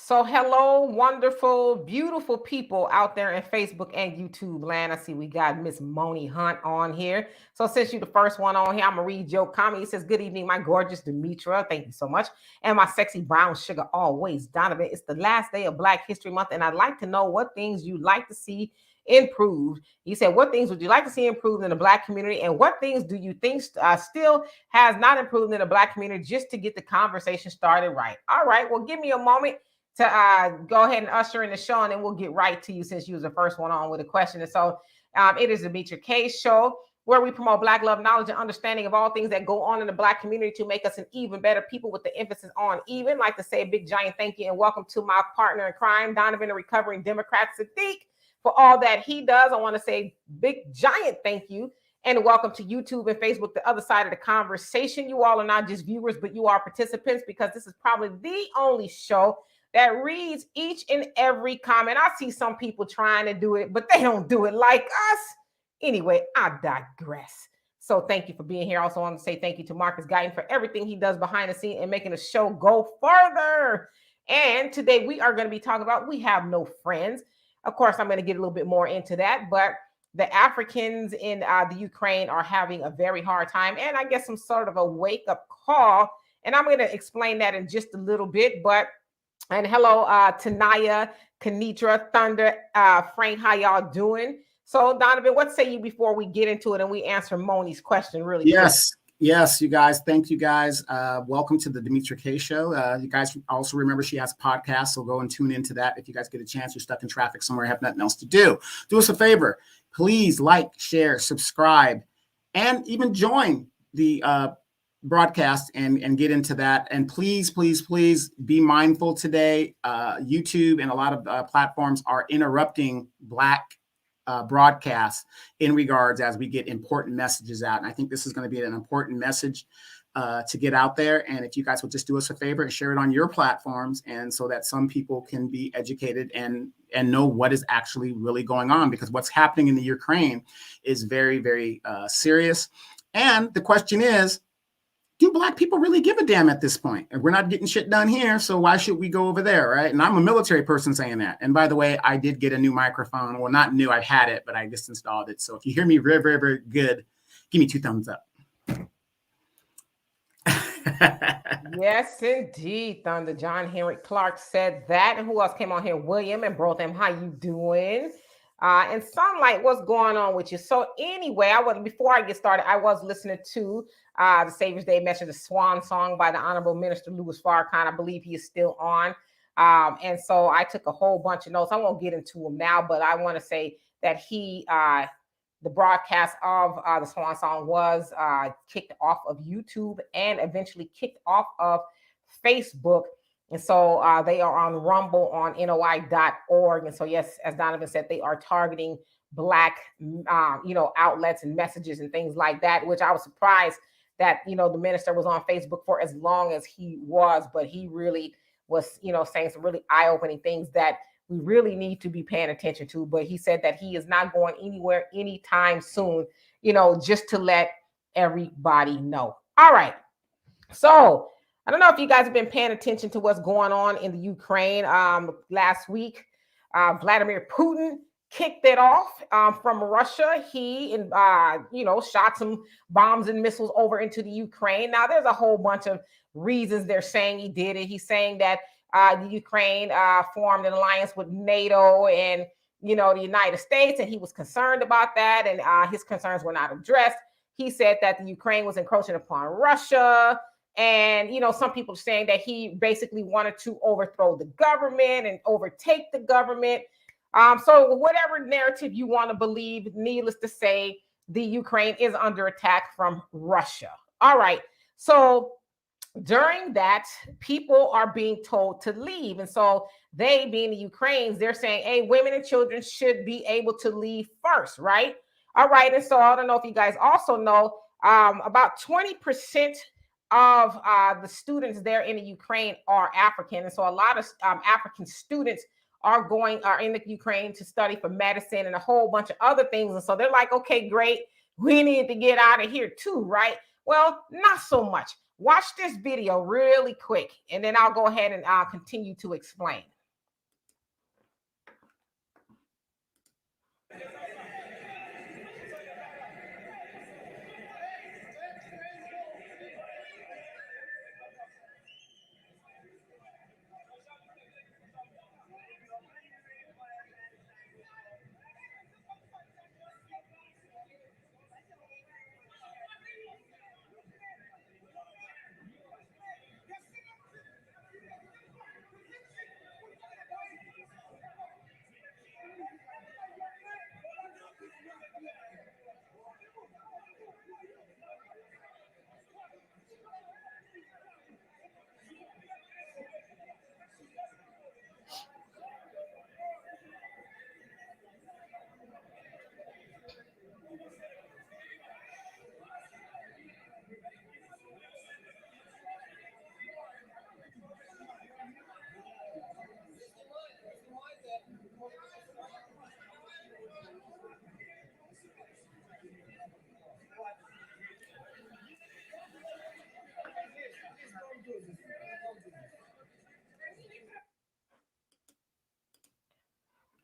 So hello, wonderful, beautiful people out there in Facebook and YouTube land. I see we got Miss Moni Hunt on here. So since you're the first one on here, I'm gonna read your comment. It says, "Good evening, my gorgeous Demetra. Thank you so much. And my sexy brown sugar always, Donovan. It's the last day of Black History Month, and I'd like to know what things you'd like to see improved." He said, "What things would you like to see improved in the Black community, and what things do you think still has not improved in the Black community, just to get the conversation started right?" All right, well, give me a moment to go ahead and usher in the show, and then we'll get right to you since you was the first one on with a question. And so it is the Demetra K Show, where we promote Black love, knowledge, and understanding of all things that go on in the Black community to make us an even better people, with the emphasis on even. Like to say a big giant thank you and welcome to my partner in crime, Donovan, a recovering Democrat, Sadiq, for all that he does. I want to say big giant thank you and welcome to YouTube and Facebook, the other side of the conversation. You all are not just viewers, but you are participants, because this is probably the only show that reads each and every comment. I see some people trying to do it, but they don't do it like us. Anyway, I digress. So thank you for being here. Also want to say thank you to Marcus Guyton for everything he does behind the scene and making the show go further. And today we are going to be talking about We Have No Friends. Of course, I'm going to get a little bit more into that, but the Africans in the Ukraine are having a very hard time, and I guess some sort of a wake-up call. And I'm going to explain that in just a little bit, and hello, Tanaya, Kanitra, Thunder, Frank, how y'all doing? So, Donovan, what say you before we get into it and we answer Moni's question really quick? Yes, you guys. Thank you, guys. Welcome to the Demetra K Show. You guys also remember she has a podcast, so go and tune into that. If you guys get a chance, you're stuck in traffic somewhere, have nothing else to do us a favor. Please like, share, subscribe, and even join the broadcast and get into that. And please be mindful today. YouTube and a lot of platforms are interrupting Black broadcasts in regards as we get important messages out. And I think this is going to be an important message to get out there. And if you guys will just do us a favor and share it on your platforms, and so that some people can be educated and know what is actually really going on, because what's happening in the Ukraine is very, very serious. And the question is, do Black people really give a damn at this point? And we're not getting shit done here, so why should we go over there, right? And I'm a military person saying that. And by the way, I did get a new microphone. Well, not new, I've had it, but I just installed it. So if you hear me very, very, very good, give me 2 thumbs up. Yes, indeed, Thunder. John Henry Clark said that. And who else came on here? William and Brotham, how you doing? And Sunlight, what's going on with you? So anyway, before I get started, I was listening to the Savior's Day message, the Swan Song by the Honorable Minister Louis Farrakhan. I believe he is still on. And so I took a whole bunch of notes. I won't get into them now, but I want to say that the broadcast of the Swan Song was kicked off of YouTube and eventually kicked off of Facebook. And so they are on Rumble on NOI.org. And so, yes, as Donovan said, they are targeting Black, outlets and messages and things like that, which I was surprised that, the minister was on Facebook for as long as he was. But he really was, saying some really eye-opening things that we really need to be paying attention to. But he said that he is not going anywhere anytime soon, just to let everybody know. All right. So I don't know if you guys have been paying attention to what's going on in the Ukraine. Last week, Vladimir Putin kicked it off from Russia. He, shot some bombs and missiles over into the Ukraine. Now, there's a whole bunch of reasons they're saying he did it. He's saying that the Ukraine formed an alliance with NATO and, the United States, and he was concerned about that, and his concerns were not addressed. He said that the Ukraine was encroaching upon Russia. And, some people are saying that he basically wanted to overthrow the government and overtake the government. So whatever narrative you want to believe, needless to say, the Ukraine is under attack from Russia. All right. So during that, people are being told to leave. And so they, being the Ukrainians, they're saying, hey, women and children should be able to leave first, right? All right. And so I don't know if you guys also know, about 20% of the students there in the Ukraine are African. And so a lot of African students are in the Ukraine to study for medicine and a whole bunch of other things. And so they're like, okay, great. We need to get out of here too, right? Well, not so much. Watch this video really quick, and then I'll go ahead and continue to explain.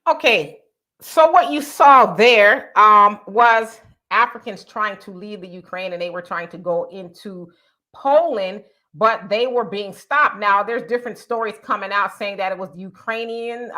Okay, so what you saw there was Africans trying to leave the Ukraine and they were trying to go into Poland, but they were being stopped. Now, there's different stories coming out saying that it was Ukrainian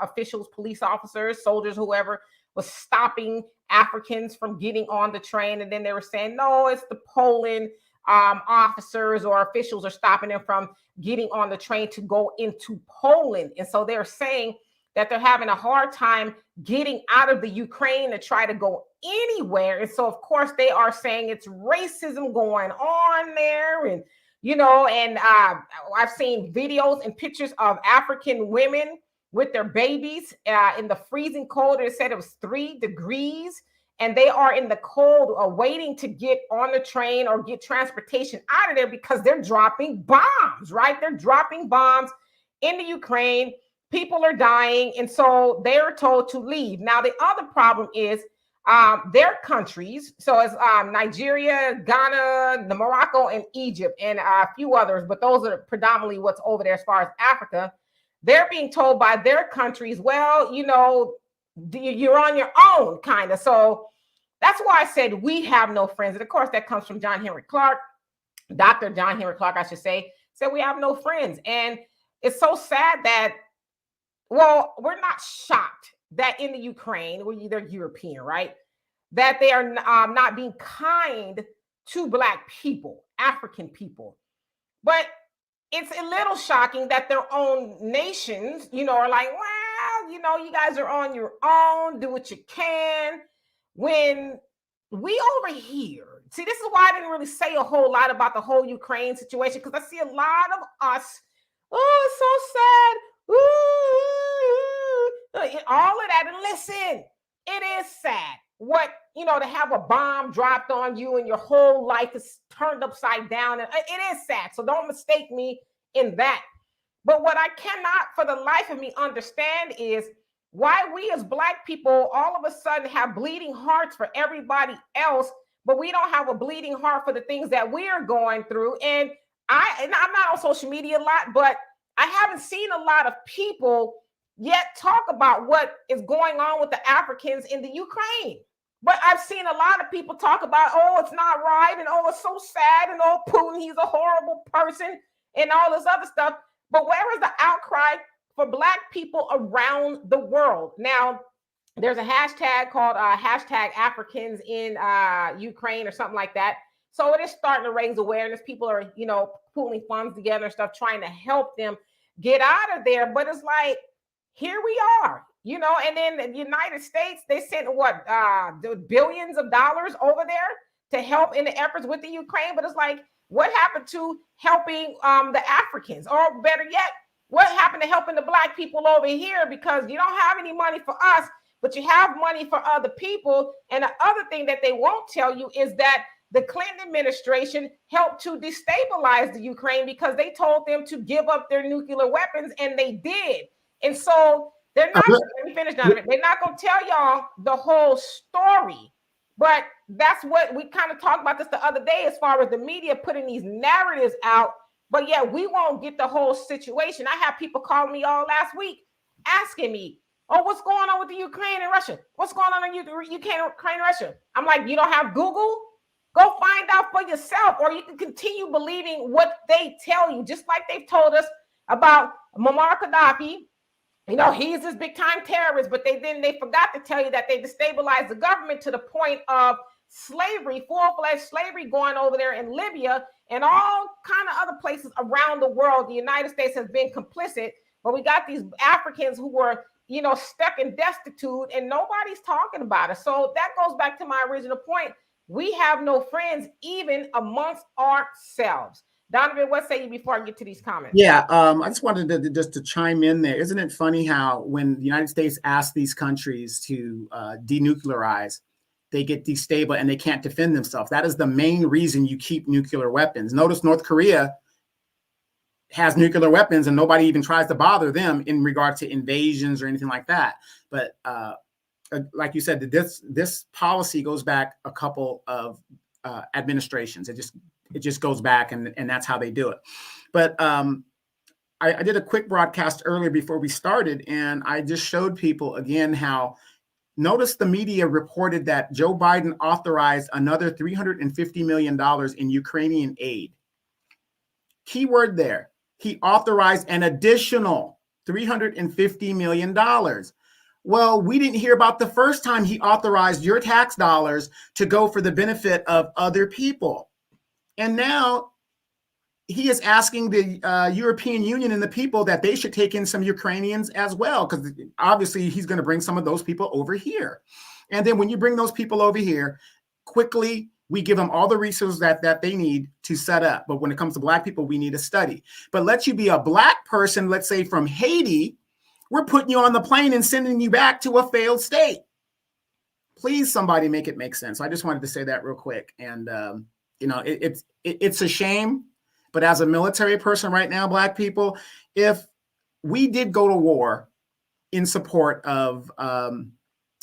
officials, police officers, soldiers, whoever was stopping Africans from getting on the train. And then they were saying, no, it's the Poland officers or officials are stopping them from getting on the train to go into Poland. And so they're saying that they're having a hard time getting out of the Ukraine to try to go anywhere. And so, of course, they are saying it's racism going on there. And, and I've seen videos and pictures of African women with their babies in the freezing cold. It said it was 3 degrees. And they are in the cold waiting to get on the train or get transportation out of there because they're dropping bombs, right? They're dropping bombs in the Ukraine. People are dying, and so they're told to leave. Now, the other problem is their countries. So it's Nigeria, Ghana, the Morocco, and Egypt, and a few others, but those are predominantly what's over there as far as Africa. They're being told by their countries, well, you're on your own, kind of. So that's why I said we have no friends. And of course, that comes from John Henry Clark, Dr. John Henry Clark, I should say, said we have no friends. And it's so sad that, well, we're not shocked that in the Ukraine, they're European, right? That they are not being kind to Black people, African people. But it's a little shocking that their own nations, are like, well, you guys are on your own, do what you can. When we over here, see, this is why I didn't really say a whole lot about the whole Ukraine situation, because I see a lot of us, oh, it's so sad. Ooh, all of that. And listen, it is sad what, to have a bomb dropped on you and your whole life is turned upside down. And it is sad. So don't mistake me in that. But what I cannot for the life of me understand is why we as Black people all of a sudden have bleeding hearts for everybody else, but we don't have a bleeding heart for the things that we're going through. And I'm not on social media a lot, but I haven't seen a lot of people yet talk about what is going on with the Africans in the Ukraine. But I've seen a lot of people talk about, oh, it's not right, and oh, it's so sad, and oh, Putin, he's a horrible person, and all this other stuff. But where is the outcry for Black people around the world? Now, there's a hashtag called hashtag Africans in Ukraine or something like that. So it is starting to raise awareness. People are, pulling funds together and stuff, trying to help them get out of there. But it's like, here we are, and then the United States, they sent billions of dollars over there to help in the efforts with the Ukraine. But it's like, what happened to helping the Africans? Or better yet, what happened to helping the Black people over here? Because you don't have any money for us, but you have money for other people. And the other thing that they won't tell you is that the Clinton administration helped to destabilize the Ukraine because they told them to give up their nuclear weapons, and they did. And so they're not, let me finish, Donovan. They're not going to tell y'all the whole story. But that's what we kind of talked about this the other day as far as the media putting these narratives out. But yeah, we won't get the whole situation. I have people calling me all last week asking me, oh, what's going on with the Ukraine and Russia? What's going on in Ukraine and Russia? I'm like, you don't have Google? Go find out for yourself, or you can continue believing what they tell you, just like they've told us about Muammar Gaddafi. He's this big time terrorist, but they forgot to tell you that they destabilized the government to the point of slavery, full-fledged slavery going over there in Libya and all kind of other places around the world. The United States has been complicit, but we got these Africans who were, stuck and destitute, and nobody's talking about it. So that goes back to my original point. We have no friends even amongst ourselves. Donovan, what say you before I get to these comments? Yeah, I just wanted to chime in there. Isn't it funny how when the United States asks these countries to denuclearize, they get destabilized and they can't defend themselves? That is the main reason you keep nuclear weapons. Notice North Korea has nuclear weapons and nobody even tries to bother them in regard to invasions or anything like that. But like you said, this policy goes back a couple of administrations. It just goes back, and that's how they do it. But I did a quick broadcast earlier before we started, and I just showed people again how, notice the media reported that Joe Biden authorized another $350 million in Ukrainian aid. Keyword there. He authorized an additional $350 million. Well, we didn't hear about the first time he authorized your tax dollars to go for the benefit of other people. And now he is asking the European Union and the people that they should take in some Ukrainians as well, because obviously he's going to bring some of those people over here. And then when you bring those people over here, quickly, we give them all the resources that they need to set up. But when it comes to Black people, we need to study. But let you be a Black person, let's say from Haiti, we're putting you on the plane and sending you back to a failed state. Please, somebody make it make sense. I just wanted to say that real quick. And, it's a shame. But as a military person right now, Black people, if we did go to war in support of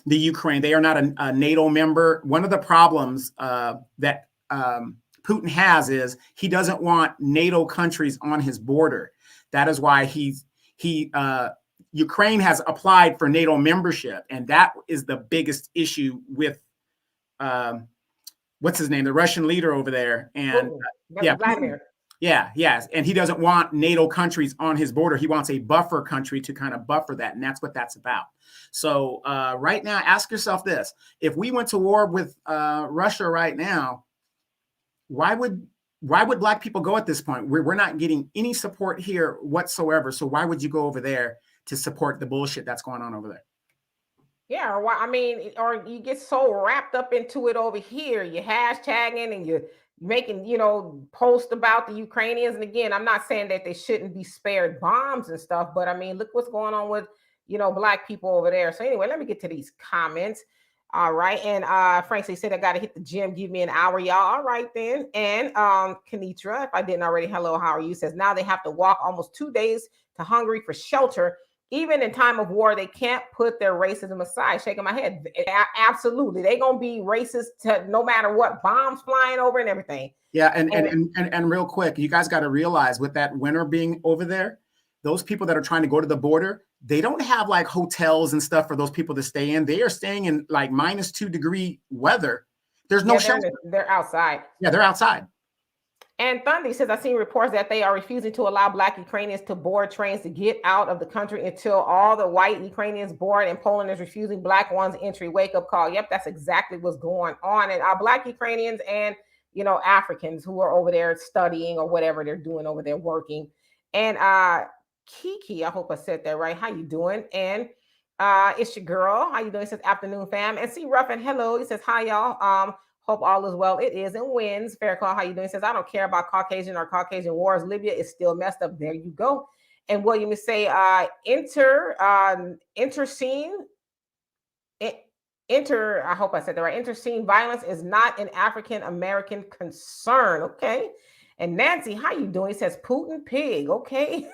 the Ukraine, they are not a NATO member. One of the problems that Putin has is he doesn't want NATO countries on his border. That is why Ukraine has applied for NATO membership, and that is the biggest issue with what's his name, the Russian leader over there, and Vladimir. Yes. And he doesn't want NATO countries on his border. He wants a buffer country to kind of buffer that. And that's what that's about. So right now, ask yourself this. If we went to war with Russia right now, why would Black people go at this point? We're not getting any support here whatsoever. So why would you go over there to support the bullshit that's going on over there? Yeah, or you get so wrapped up into it over here. You're hashtagging and you're making, posts about the Ukrainians. And again, I'm not saying that they shouldn't be spared bombs and stuff, but I mean, look what's going on with, Black people over there. So anyway, let me get to these comments. All right. And Frank said, I got to hit the gym. Give me an hour, y'all. All right, then. And Kenitra, if I didn't already, hello, how are you? Says now they have to walk almost 2 days to Hungary for shelter. Even in time of war, they can't put their racism aside. Shaking my head. Absolutely. They're going to be racist no matter what, bombs flying over and everything. Yeah. And real quick, you guys got to realize with that winter being over there, those people that are trying to go to the border, they don't have like hotels and stuff for those people to stay in. They are staying in like -2-degree weather. There's no shelter. They're outside. Yeah, they're outside. And Thundy says, I've seen reports that they are refusing to allow Black Ukrainians to board trains to get out of the country until all the white Ukrainians board, and Poland is refusing Black ones entry. Wake up call. Yep, that's exactly what's going on. And our Black Ukrainians and, Africans who are over there studying or whatever they're doing over there working. And Kiki, I hope I said that right. How you doing? And it's your girl. How you doing? It says afternoon, fam. And see Ruffin, hello. He says, hi, y'all. Hope all is well. It is and wins. Fairclaw, how you doing? He says, I don't care about Caucasian or Caucasian wars. Libya is still messed up. There you go. And William is say, I hope I said that right. Interscene violence is not an African-American concern. Okay. And Nancy, how you doing? He says, Putin pig. Okay.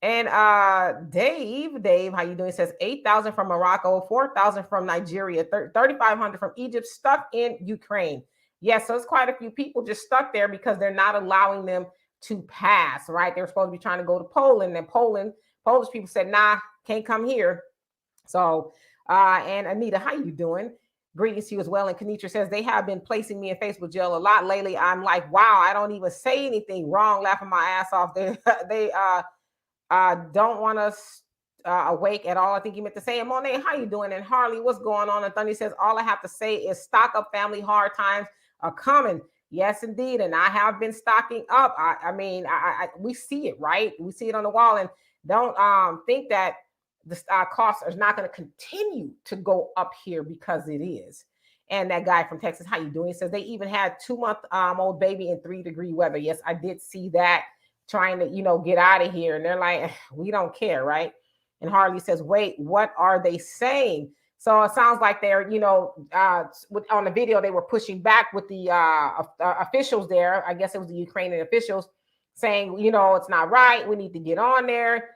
And Dave, how you doing? He says 8,000 from Morocco, 4,000 from Nigeria, 3,500 from Egypt, stuck in Ukraine. Yes, so it's quite a few people just stuck there because they're not allowing them to pass, right? They're supposed to be trying to go to Poland, and Polish people said, nah, can't come here. So, and Anita, how you doing? Greetings to you as well. And Kenitra says, they have been placing me in Facebook jail a lot lately. I'm like, wow, I don't even say anything wrong, laughing my ass off. They don't want us awake at all. I think you meant to say, Monet, how you doing? And Harley, what's going on? And Thundy says, all I have to say is stock up, family. Hard times are coming. Yes, indeed. And I have been stocking up. We see it, right? We see it on the wall. And don't think that the costs are not going to continue to go up here, because it is. And that guy from Texas, how you doing? He says they even had 2-month-old baby in 3-degree weather. Yes, I did see that, trying to, get out of here. And they're like, we don't care, right? And Harley says, wait, what are they saying? So it sounds like they're, on the video, they were pushing back with the officials there. I guess it was the Ukrainian officials saying, it's not right. We need to get on there.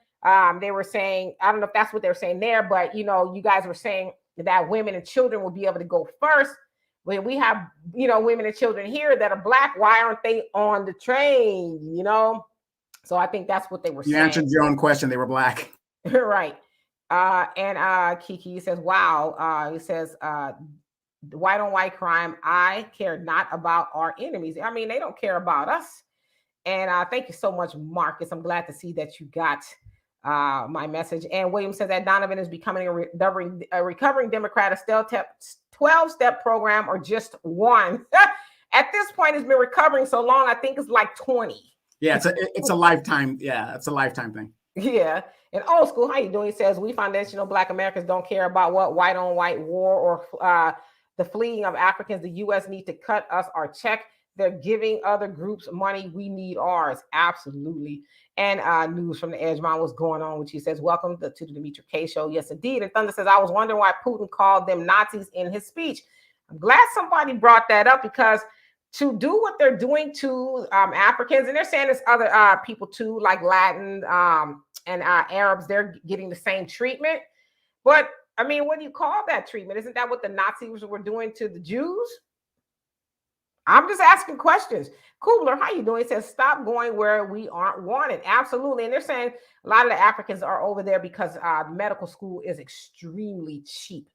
They were saying, I don't know if that's what they're saying there, but, you guys were saying that women and children will be able to go first. When we have, women and children here that are Black, why aren't they on the train, So I think that's what they were You saying. answered your own question. They were black. Right. And Kiki says, wow. He says, white on white crime. I care not about our enemies. I mean, they don't care about us. And thank you so much, Marcus. I'm glad to see that you got my message. And William says that Donovan is becoming a recovering Democrat, a 12-step program, or just one. At this point, it's been recovering so long, I think it's like 20. Yeah, it's a lifetime. Yeah, it's a lifetime thing. Yeah. And old school, how you doing? He says, we foundational Black Americans don't care about what white on white war or the fleeing of Africans. The U.S. need to cut us our check. They're giving other groups money. We need ours. Absolutely. And news from the Edgemont was going on, which he says, welcome to the Demetri K Show. Yes, indeed. And Thunder says, I was wondering why Putin called them Nazis in his speech. I'm glad somebody brought that up, because to do what they're doing to Africans, and they're saying this other people too, like Latin and Arabs, they're getting the same treatment. But I mean, what do you call that treatment? Isn't that what the Nazis were doing to the Jews? I'm just asking questions. Kubler, how you doing? He says, stop going where we aren't wanted. Absolutely. And they're saying a lot of the Africans are over there because medical school is extremely cheap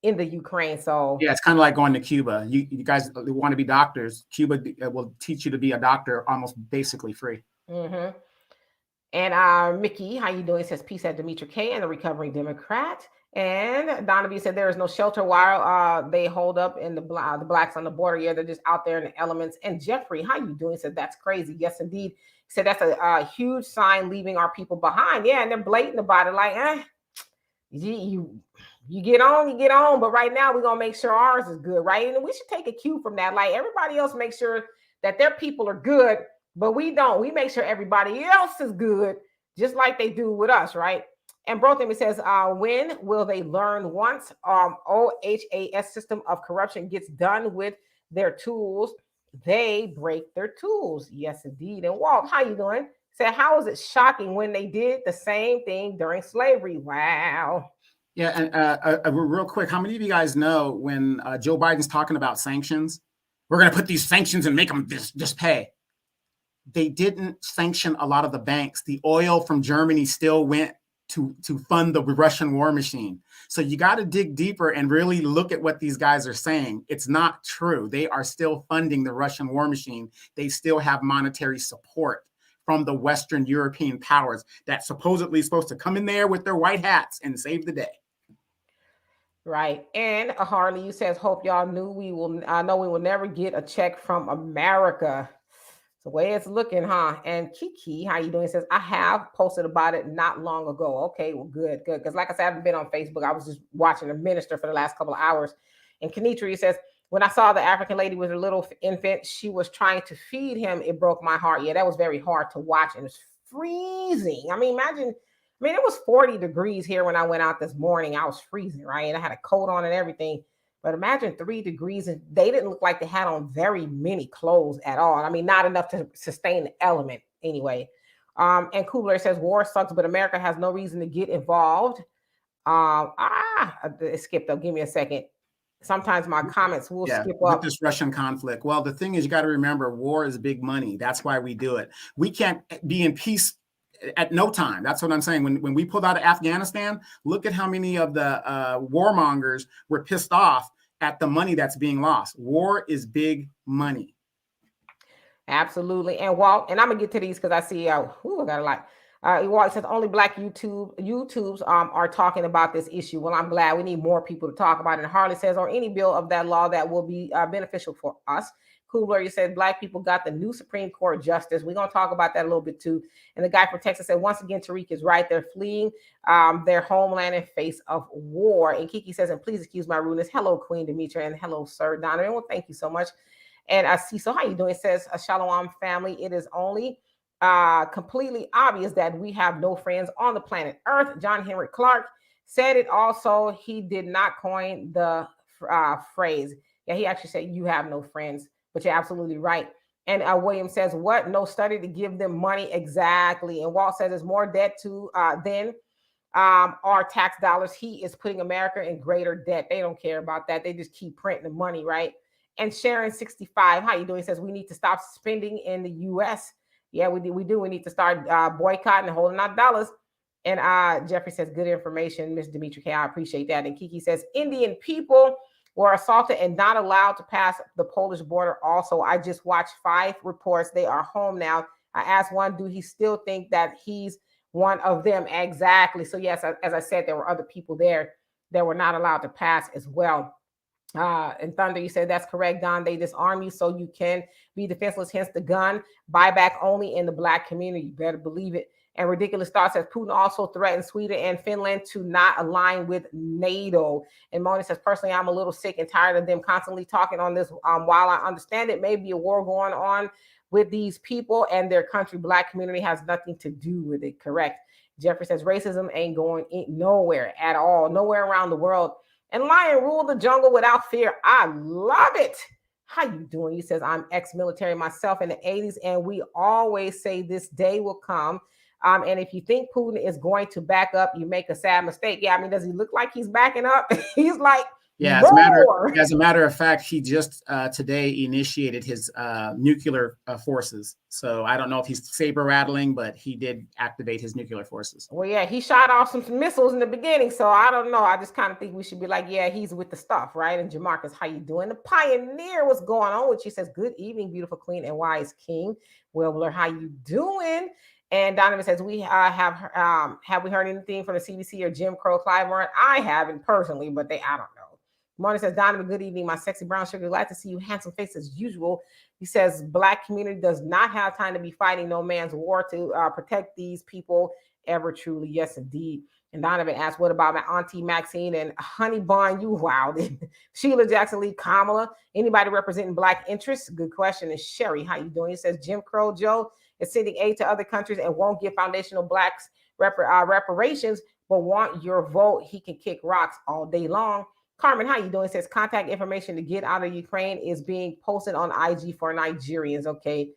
in the Ukraine. So yeah, it's kind of like going to Cuba. You guys want to be doctors. Cuba will teach you to be a doctor almost basically free. Mm-hmm. And Mickey, how you doing? He says, peace at Demetri K and the recovering Democrat. And Donovan said there is no shelter while they hold up in the blacks on the border. Yeah, they're just out there in the elements. And Jeffrey, how you doing? He said, that's crazy. Yes, indeed. He said that's a huge sign leaving our people behind. Yeah, and they're blatant about it. Like, you get on. But right now, we're going to make sure ours is good, right? And we should take a cue from that. Like, everybody else make sure that their people are good, but we don't. We make sure everybody else is good, just like they do with us, right? And Brotham, it says, when will they learn once OHAS system of corruption gets done with their tools, they break their tools. Yes, indeed. And Walt, how you doing? Said, how is it shocking when they did the same thing during slavery? Wow. Yeah, and real quick, how many of you guys know when Joe Biden's talking about sanctions, we're going to put these sanctions and make them just pay? They didn't sanction a lot of the banks. The oil from Germany still went to fund the Russian war machine. So you got to dig deeper and really look at what these guys are saying. It's not true. They are still funding the Russian war machine. They still have monetary support from the Western European powers that supposedly is supposed to come in there with their white hats and save the day. Right. And Harley, you says, hope y'all knew we will. I know we will never get a check from America. It's the way it's looking, huh? And Kiki, how you doing? Says, I have posted about it not long ago. Okay, well, good. Because like I said, I haven't been on Facebook. I was just watching the minister for the last couple of hours. And Kenitra says, when I saw the African lady with her little infant, she was trying to feed him. It broke my heart. Yeah, that was very hard to watch. And it's freezing. I mean, imagine. I mean, it was 40 degrees here when I went out this morning. I was freezing, right? And I had a coat on and everything. But imagine 3 degrees, and they didn't look like they had on very many clothes at all. I mean, not enough to sustain the element anyway. And Kubler says, war sucks, but America has no reason to get involved. It skipped up. Give me a second. Sometimes my comments will skip up. With this Russian conflict. Well, the thing is, you got to remember, war is big money. That's why we do it. We can't be in peace at no time. That's what I'm saying. When we pulled out of Afghanistan, look at how many of the warmongers were pissed off at the money that's being lost. War is big money. Absolutely. And Walt, and I'm gonna get to these because I see I got a lot. Walt says only Black YouTubes are talking about this issue. Well, I'm glad. We need more people to talk about it. And Harley says, or any bill of that law that will be beneficial for us. Kubler, you said Black people got the new Supreme Court justice. We're going to talk about that a little bit too. And the guy from Texas said, once again, Tariq is right. They're fleeing their homeland in face of war. And Kiki says, and please excuse my rudeness. Hello, Queen Demetria, and hello, Sir Donovan. Well, thank you so much. And I see, so how you doing? It says, Shalom family. It is only completely obvious that we have no friends on the planet Earth. John Henry Clark said it also. He did not coin the phrase. Yeah, he actually said, you have no friends. But you're absolutely right. And William says, what? No study to give them money. Exactly. And Walt says there's more debt than our tax dollars. He is putting America in greater debt. They don't care about that. They just keep printing the money, right? And Sharon 65, how you doing? Says we need to stop spending in the U.S. Yeah, we do. We need to start boycotting and holding our dollars. And Jeffrey says, good information, Miss Dimitri K. I appreciate that. And Kiki says, Indian people were assaulted and not allowed to pass the Polish border. Also, I just watched 5 reports. They are home now. I asked one, do he still think that he's one of them? Exactly. So yes, as I said, there were other people there that were not allowed to pass as well. And Thunder, you said that's correct, Don. They disarm you so you can be defenseless, hence the gun. Buyback only in the Black community. You better believe it. And Ridiculous Thought says Putin also threatened Sweden and Finland to not align with NATO. And Moni says, personally, I'm a little sick and tired of them constantly talking on this. While I understand it may be a war going on with these people and their country, Black community has nothing to do with it. Correct. Jeffrey says racism ain't going nowhere at all, nowhere around the world. And Lion rule the jungle without fear. I love it. How you doing? He says, I'm ex-military myself in the 80s, and we always say this day will come. And if you think Putin is going to back up, you make a sad mistake. Yeah, I mean, does he look like he's backing up? He's like, yeah, as a matter of fact, he just today initiated his nuclear forces. So I don't know if he's saber rattling, but he did activate his nuclear forces. Well, yeah, he shot off some missiles in the beginning. So I don't know. I just kind of think we should be like, yeah, he's with the stuff, right? And Jamarcus, how you doing? The Pioneer, what's going on with you? Says, good evening, beautiful queen and wise king. Wilbler, how you doing? And Donovan says, we have we heard anything from the CDC or Jim Crow Clyburn? I haven't personally, but I don't know. Mona says, Donovan, good evening, my sexy brown sugar. Glad to see you, handsome face as usual. He says, Black community does not have time to be fighting no man's war to protect these people ever truly. Yes, indeed. And Donovan asked, what about my auntie Maxine and Honey Bun? You wowed. Sheila Jackson Lee, Kamala. Anybody representing Black interests? Good question. And Sherry, how you doing? He says, Jim Crow Joe is sending aid to other countries and won't give foundational Blacks reparations, but want your vote. He can kick rocks all day long. Carmen, how you doing? It says contact information to get out of Ukraine is being posted on IG for Nigerians. Okay.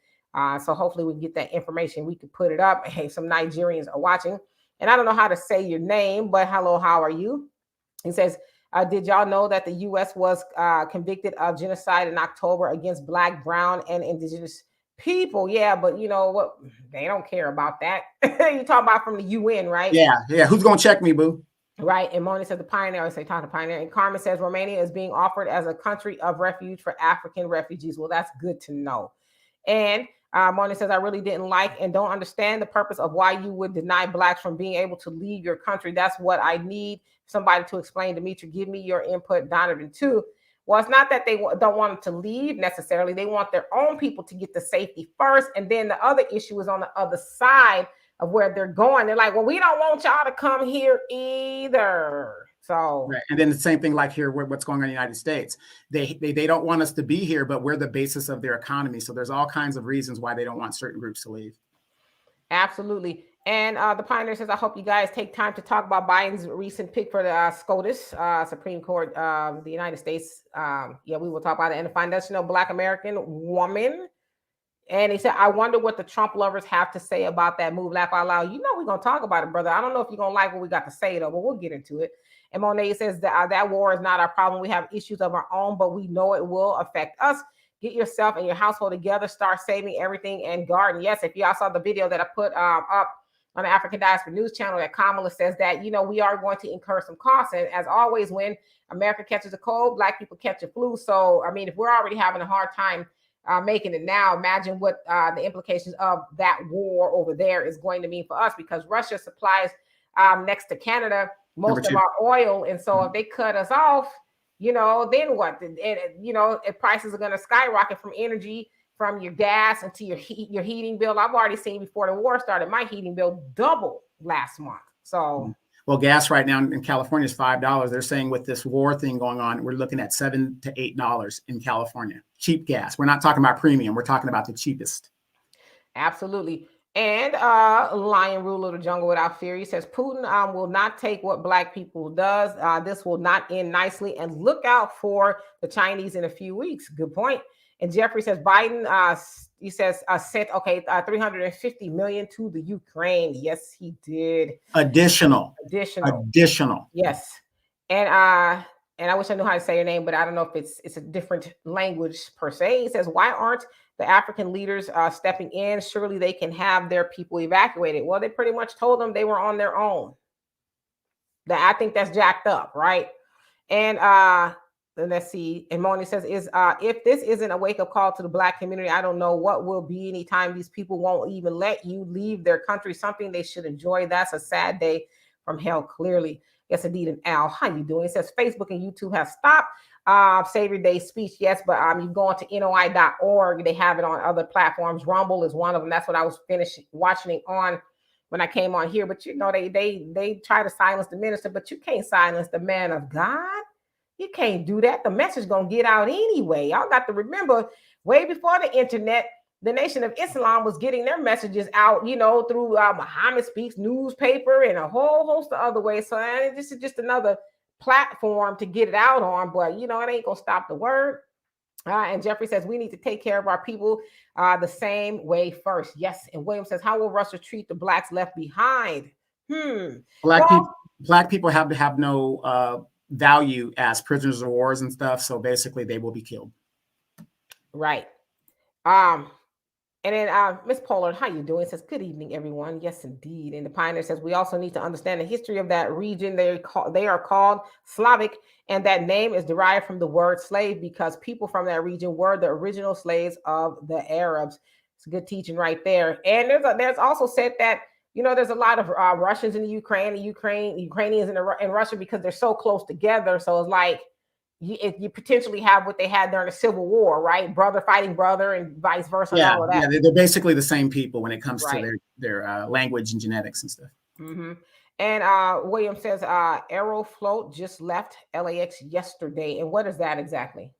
So hopefully we can get that information. We could put it up. Hey, some Nigerians are watching. And I don't know how to say your name, but hello, how are you? He says, did y'all know that the U.S. was convicted of genocide in October against Black, brown, and indigenous people? Yeah, but you know what? They don't care about that. You talk about from the UN, right? Yeah. Who's going to check me, boo? Right. And Moni said the Pioneer, I say talk to Pioneer. And Carmen says Romania is being offered as a country of refuge for African refugees. Well, that's good to know. And Moni says, I really didn't like and don't understand the purpose of why you would deny Blacks from being able to leave your country. That's what I need somebody to explain. Dimitri, give me your input. Donovan, too. Well, it's not that they don't want them to leave necessarily. They want their own people to get the safety first. And then the other issue is on the other side of where they're going. They're like, well, we don't want y'all to come here either. So, right. And then the same thing like here, what's going on in the United States. They don't want us to be here, but we're the basis of their economy. So there's all kinds of reasons why they don't want certain groups to leave. Absolutely. And the Pioneer says, I hope you guys take time to talk about Biden's recent pick for the SCOTUS, Supreme Court of the United States. Yeah, we will talk about it. And the foundational Black American woman. And he said, I wonder what the Trump lovers have to say about that move. Laugh out loud. You know, we're going to talk about it, brother. I don't know if you're going to like what we got to say, though, but we'll get into it. And Monet says that war is not our problem. We have issues of our own, but we know it will affect us. Get yourself and your household together. Start saving everything and garden. Yes, if y'all saw the video that I put up on the African Diaspora News channel, that Kamala says that, you know, we are going to incur some costs. And as always, when America catches a cold, Black people catch a flu. So, I mean, if we're already having a hard time making it now, imagine what the implications of that war over there is going to mean for us, because Russia supplies next to Canada most of our oil. And so if they cut us off, you know, then what? And, you know, if prices are going to skyrocket from energy, from your gas into your heating bill. I've already seen before the war started, my heating bill doubled last month. So, well, gas right now in California is $5. They're saying with this war thing going on, we're looking at $7 to $8 in California. Cheap gas. We're not talking about premium. We're talking about the cheapest. Absolutely. And Lion Rule of the Jungle Without Fear, he says Putin will not take what Black people does. This will not end nicely. And look out for the Chinese in a few weeks. Good point. And Jeffrey says Biden, he says, sent, $350 million to the Ukraine. Yes, he did. Additional. Yes. And and I wish I knew how to say your name, but I don't know if it's a different language per se. It says, why aren't the African leaders stepping in? Surely they can have their people evacuated. Well, they pretty much told them they were on their own. That I think that's jacked up, right? And let's see. And Moni says, "Is if this isn't a wake up call to the Black community, I don't know what will be. Anytime these people won't even let you leave their country, something they should enjoy. That's a sad day from hell. Clearly, yes, indeed." And Al, how you doing? It says Facebook and YouTube have stopped Savior Day speech. Yes, but you go on to noi.org. They have it on other platforms. Rumble is one of them. That's what I was finished watching it on when I came on here. But you know, they try to silence the minister, but you can't silence the man of God. You can't do that. The message gonna get out anyway. Y'all got to remember, way before the internet, the Nation of Islam was getting their messages out, you know, through Muhammad Speaks newspaper and a whole host of other ways. So this is just another platform to get it out on. But you know, it ain't gonna stop the word. And Jeffrey says we need to take care of our people the same way first. Yes. And William says, how will Russia treat the blacks left behind? Black people have to have no value as prisoners of wars and stuff. So basically they will be killed. Right. And then Miss Pollard, how you doing? Says, good evening, everyone. Yes, indeed. And the Pioneer says, we also need to understand the history of that region. They are called Slavic, and that name is derived from the word slave because people from that region were the original slaves of the Arabs. It's a good teaching right there. And there's also said that, you know, there's a lot of Russians in the Ukrainians in Russia because they're so close together. So it's like you potentially have what they had during the Civil War, right? Brother fighting brother and vice versa. Yeah, and all of that. Yeah, they're basically the same people when it comes to their language and genetics and stuff. Mm-hmm. And William says Aeroflot just left LAX yesterday. And what is that exactly?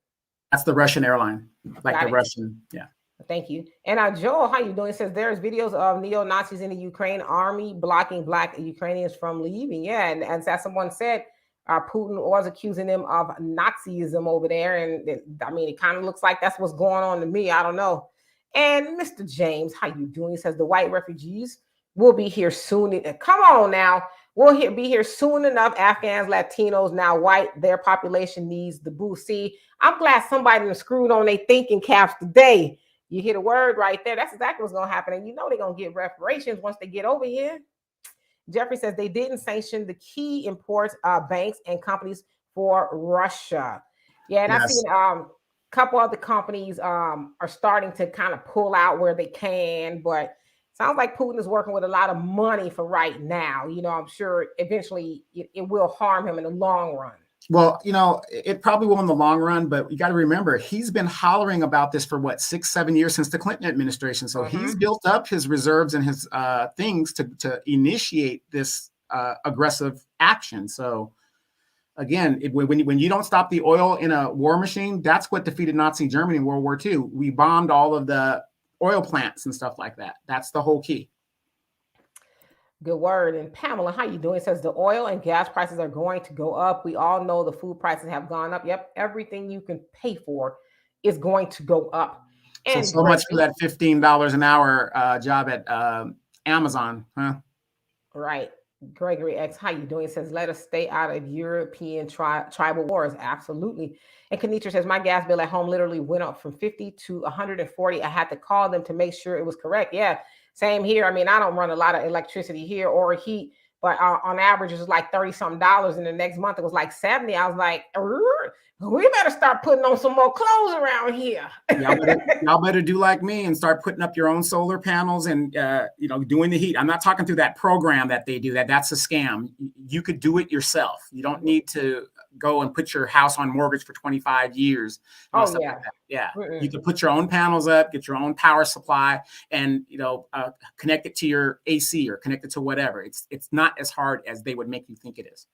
That's the Russian airline, like the Russian, yeah. Thank you. And Joel, how you doing? Says there's videos of neo-Nazis in the Ukraine army blocking Black Ukrainians from leaving. Yeah, and as someone said, Putin was accusing them of Nazism over there. And I mean, it kind of looks like that's what's going on to me. I don't know. And Mr. James, how you doing? He says the white refugees will be here soon. Come on now. We'll be here soon enough. Afghans, Latinos, now white, their population needs the boost. See, I'm glad somebody screwed on their thinking caps today. You hear the word right there. That's exactly what's going to happen. And you know they're going to get reparations once they get over here. Jeffrey says they didn't sanction the key imports, banks and companies for Russia. Yeah, and I've seen a couple other companies are starting to kind of pull out where they can, but sounds like Putin is working with a lot of money for right now. You know, I'm sure eventually it will harm him in the long run. Well, you know, it probably will in the long run, but you got to remember, he's been hollering about this for what, 6-7 years since the Clinton administration. So he's built up his reserves and his things to initiate this aggressive action. So again, when you don't stop the oil in a war machine, that's what defeated Nazi Germany in World War II. We bombed all of the oil plants and stuff like that. That's the whole key. Good word. And Pamela, how you doing? It says the oil and gas prices are going to go up. We all know the food prices have gone up. Yep, everything you can pay for is going to go up. And so much for that $15 an hour job at Amazon, huh? Right. Gregory X, how you doing? It says, let us stay out of European tribal wars. Absolutely. And Kanitra says, my gas bill at home literally went up from 50 to 140. I had to call them to make sure it was correct. Yeah. Same here. I mean, I don't run a lot of electricity here or heat, but on average, it's like $30-something. And the next month it was like 70. I was like, we better start putting on some more clothes around here. Y'all better do like me and start putting up your own solar panels and, doing the heat. I'm not talking through that program that they do. That's a scam. You could do it yourself. You don't need to go and put your house on mortgage for 25 years. Oh, yeah. Like that. Yeah. You could put your own panels up, get your own power supply and, connect it to your AC or connect it to whatever. It's not as hard as they would make you think it is.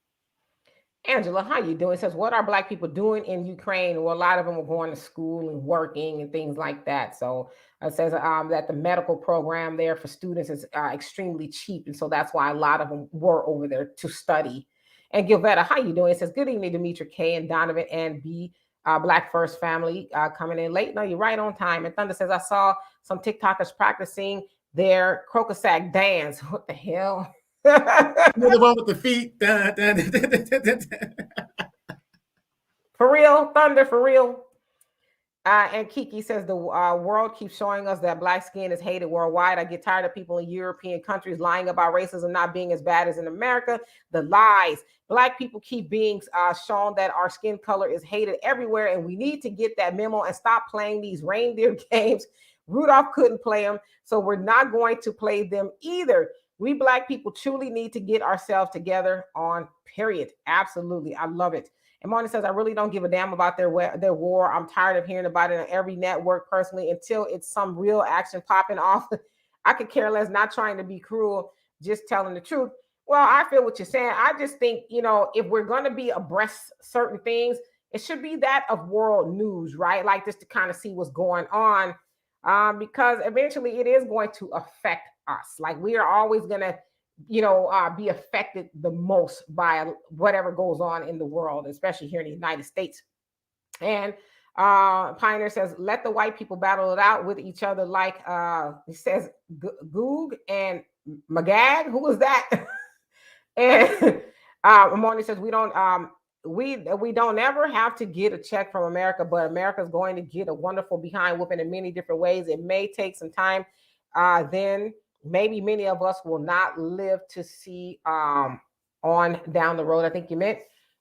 Angela, how you doing? It says, what are Black people doing in Ukraine? Well, a lot of them are going to school and working and things like that. So it says that the medical program there for students is extremely cheap. And so that's why a lot of them were over there to study. And Gilvetta, how you doing? It says, good evening, Demetra K and Donovan and B. Black First family coming in late. No, you're right on time. And Thunder says, I saw some TikTokers practicing their crocosack dance. What the hell? The one with the feet. For real, Thunder, for real. And Kiki says the world keeps showing us that black skin is hated worldwide. I get tired of people in European countries lying about racism not being as bad as in America. The lies. Black people keep being shown that our skin color is hated everywhere, and we need to get that memo and stop playing these reindeer games. Rudolph couldn't play them, so we're not going to play them either. We black people truly need to get ourselves together on period. Absolutely. I love it. And Marty says, I really don't give a damn about their war. I'm tired of hearing about it on every network personally until it's some real action popping off. I could care less, not trying to be cruel, just telling the truth. Well, I feel what you're saying. I just think, if we're going to be abreast certain things, it should be that of world news, right? Like just to kind of see what's going on, because eventually it is going to affect us. Like we are always going to be affected the most by whatever goes on in the world, especially here in the United States. And Pioneer says, let the white people battle it out with each other, like he says, Goog and Magag. Who was that? And Amoni says, we don't ever have to get a check from America, but America's going to get a wonderful behind whooping in many different ways. It may take some time. Then maybe many of us will not live to see on down the road, I think you meant.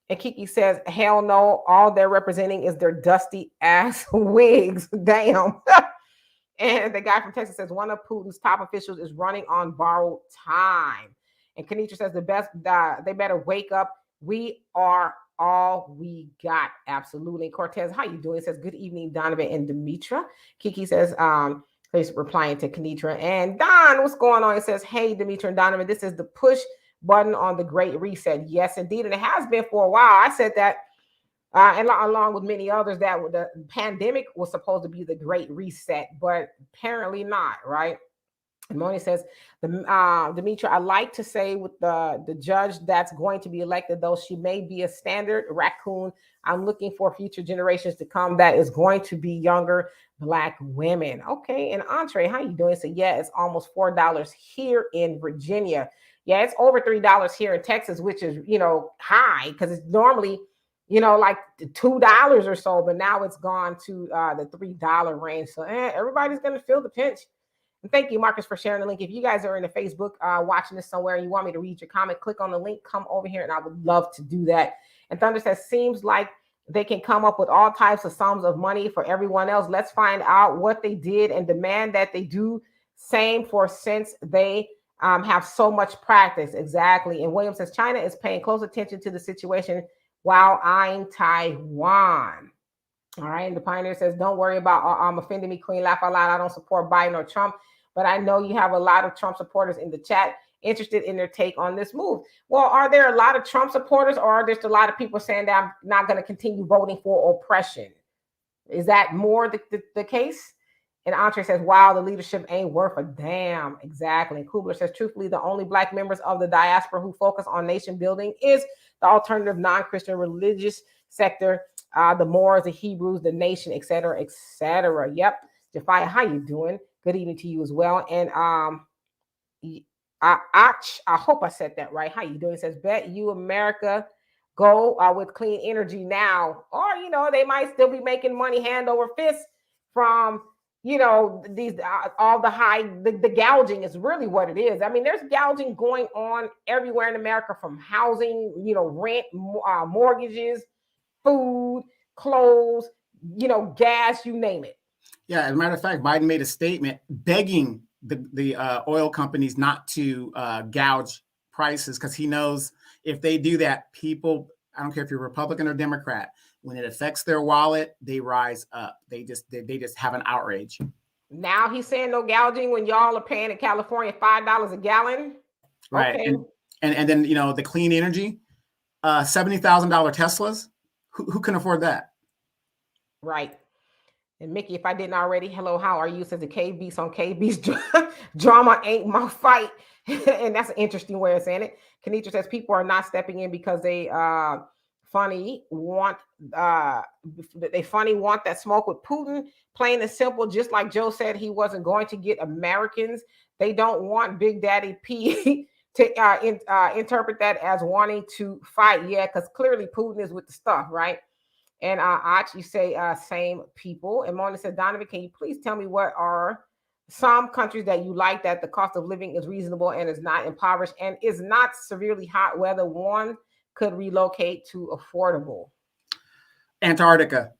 And Kiki says, hell no, all they're representing is their dusty ass wigs. Damn. And the guy from Texas says, one of Putin's top officials is running on borrowed time. And Kenitra says, they better wake up. We are all we got. Absolutely. Cortez, how you doing? It says, good evening, Donovan and Demetra. Kiki says, he's replying to Kenitra. And Don, what's going on? It says, hey, Demetra and Donovan, this is the push button on the Great Reset. Yes, indeed. And it has been for a while. I said that, and along with many others, that the pandemic was supposed to be the Great Reset, but apparently not, right? And Moni says, Demetra, I like to say with the judge that's going to be elected, though she may be a standard raccoon, I'm looking for future generations to come that is going to be younger Black women. Okay, and Entree, how you doing? So yeah, it's almost $4 here in Virginia. Yeah, it's over $3 here in Texas, which is, high because it's normally, like $2 or so, but now it's gone to the $3 range. So everybody's going to feel the pinch. And thank you, Marcus, for sharing the link. If you guys are in the Facebook watching this somewhere and you want me to read your comment, click on the link, come over here, and I would love to do that. And Thunder says, seems like they can come up with all types of sums of money for everyone else. Let's find out what they did and demand that they do same for since they have so much practice. Exactly. And William says, China is paying close attention to the situation while eyeing Taiwan. All right. And the Pioneer says, don't worry about offending me, Queen. Laugh out loud. I don't support Biden or Trump, but I know you have a lot of Trump supporters in the chat interested in their take on this move. Well, are there a lot of Trump supporters, or are there just a lot of people saying that I'm not going to continue voting for oppression? Is that more the case? And Andre says, wow, the leadership ain't worth a damn. Exactly. And Kubler says, truthfully, the only Black members of the diaspora who focus on nation building is the alternative non-Christian religious sector, the Moors, the Hebrews, the nation, et cetera, et cetera. Yep. Jafia, how you doing? Good evening to you as well. And I hope I said that right. How you doing? It says, bet you America go with clean energy now. Or, they might still be making money hand over fist from, these all the gouging is really what it is. I mean, there's gouging going on everywhere in America, from housing, rent, mortgages, food, clothes, gas, you name it. Yeah, as a matter of fact, Biden made a statement begging the oil companies not to gouge prices, because he knows if they do that, people, I don't care if you're Republican or Democrat, when it affects their wallet, they rise up. They just have an outrage. Now he's saying no gouging when y'all are paying in California $5 a gallon. Right. Okay. And then, the clean energy, $70,000 Teslas. Who can afford that? Right. And Mickey, if I didn't already, hello, how are you? Says the KB's on KB's drama ain't my fight. And that's an interesting way of saying it. Kenitra says people are not stepping in because they want that smoke with Putin. Plain and simple, just like Joe said, he wasn't going to get Americans. They don't want Big Daddy P to interpret that as wanting to fight. Yeah, because clearly Putin is with the stuff, right? And Ach, you say same people. And Mona says, Donovan, can you please tell me what are some countries that you like that the cost of living is reasonable and is not impoverished and is not severely hot, whether one could relocate to affordable? Antarctica.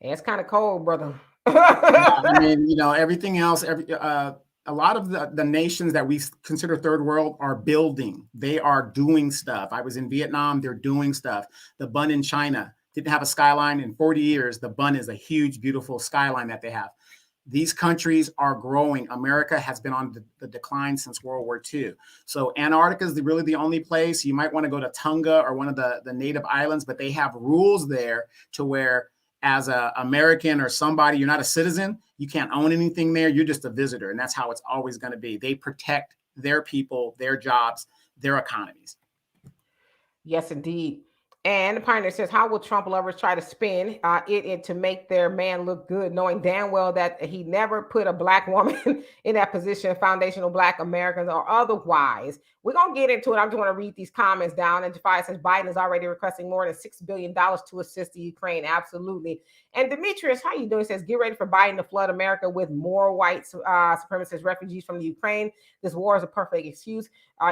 And it's kind of cold, brother. I mean, everything else, a lot of the nations that we consider third world are building. They are doing stuff. I was in Vietnam. They're doing stuff. The Bund in China didn't have a skyline in 40 years. The Bund is a huge, beautiful skyline that they have. These countries are growing. America has been on the decline since World War II. So Antarctica is really the only place. You might want to go to Tonga or one of the native islands, but they have rules there to where as an American or somebody, you're not a citizen, you can't own anything there. You're just a visitor. And that's how it's always going to be. They protect their people, their jobs, their economies. Yes, indeed. And the Pioneer says, how will Trump lovers try to spin it to make their man look good, knowing damn well that he never put a black woman in that position, foundational black Americans or otherwise? We're going to get into it. I just want to read these comments down. And Jafai says, Biden is already requesting more than $6 billion to assist the Ukraine. Absolutely. And Demetrius, how you doing? Says, get ready for Biden to flood America with more white supremacist refugees from the Ukraine. This war is a perfect excuse.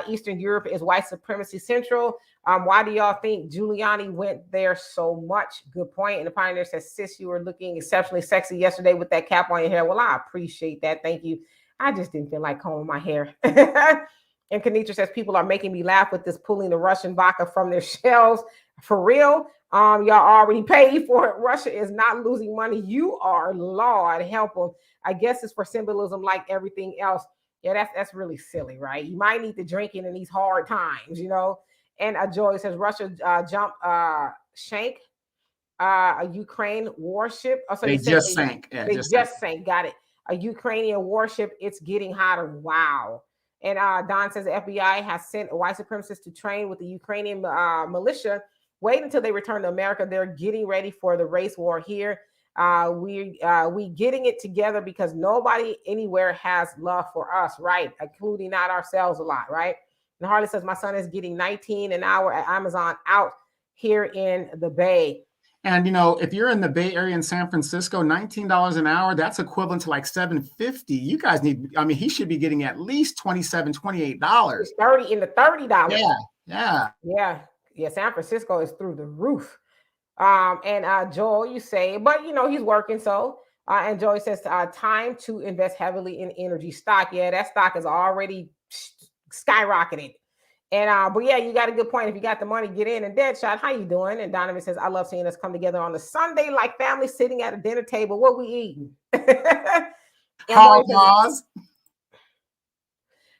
Eastern Europe is white supremacy central. Why do y'all think Giuliani went there so much? Good point. And the Pioneer says, sis, you were looking exceptionally sexy yesterday with that cap on your hair. Well, I appreciate that. Thank you. I just didn't feel like combing my hair. And Kanitra says, people are making me laugh with this pulling the Russian vodka from their shelves. For real, y'all already paid for it. Russia is not losing money. You are, Lord, help them. I guess it's for symbolism like everything else. Yeah, that's really silly, right? You might need to drink it in these hard times, And Joy says Russia jumped Shank, a Ukraine warship. Oh, so they just sank. Yeah, they just sank. Got it. A Ukrainian warship. It's getting hotter. Wow. And Don says the FBI has sent white supremacists to train with the Ukrainian militia. Wait until they return to America. They're getting ready for the race war here. We getting it together because nobody anywhere has love for us, right? Including not ourselves a lot, right? And Harley says, my son is getting 19 an hour at Amazon out here in the Bay. And, if you're in the Bay Area in San Francisco, $19 an hour, that's equivalent to like $7.50. You guys he should be getting at least $27, $28. It's $30. Yeah. San Francisco is through the roof. And Joel, you say, but he's working. So, and Joey says, time to invest heavily in energy stock. Yeah, that stock is already skyrocketed. And but yeah, you got a good point. If you got the money, get in. And Deadshot, how you doing? And Donovan says, I love seeing us come together on a Sunday like family sitting at a dinner table. What we eating? Pause.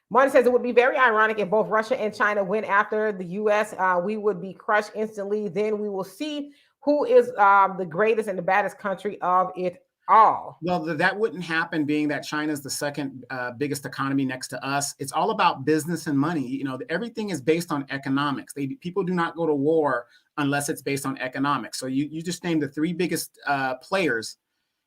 Martin says it would be very ironic if both Russia and China went after the U.S. We would be crushed instantly. Then we will see who is the greatest and the baddest country of it all. Well, that wouldn't happen, being that China is the second biggest economy next to us. It's all about business and money. Everything is based on economics. People do not go to war unless it's based on economics. So you just named the three biggest players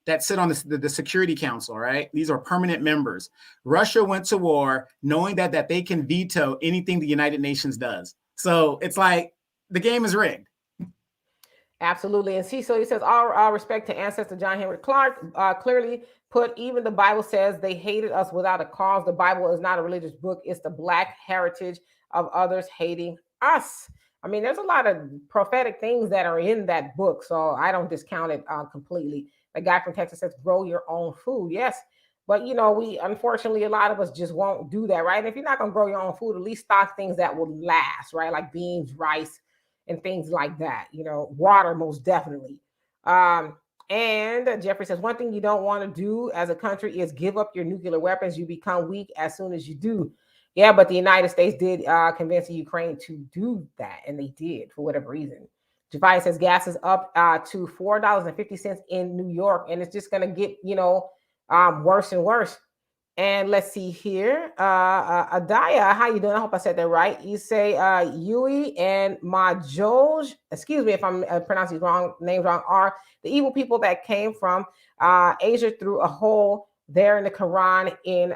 that sit on the Security Council, right? These are permanent members. Russia went to war knowing that they can veto anything the United Nations does. So it's like the game is rigged. Absolutely. And see, so he says, all respect to ancestor John Henry Clark, clearly put, even the Bible says they hated us without a cause. The Bible is not a religious book. It's the Black heritage of others hating us. I mean, there's a lot of prophetic things that are in that book. So I don't discount it completely. The guy from Texas says, grow your own food. Yes. But, we, unfortunately, a lot of us just won't do that, right? And if you're not going to grow your own food, at least stock things that will last, right? Like beans, rice, and things like that, water, most definitely. And Jeffrey says, one thing you don't want to do as a country is give up your nuclear weapons. You become weak as soon as you do. Yeah, but the United States did convince the Ukraine to do that, and they did for whatever reason. Javai says gas is up to $4.50 in New York, and it's just going to get, worse and worse. And let's see here. Adaya, how you doing? I hope I said that right. You say Yui and Majoj, excuse me if I'm pronouncing these names wrong, are the evil people that came from Asia through a hole there in the Quran in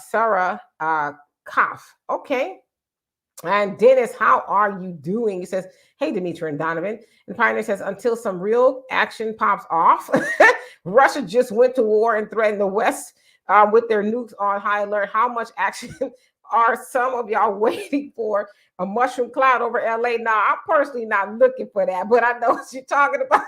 Surah Kaf. Okay. And Dennis, how are you doing? He says, hey, Dimitri and Donovan. And Pioneer says, until some real action pops off, Russia just went to war and threatened the West with their nukes on high alert. How much action are some of y'all waiting for? A mushroom cloud over LA? Now, I'm personally not looking for that, but I know what you're talking about.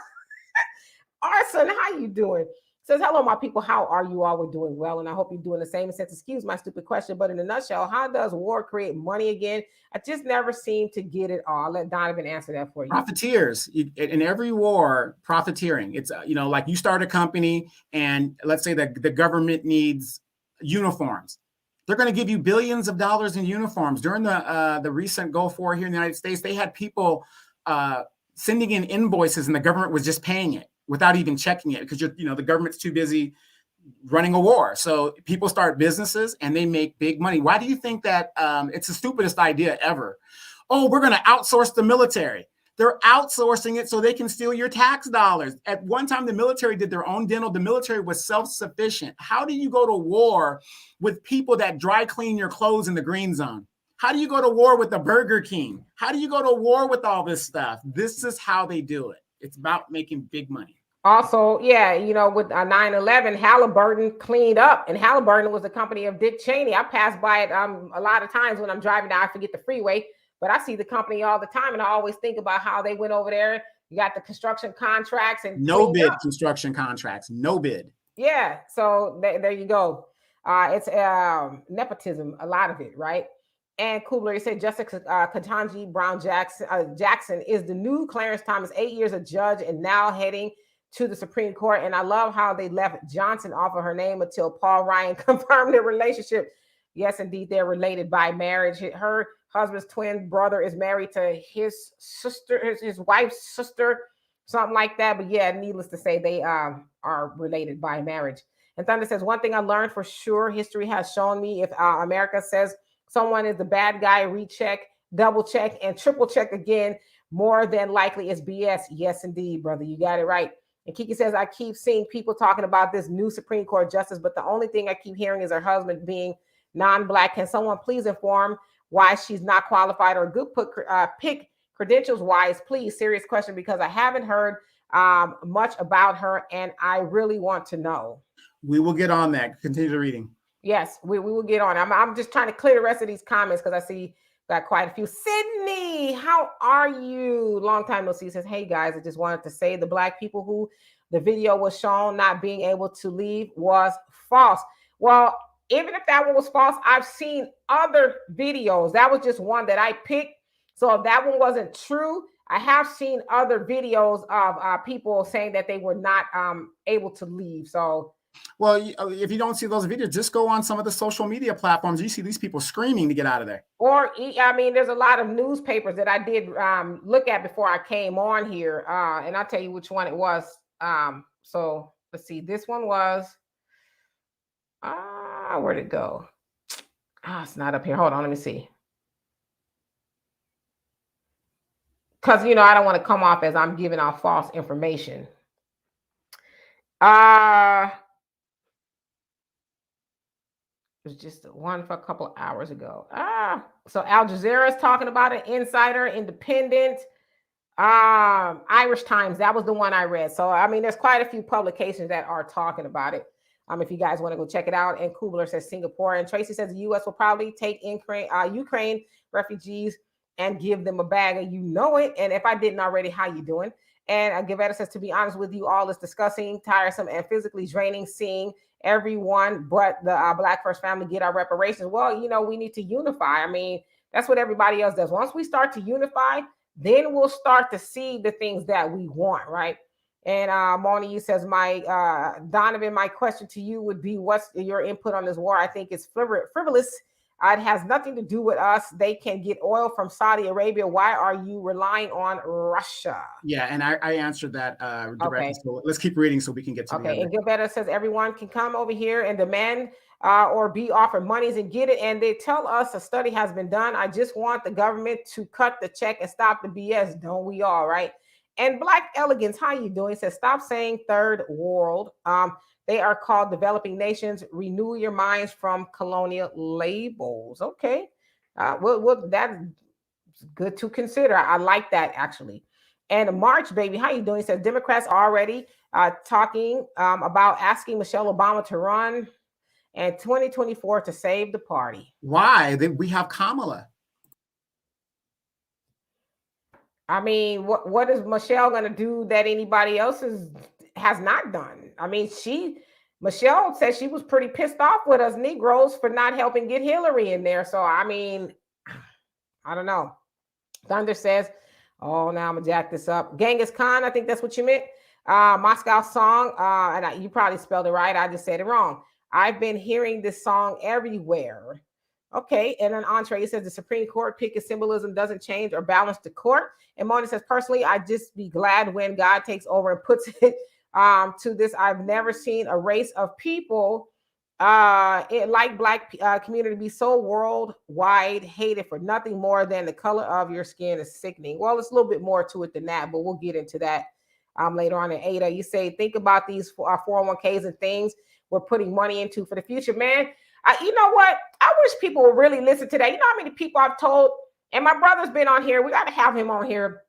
Arson, how you doing? Says, hello, my people. How are you all? We're doing well, and I hope you're doing the same. It says, excuse my stupid question, but in a nutshell, how does war create money again? I just never seem to get it all. I'll let Donovan answer that for you. Profiteers. In every war, profiteering. It's, like you start a company and let's say that the government needs uniforms. They're going to give you billions of dollars in uniforms. During the recent Gulf War here in the United States, they had people sending in invoices and the government was just paying it without even checking it because the government's too busy running a war. So people start businesses and they make big money. Why do you think that it's the stupidest idea ever? Oh, we're going to outsource the military. They're outsourcing it so they can steal your tax dollars. At one time, the military did their own dental. The military was self-sufficient. How do you go to war with people that dry clean your clothes in the green zone? How do you go to war with the Burger King? How do you go to war with all this stuff? This is how they do it. It's about making big money. Also, yeah, with 9/11, Halliburton cleaned up, and Halliburton was the company of Dick Cheney. I pass by it a lot of times when I'm driving down. I forget the freeway, but I see the company all the time, and I always think about how they went over there. You got the construction contracts and no bid construction contracts, no bid. Yeah, so there you go. It's nepotism, a lot of it, right? And Kubler said Justice Ketanji Brown Jackson is the new Clarence Thomas, 8 years a judge and now heading to the Supreme Court. And I love how they left Johnson off of her name until Paul Ryan confirmed their relationship. Yes, indeed, they're related by marriage. Her husband's twin brother is married to his sister, his wife's sister, something like that. But yeah, needless to say, they are related by marriage. And Thunder says, one thing I learned for sure, history has shown me if America says someone is the bad guy, recheck, double check, and triple check again, more than likely it's BS. Yes, indeed, brother. You got it right. And Kiki says, I keep seeing people talking about this new Supreme Court justice, but the only thing I keep hearing is her husband being non-Black. Can someone please inform why she's not qualified or good pick credentials-wise? Please, serious question, because I haven't heard much about her, and I really want to know. We will get on that. Continue the reading. Yes, we will get on. I'm just trying to clear the rest of these comments because I see got quite a few. Sydney, how are you? Long time no see. Says, hey guys, I just wanted to say the Black people who the video was shown not being able to leave was false. Well, even if that one was false, I've seen other videos. That was just one that I picked. So if that one wasn't true, I have seen other videos of people saying that they were not able to leave. So. Well, if you don't see those videos, just go on some of the social media platforms. You see these people screaming to get out of there. Or, I mean, there's a lot of newspapers that I did look at before I came on here. And I'll tell you which one it was. So let's see. This one was, where'd it go? It's not up here. Hold on. Let me see. Because, I don't want to come off as I'm giving out false information. It was just one for a couple of hours ago. So Al Jazeera is talking about it. Insider, Independent, Irish Times. That was the one I read. So, I mean, there's quite a few publications that are talking about it. If you guys want to go check it out. And Kubler says Singapore. And Tracy says the U.S. will probably take Ukraine refugees and give them a bag. And you know it. And if I didn't already, how you doing? And Gavetta says, to be honest with you, all is disgusting, tiresome, and physically draining seeing everyone but the Black First family get our reparations. Well, we need to unify. I mean, that's what everybody else does. Once we start to unify, then we'll start to see the things that we want, right? And Moni says, Donovan, my question to you would be, what's your input on this war? I think it's frivolous. It has nothing to do with us. They can get oil from Saudi Arabia. Why are you relying on Russia? Yeah, and I answered that directly. Okay. So let's keep reading so we can get to the end. And Gilberto says everyone can come over here and demand or be offered monies and get it. And they tell us a study has been done. I just want the government to cut the check and stop the BS. Don't we all, right? And Black Elegance, how you doing? Says stop saying third world. They are called developing nations. Renew your minds from colonial labels. Okay. That's good to consider. I like that actually. And March, baby, how you doing? He says Democrats already talking about asking Michelle Obama to run in 2024 to save the party. Why? We have Kamala. I mean, what is Michelle going to do that anybody else has not done? I mean, Michelle said she was pretty pissed off with us Negroes for not helping get Hillary in there. So I mean, I don't know. Thunder says, "Oh, now I'm gonna jack this up." Genghis Khan, I think that's what you meant. Moscow song, you probably spelled it right. I just said it wrong. I've been hearing this song everywhere. Okay, and then Entree says the Supreme Court pick of symbolism doesn't change or balance the court. And Moni says, personally, I just be glad when God takes over and puts it to this. I've never seen a race of people like black community be so worldwide hated for nothing more than the color of your skin is sickening. Well, it's a little bit more to it than that, but we'll get into that later on in Ada. You say, think about these 401ks and things we're putting money into for the future, man. You know what? I wish people would really listen to that. You know how many people I've told, and my brother's been on here. We got to have him on here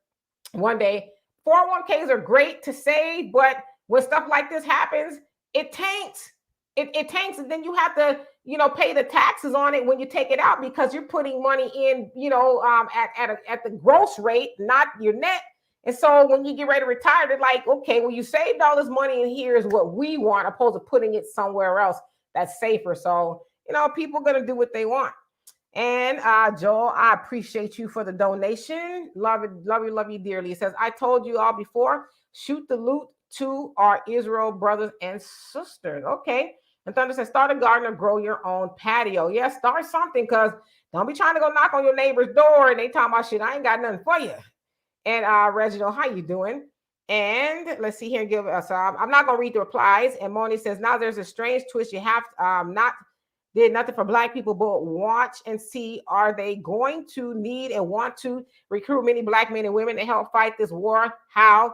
one day. 401ks are great to save, but when stuff like this happens, it tanks. It tanks, and then you have to, pay the taxes on it when you take it out because you're putting money in, at the gross rate, not your net. And so when you get ready to retire, they're like, okay, well, you saved all this money, and here's what we want, opposed to putting it somewhere else that's safer. So, people are going to do what they want. And Joel, I appreciate you for the donation. Love it, love you dearly. It says, I told you all before, shoot the loot to our Israel brothers and sisters. Okay. And Thunder says, start a garden or grow your own patio. Yeah, start something, because don't be trying to go knock on your neighbor's door and they talking about shit. I ain't got nothing for you. And Reginald, how you doing? And let's see here and give us. I'm not gonna read the replies. And Moni says, now there's a strange twist. You have not did nothing for Black people, but watch and see, are they going to need and want to recruit many Black men and women to help fight this war? How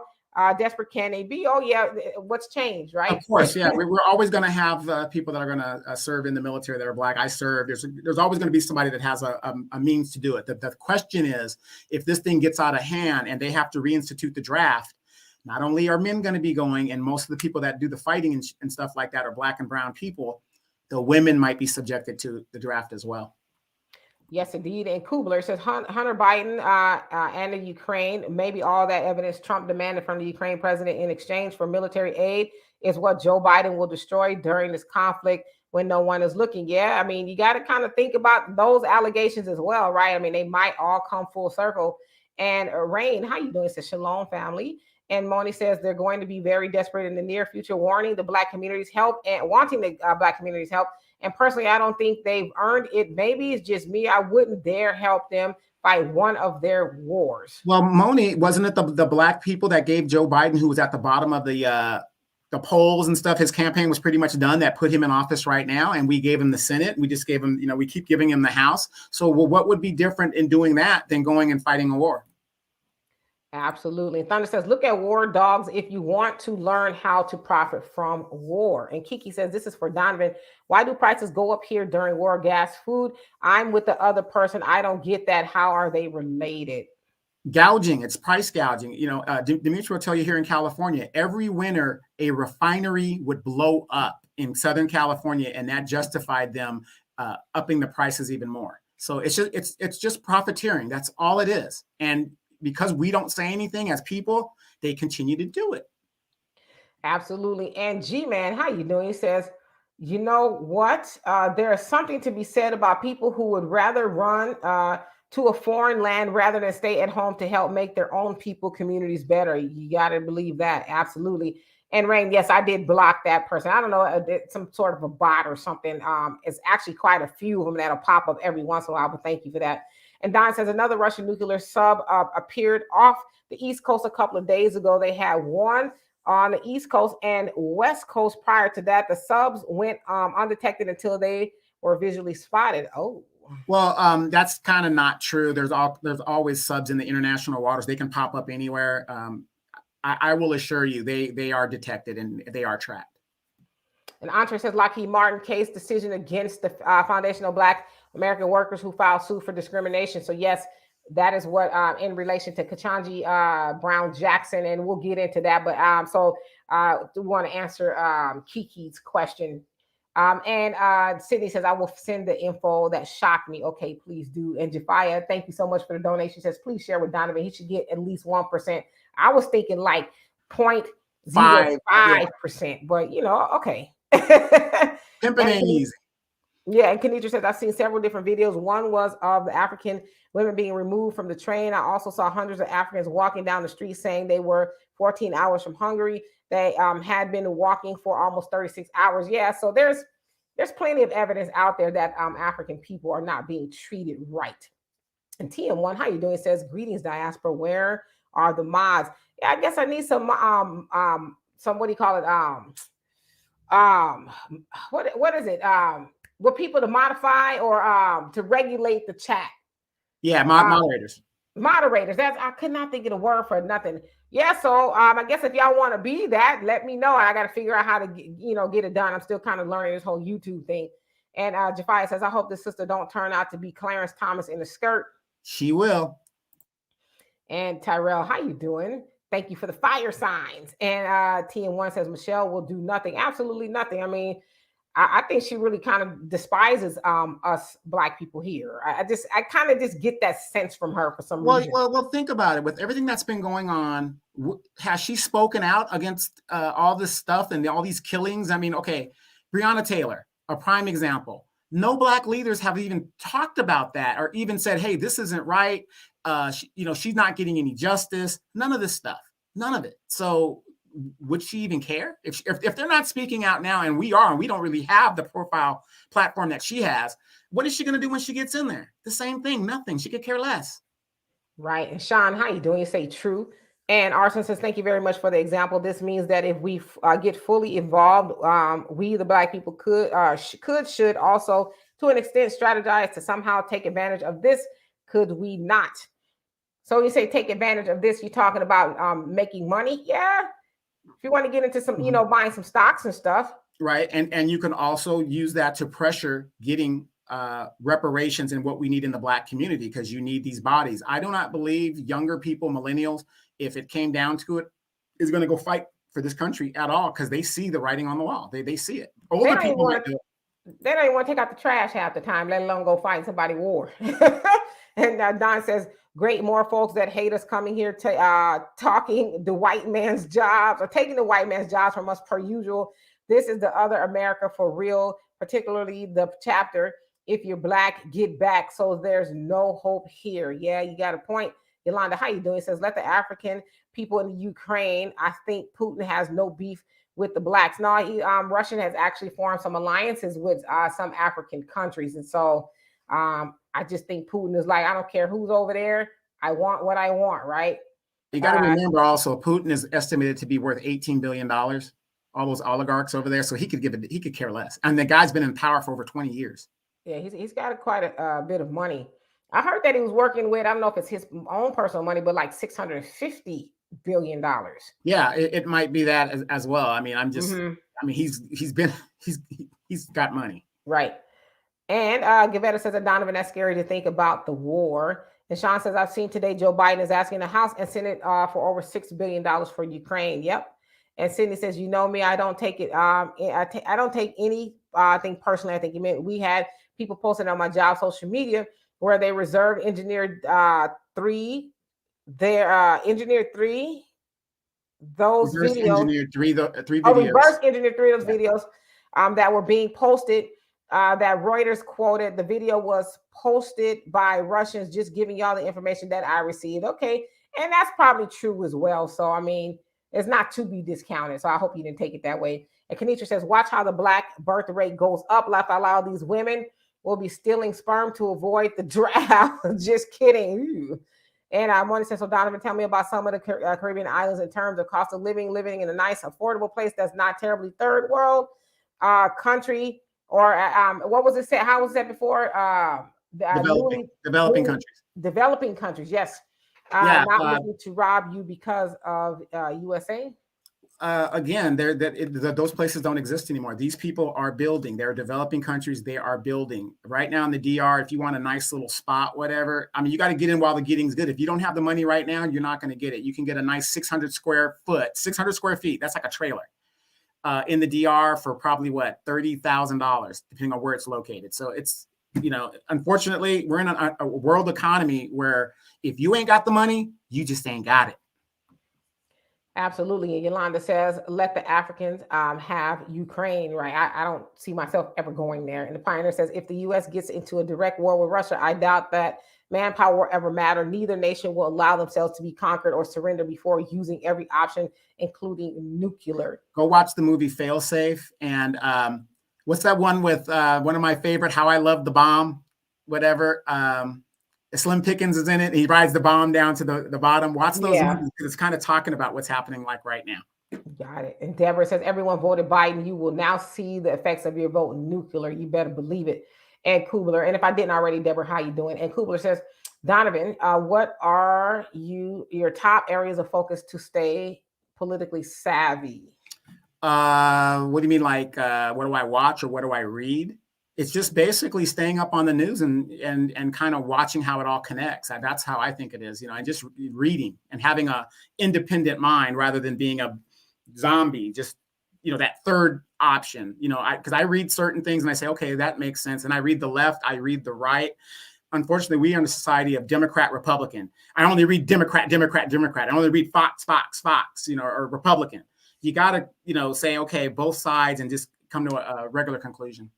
desperate can they be? Oh yeah, what's changed, right? Of course, yeah. We're always going to have people that are going to serve in the military that are Black. I serve. There's always going to be somebody that has a means to do it. The question is, if this thing gets out of hand and they have to reinstitute the draft, not only are men going to be going, and most of the people that do the fighting and stuff like that are Black and brown people, the women might be subjected to the draft as well. Yes, indeed. And Kubler says Hunter Biden and the Ukraine, maybe all that evidence Trump demanded from the Ukraine president in exchange for military aid is what Joe Biden will destroy during this conflict when no one is looking. Yeah, I mean, you got to kind of think about those allegations as well, right? I mean, they might all come full circle. And Rain, how you doing? Says Shalom family. And Moni says they're going to be very desperate in the near future, warning the Black community's help and wanting the Black community's help. And personally, I don't think they've earned it. Maybe it's just me. I wouldn't dare help them fight one of their wars. Well, Moni, wasn't it the Black people that gave Joe Biden, who was at the bottom of the polls and stuff, his campaign was pretty much done, that put him in office right now? And we gave him the Senate. We just gave him, we keep giving him the House. So what would be different in doing that than going and fighting a war? Absolutely. Thunder says, look at War Dogs if you want to learn how to profit from war. And Kiki says, this is for Donovan. Why do prices go up here during war? Gas, food. I'm with the other person. I don't get that. How are they related? Gouging. It's price gouging. Dimitri will tell you here in California, every winter, a refinery would blow up in Southern California, and that justified them upping the prices even more. So it's just profiteering. That's all it is. And because we don't say anything as people, they continue to do it. Absolutely. And G-Man, how you doing? He says, you know what? There is something to be said about people who would rather run to a foreign land rather than stay at home to help make their own people communities better. You got to believe that. Absolutely. And Rain, yes, I did block that person. I don't know, some sort of a bot or something. It's actually quite a few of them that'll pop up every once in a while, but thank you for that. And Don says another Russian nuclear sub appeared off the East Coast a couple of days ago. They had one on the East Coast and West Coast prior to that. The subs went undetected until they were visually spotted. Oh. Well, that's kind of not true. There's always subs in the international waters. They can pop up anywhere. I will assure you they are detected and they are tracked. And Andre says Lockheed Martin case decision against the foundational Black American workers who filed suit for discrimination. So yes, that is what in relation to Ketanji Brown Jackson, and we'll get into that. But we want to answer Kiki's question. And Sydney says, I will send the info that shocked me. Okay, please do. And Jafia, thank you so much for the donation. She says, please share with Donovan. He should get at least 1%. I was thinking like 0.05%, but okay. Pimping ain't easy. Yeah, and Kenitra says, I've seen several different videos. One was of the African women being removed from the train. I also saw hundreds of Africans walking down the street saying they were 14 hours from Hungary. They had been walking for almost 36 hours. Yeah, so there's plenty of evidence out there that African people are not being treated right. And TM1, how you doing? It says, greetings, diaspora. Where are the mods? Yeah, I guess I need some what do you call it? What is it? What people to modify or to regulate the chat? Yeah, moderators. Moderators. I could not think of the word for nothing. Yeah, so I guess if y'all want to be that, let me know. I got to figure out how to get it done. I'm still kind of learning this whole YouTube thing. And Jafia says, I hope this sister don't turn out to be Clarence Thomas in a skirt. She will. And Tyrell, how you doing? Thank you for the fire signs. And TN1 says, Michelle will do nothing. Absolutely nothing. I mean, I think she really kind of despises us Black people here. I kind of just get that sense from her for some reason. Well, think about it. With everything that's been going on, has she spoken out against all this stuff and all these killings? I mean, okay, Breonna Taylor, a prime example. No Black leaders have even talked about that or even said, hey, this isn't right. She's not getting any justice. None of this stuff. None of it. So would she even care if they're not speaking out now? And we don't really have the profile platform that she has. What is she going to do when she gets in there? The same thing. Nothing. She could care less. Right. And Sean, how you doing? You say true. And Arson says, thank you very much for the example. This means that if we get fully involved, we, the Black people, should also, to an extent, strategize to somehow take advantage of this. Could we not? So you say take advantage of this. You're talking about making money. Yeah. If you want to get into some, buying some stocks and stuff. Right. And you can also use that to pressure getting reparations and what we need in the Black community, because you need these bodies. I do not believe younger people, millennials, if it came down to it, is going to go fight for this country at all, because they see the writing on the wall. They see it. Older people might do it. They don't even want to take out the trash half the time, let alone go fight somebody's war. And Don says, great, more folks that hate us coming here to talking the white man's jobs or taking the white man's jobs from us per usual. This is the other America for real, particularly the chapter, if you're Black, get back. So there's no hope here. Yeah, you got a point. Yolanda, how you doing? It says, let the African people in the Ukraine, I think Putin has no beef with the Blacks. No, Russian has actually formed some alliances with some African countries. And so I just think Putin is like, I don't care who's over there. I want what I want, right? You got to remember also, Putin is estimated to be worth $18 billion. All those oligarchs over there. So he could care less. And the guy's been in power for over 20 years. Yeah, he's got quite a bit of money. I heard that he was working with, I don't know if it's his own personal money, but like $650 billion. Yeah, it might be that as well. I mean, he's got money. Right. And Gavetta says that Donovan, that's scary to think about the war. And Sean says, I've seen today Joe Biden is asking the House and Senate for over $6 billion for Ukraine. Yep. And Sydney says, you know me, I don't take it. I don't take anything personally. I think you meant we had people posted on my job social media where they engineered three. Those reverse videos. Engineered three videos. Reverse engineered three of those videos that were being posted. That Reuters quoted. The video was posted by Russians, just giving y'all the information that I received. Okay, and that's probably true as well. So I mean, it's not to be discounted. So I hope you didn't take it that way. And Kenitra says, watch how the Black birth rate goes up. Like a lot of these women will be stealing sperm to avoid the draft. Just kidding. Ooh. And I want to say, so Donovan, tell me about some of the Caribbean islands in terms of cost of living in a nice, affordable place that's not terribly third world country, or what was it said? How was it said before? Developing countries. Developing countries, yes. Not looking to rob you because of USA. Again, those places don't exist anymore. These people are building. They're developing countries. They are building right now in the DR. If you want a nice little spot, whatever, I mean, you got to get in while the getting's good. If you don't have the money right now, you're not going to get it. You can get a nice 600 square feet. That's like a trailer in the DR for probably what, $30,000, depending on where it's located. So it's, unfortunately, we're in a world economy where if you ain't got the money, you just ain't got it. Absolutely. And Yolanda says, let the Africans have Ukraine, right? I don't see myself ever going there. And the Pioneer says, if the U.S. gets into a direct war with Russia, I doubt that manpower will ever matter. Neither nation will allow themselves to be conquered or surrender before using every option, including nuclear. Go watch the movie Failsafe. And what's that one with one of my favorite, How I Love the Bomb, whatever. Slim Pickens is in it. He rides the bomb down to the bottom. Watch those movies because it's kind of talking about what's happening like right now. Got it. And Deborah says, everyone voted Biden. You will now see the effects of your vote nuclear. You better believe it. And Kubler, and if I didn't already, Deborah, how you doing? And Kubler says, Donovan, what are your top areas of focus to stay politically savvy? What do you mean? Like, what do I watch or what do I read? It's just basically staying up on the news and kind of watching how it all connects. That's how I think it is. I just reading and having a independent mind rather than being a zombie. Just, that third option, because I read certain things and I say, okay, that makes sense. And I read the left, I read the right. Unfortunately, we are in a society of Democrat, Republican. I only read Democrat. I only read Fox, or Republican. You got to, say, okay, both sides and just come to a regular conclusion.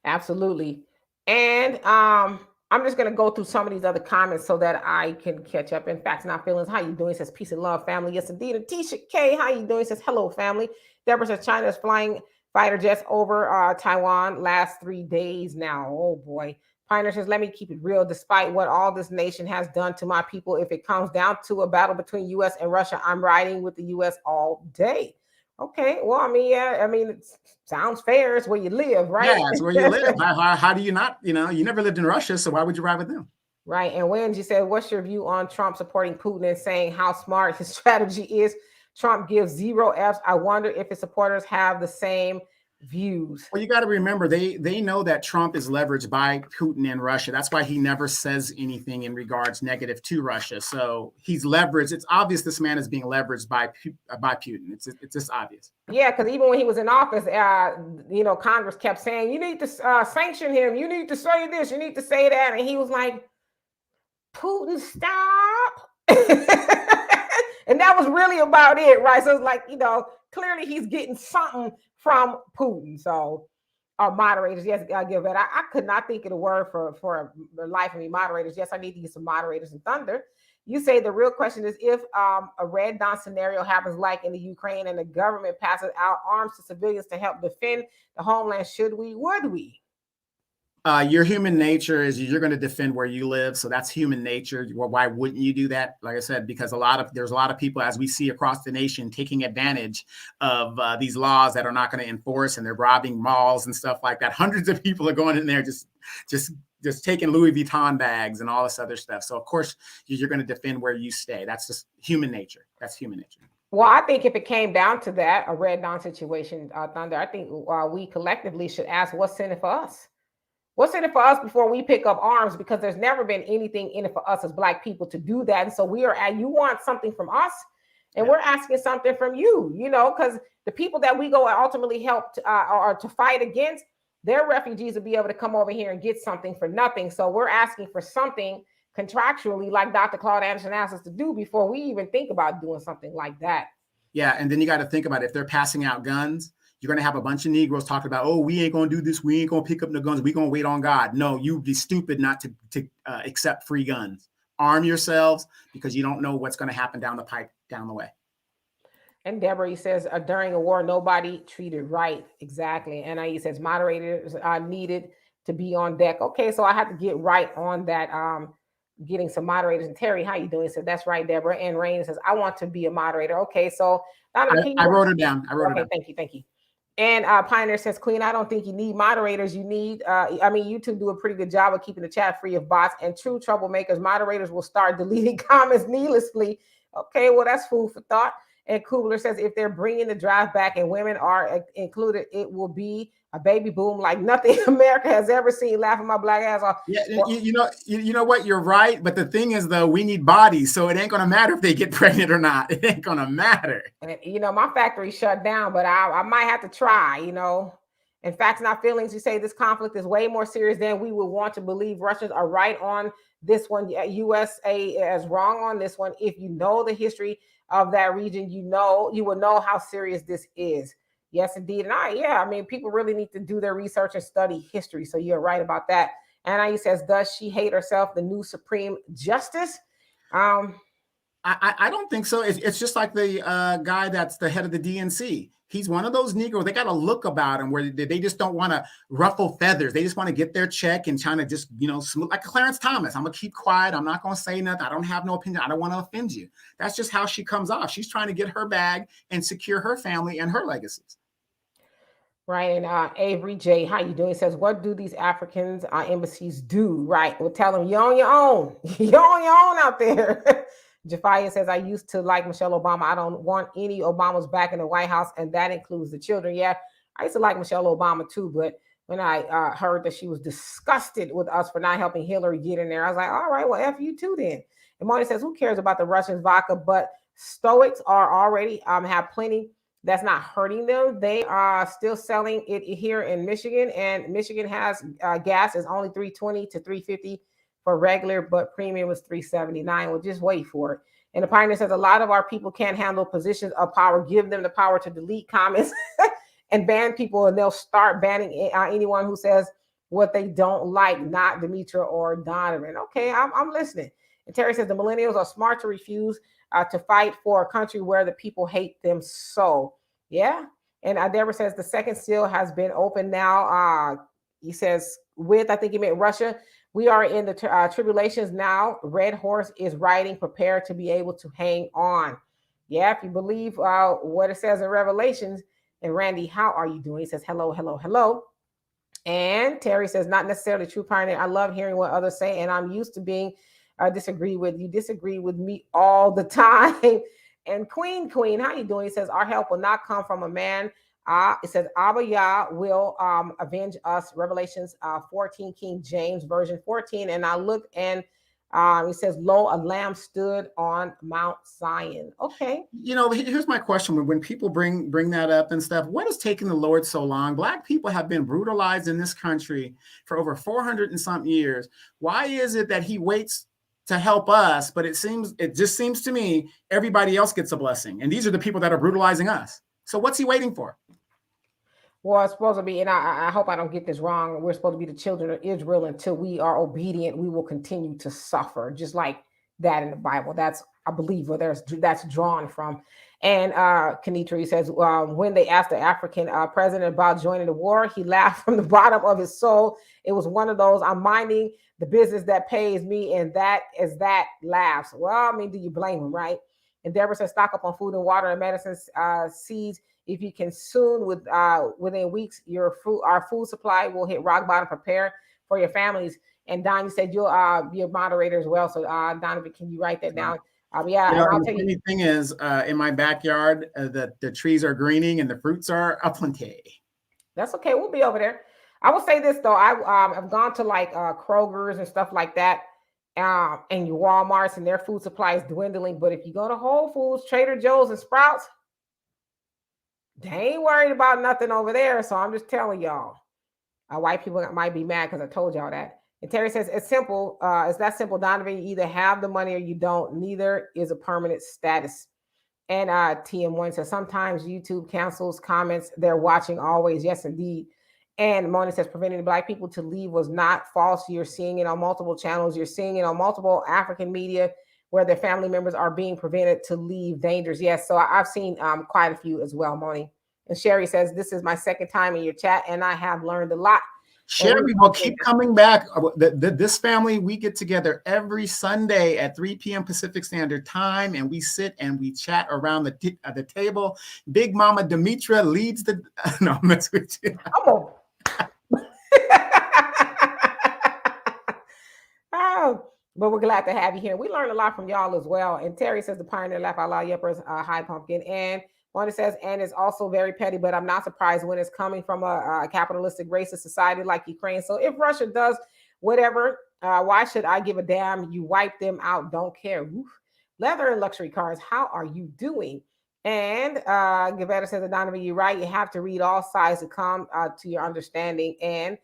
Absolutely. And I'm just going to go through some of these other comments so that I can catch up. In Facts Not Feelings, how you doing? It says, peace and love, family. Yes, indeed. And Tisha K, how you doing? It says, hello, family. Deborah says, China is flying fighter jets over Taiwan last 3 days now. Oh, boy. Pioneer says, let me keep it real. Despite what all this nation has done to my people, if it comes down to a battle between U.S. and Russia, I'm riding with the U.S. all day. Okay, well, it sounds fair. It's where you live, right? Yeah, it's where you live. How do you not, you never lived in Russia, so why would you ride with them? Right. And Wendy said, what's your view on Trump supporting Putin and saying how smart his strategy is? Trump gives 0 Fs. I wonder if his supporters have the same views. Well, you got to remember, they know that Trump is leveraged by Putin and Russia. That's why he never says anything in regards negative to Russia. So he's leveraged. It's obvious this man is being leveraged by Putin. It's just obvious. Yeah, because even when he was in office, Congress kept saying, you need to sanction him. You need to say this. You need to say that. And he was like, Putin, stop. And that was really about it, right? So it's like, clearly he's getting something from Putin. So moderators, yes, I give that. I could not think of the word for the life of me. Moderators, yes, I need to get some moderators in Thunder. You say the real question is if a red dawn scenario happens like in the Ukraine and the government passes out arms to civilians to help defend the homeland, would we? Your human nature is you're going to defend where you live. So that's human nature. Well, why wouldn't you do that? Like I said, because there's a lot of people, as we see across the nation, taking advantage of these laws that are not going to enforce, and they're robbing malls and stuff like that. Hundreds of people are going in there just taking Louis Vuitton bags and all this other stuff. So of course you're going to defend where you stay. That's just human nature. That's human nature. Well, I think if it came down to that, a red dawn situation, Thunder, I think we collectively should ask what's in it for us. What's in it for us before we pick up arms? Because there's never been anything in it for us as Black people to do that. And so you want something from us, and we're asking something from you, because the people that we go and ultimately help or to fight against, their refugees will be able to come over here and get something for nothing. So we're asking for something contractually, like Dr. Claude Anderson asked us to do before we even think about doing something like that. Yeah, and then you got to think about it. If they're passing out guns, you're going to have a bunch of Negroes talking about, oh, we ain't going to do this. We ain't going to pick up the guns. We're going to wait on God. No, you'd be stupid not to accept free guns. Arm yourselves, because you don't know what's going to happen down the pipe, down the way. And Deborah, he says, during a war, nobody treated right. Exactly. And he says moderators are needed to be on deck. Okay, so I have to get right on that. Getting some moderators. And Terry, how you doing? He said, that's right, Deborah. And Rain says, I want to be a moderator. Okay, so I wrote it down. Thank you. And Pioneer says, Queen, I don't think you need moderators. You need, you two do a pretty good job of keeping the chat free of bots and true troublemakers. Moderators will start deleting comments needlessly. Okay, well, that's food for thought. And Kubler says if they're bringing the draft back and women are included, it will be a baby boom like nothing America has ever seen. Laughing my black ass off. Yeah, you know what? You're right. But the thing is, though, we need bodies, so it ain't gonna matter if they get pregnant or not. It ain't gonna matter. And, my factory shut down, but I might have to try. And facts, not feelings. You say this conflict is way more serious than we would want to believe. Russians are right on this one. USA is wrong on this one. If you know the history of that region, you will know how serious this is. Yes, indeed. And people really need to do their research and study history. So you're right about that. And says, does she hate herself, the new Supreme Justice? I don't think so. It's just like the guy that's the head of the DNC. He's one of those Negroes. They got a look about him where they just don't want to ruffle feathers. They just want to get their check and trying to just, smooth, like Clarence Thomas. I'm going to keep quiet. I'm not going to say nothing. I don't have no opinion. I don't want to offend you. That's just how she comes off. She's trying to get her bag and secure her family and her legacies. Right. And Avery J, how you doing? He says, what do these Africans embassies do? Right. We'll tell them you're on your own. You're on your own out there. Jafia says, I used to like Michelle Obama. I don't want any Obamas back in the White House, and that includes the children. Yeah, I used to like Michelle Obama too, but when I heard that she was disgusted with us for not helping Hillary get in there, I was like, all right, well, F you too then. And Moni says, who cares about the Russians' vodka? But Stoics are already have plenty. That's not hurting them. They are still selling it here in Michigan, and Michigan has gas is only $3.20 to $3.50 for regular, but premium was $3.79. Well, just wait for it. And the Pioneer says a lot of our people can't handle positions of power. Give them the power to delete comments and ban people, and they'll start banning anyone who says what they don't like, not Demetra or Donovan. Okay, I'm listening. And Terry says the millennials are smart to refuse to fight for a country where the people hate them so. Yeah. And Deborah says the second seal has been opened now. He says I think he meant Russia. We are in the tribulations now. Red Horse is riding, prepared to be able to hang on. Yeah, if you believe what it says in Revelations. And Randy, how are you doing? He says, hello, hello, hello. And Terry says, not necessarily true Pioneer. I love hearing what others say, and I'm used to being disagreed with. You disagree with me all the time. And Queen, how you doing? He says, our help will not come from a man. It says, Abba Yah will avenge us. Revelations 14, King James Version 14. And I looked, and it says, lo, a lamb stood on Mount Zion. Okay. Here's my question. When people bring that up and stuff, what is taking the Lord so long? Black people have been brutalized in this country for over 400 and something years. Why is it that he waits to help us, but it just seems to me everybody else gets a blessing, and these are the people that are brutalizing us? So what's he waiting for? Well, it's supposed to be, and I hope I don't get this wrong, we're supposed to be the children of Israel. Until we are obedient, we will continue to suffer, just like that in the Bible. That's, I believe, where that's drawn from. And Kenitra says, when they asked the African president about joining the war, he laughed from the bottom of his soul. It was one of those, I'm minding the business that pays me, and that is that laughs. Well, do you blame him, right? And Deborah says, stock up on food and water and medicines, seeds. If you can soon, within weeks, our food supply will hit rock bottom. Prepare for your families. And Don, you said you'll be a moderator as well. So Donovan, can you write that down? Yeah. And I'll tell you. The thing is, in my backyard, the trees are greening and the fruits are aplenty. That's okay. We'll be over there. I will say this though. I've gone to like Kroger's and stuff like that, and your Walmarts, and their food supply is dwindling. But if you go to Whole Foods, Trader Joe's, and Sprouts, they ain't worried about nothing over there. So I'm just telling y'all. White people might be mad because I told y'all that. And Terry says, it's simple. It's that simple, Donovan. You either have the money or you don't. Neither is a permanent status. And TM1 says, sometimes YouTube cancels comments they're watching always. Yes, indeed. And Mona says, preventing the Black people to leave was not false. You're seeing it on multiple channels. You're seeing it on multiple African media where their family members are being prevented to leave dangers. Yes, so I've seen quite a few as well, Moni. And Sherry says, this is my second time in your chat, and I have learned a lot. Sherry will keep coming back. This family, we get together every Sunday at 3 p.m. Pacific Standard Time, and we sit and we chat around the table. Big Mama Demetra leads the... No, I'm messing with you. Oh, But we're glad to have you here. We learned a lot from y'all as well. And Terry says the pioneer laugh out loud, yuppers, high pumpkin. And Wanda says, and it's also very petty, but I'm not surprised when it's coming from a capitalistic racist society like Ukraine. So if Russia does whatever, why should I give a damn? You wipe them out, don't care. Oof. Leather and luxury cars, how are you doing? And Gavetta says, Donovan, you're right. You have to read all sides to come to your understanding. And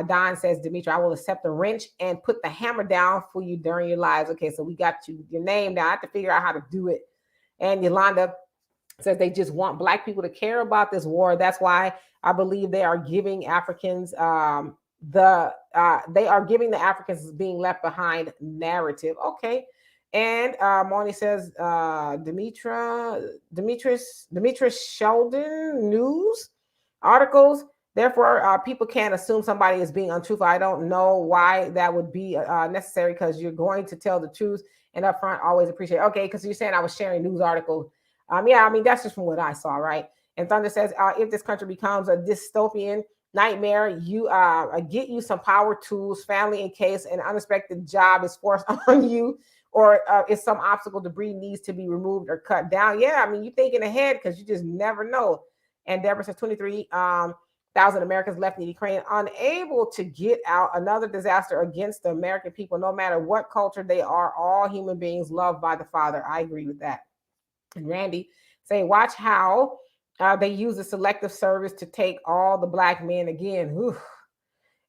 Don says, Dimitri, I will accept the wrench and put the hammer down for you during your lives. Okay, so we got your name down. I have to figure out how to do it. And Yolanda says they just want Black people to care about this war. That's why I believe they are giving Africans they are giving the Africans being left behind narrative. Okay. And Moni says, Demetrius Sheldon news articles. Therefore, people can't assume somebody is being untruthful. I don't know why that would be necessary, because you're going to tell the truth and up front, always appreciate. Okay, because you're saying I was sharing news articles. Yeah, I mean, that's just from what I saw, right? And Thunder says, if this country becomes a dystopian nightmare, you get you some power tools, family in case an unexpected job is forced on you, or if some obstacle debris needs to be removed or cut down. Yeah, I mean, you're thinking ahead because you just never know. And Deborah says 23,000 Americans left in Ukraine, unable to get out. Another disaster against the American people, no matter what culture they are, all human beings loved by the Father. I agree with that. And Randy say, watch how they use the selective service to take all the Black men again.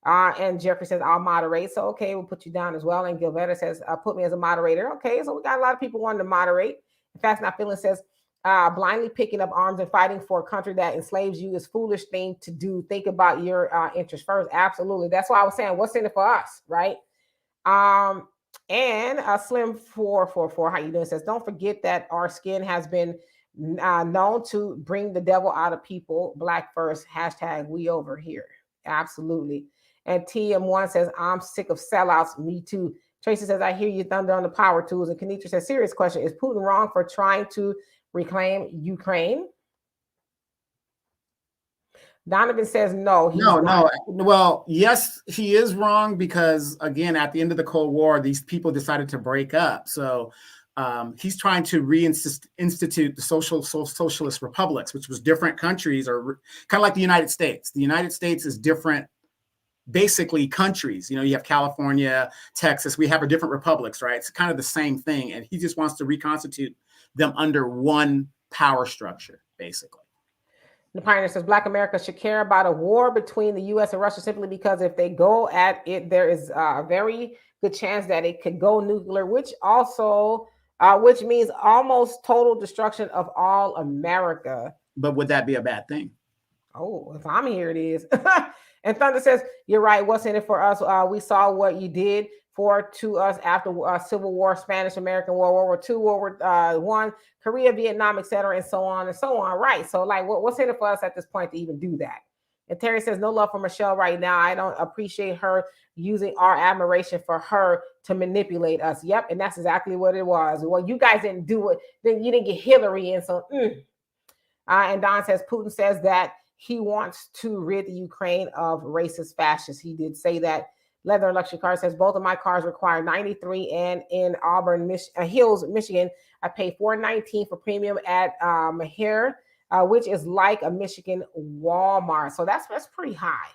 And Jeffrey says, I'll moderate. So, okay, we'll put you down as well. And Gilberto says, put me as a moderator. Okay, so we got a lot of people wanting to moderate. In fact, Not Feeling says, blindly picking up arms and fighting for a country that enslaves you is foolish thing to do. Think about your interests first. Absolutely. That's why I was saying, what's in it for us, right? And Slim 444, how you doing? Says, don't forget that our skin has been known to bring the devil out of people. Black first, hashtag we over here. Absolutely. And TM1 says, I'm sick of sellouts. Me too. Tracy says, I hear you thunder on the power tools. And Kenitra says, serious question. Is Putin wrong for trying to reclaim Ukraine? Donovan says, no. No. Well, yes, he is wrong because, again, at the end of the Cold War, these people decided to break up. So he's trying to reinstitute the socialist republics, which was different countries, or kind of like the United States. The United States is different, basically, countries. You know, you have California, Texas. We have a different republics, right? It's kind of the same thing. And he just wants to reconstitute them under one power structure, basically. The Pioneer says Black America should care about a war between the U.S. and Russia simply because if they go at it, there is a very good chance that it could go nuclear, which means almost total destruction of all America. But would that be a bad thing? Oh, if I'm here, it is. And Thunder says, you're right. What's in it for us? We saw what you did to us after Civil War, Spanish American War, World War II, World War I, Korea, Vietnam, etc., and so on and so on. Right. So, like, what's in it for us at this point to even do that? And Terry says, no love for Michelle right now. I don't appreciate her using our admiration for her to manipulate us. Yep. And that's exactly what it was. Well, you guys didn't do it. Then you didn't get Hillary in. So, and Don says, Putin says that he wants to rid the Ukraine of racist fascists. He did say that. Leather and Luxury Car says, both of my cars require 93, and in Auburn Hills, Michigan, I pay $419 for premium at Mahir, which is like a Michigan Walmart. So that's pretty high.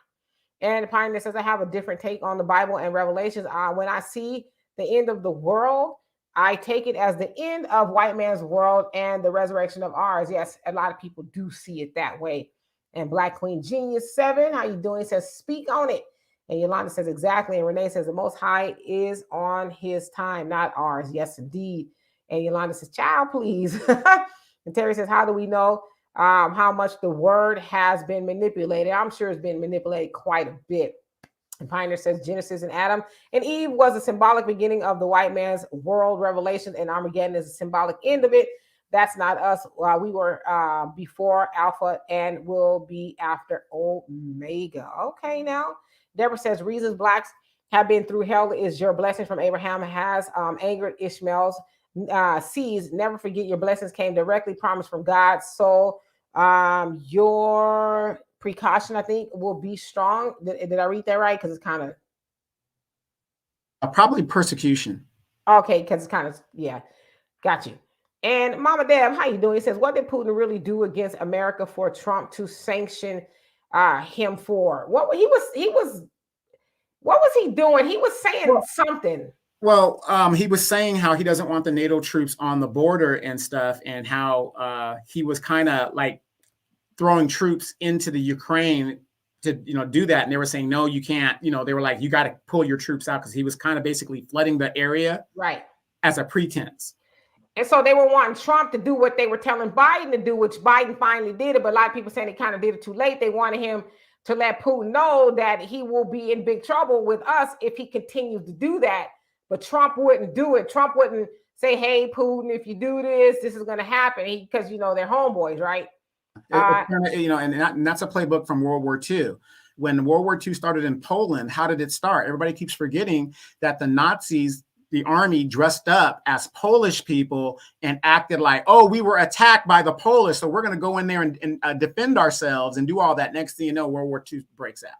And Pioneer says, I have a different take on the Bible and Revelations. When I see the end of the world, I take it as the end of white man's world and the resurrection of ours. Yes, a lot of people do see it that way. And Black Queen Genius 7, how you doing? Says, speak on it. And Yolanda says, exactly. And Renee says, the Most High is on his time, not ours. Yes, indeed. And Yolanda says, child, please. And Terry says, how do we know how much the word has been manipulated? I'm sure it's been manipulated quite a bit. And Pioneer says, Genesis and Adam and Eve was a symbolic beginning of the white man's world. Revelation and Armageddon is a symbolic end of it. That's not us. We were before Alpha and will be after Omega. Okay, now. Deborah says, reasons Blacks have been through hell is your blessing from Abraham has angered Ishmael's seeds. Never forget your blessings came directly promised from God. So your precaution, I think, will be strong. Did I read that right? Because it's kind of... probably persecution. Okay, because it's kind of, yeah, got you. And Mama Deb, how you doing? He says, what did Putin really do against America for Trump to sanction him for? What was he doing? He was saying Well, something. he was saying how he doesn't want the NATO troops on the border and stuff, and how he was kind of like throwing troops into the Ukraine to do that, and they were saying no, you can't. They were like, you got to pull your troops out, because he was kind of basically flooding the area Right. as a pretense. And so they were wanting Trump to do what they were telling Biden to do, which Biden finally did it. But a lot of people saying he kind of did it too late. They wanted him to let Putin know that he will be in big trouble with us if he continues to do that. But Trump wouldn't do it. Trump wouldn't say, hey, Putin, if you do this, this is going to happen. Because, they're homeboys, right? And that's a playbook from World War II. When World War II started in Poland, how did it start? Everybody keeps forgetting that the Nazis, the army, dressed up as Polish people and acted like, oh, we were attacked by the Polish, so we're going to go in there and defend ourselves and do all that. Next thing you know, World War II breaks out.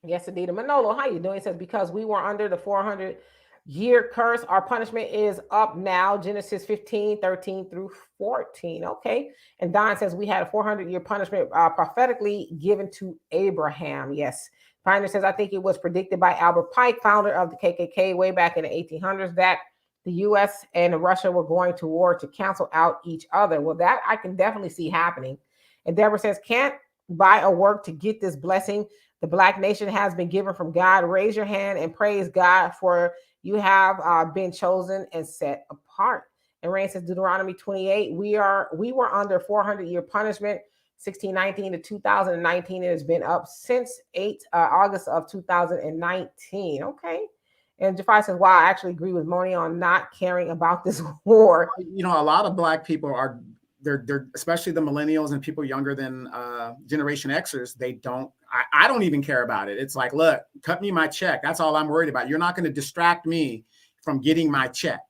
Yes, indeed. Manolo, how you doing? He says, because we were under the 400-year curse, our punishment is up now. Genesis 15, 13 through 14. Okay. And Don says, we had a 400-year punishment prophetically given to Abraham. Yes. Pioneer says, I think it was predicted by Albert Pike, founder of the KKK, way back in the 1800s, that the U.S. and Russia were going to war to cancel out each other. Well, that I can definitely see happening. And Deborah says, can't buy or work to get this blessing the Black nation has been given from God. Raise your hand and praise God, for you have been chosen and set apart. And Rain says, Deuteronomy 28, we were under 400-year punishment, 1619 to 2019. It has been up since August of 2019. Okay. And Jafar says, wow, I actually agree with Moni on not caring about this war. A lot of Black people are, they're especially the millennials and people younger than Generation Xers. They don't, I don't even care about it. It's like, look, cut me my check. That's all I'm worried about. You're not going to distract me from getting my check.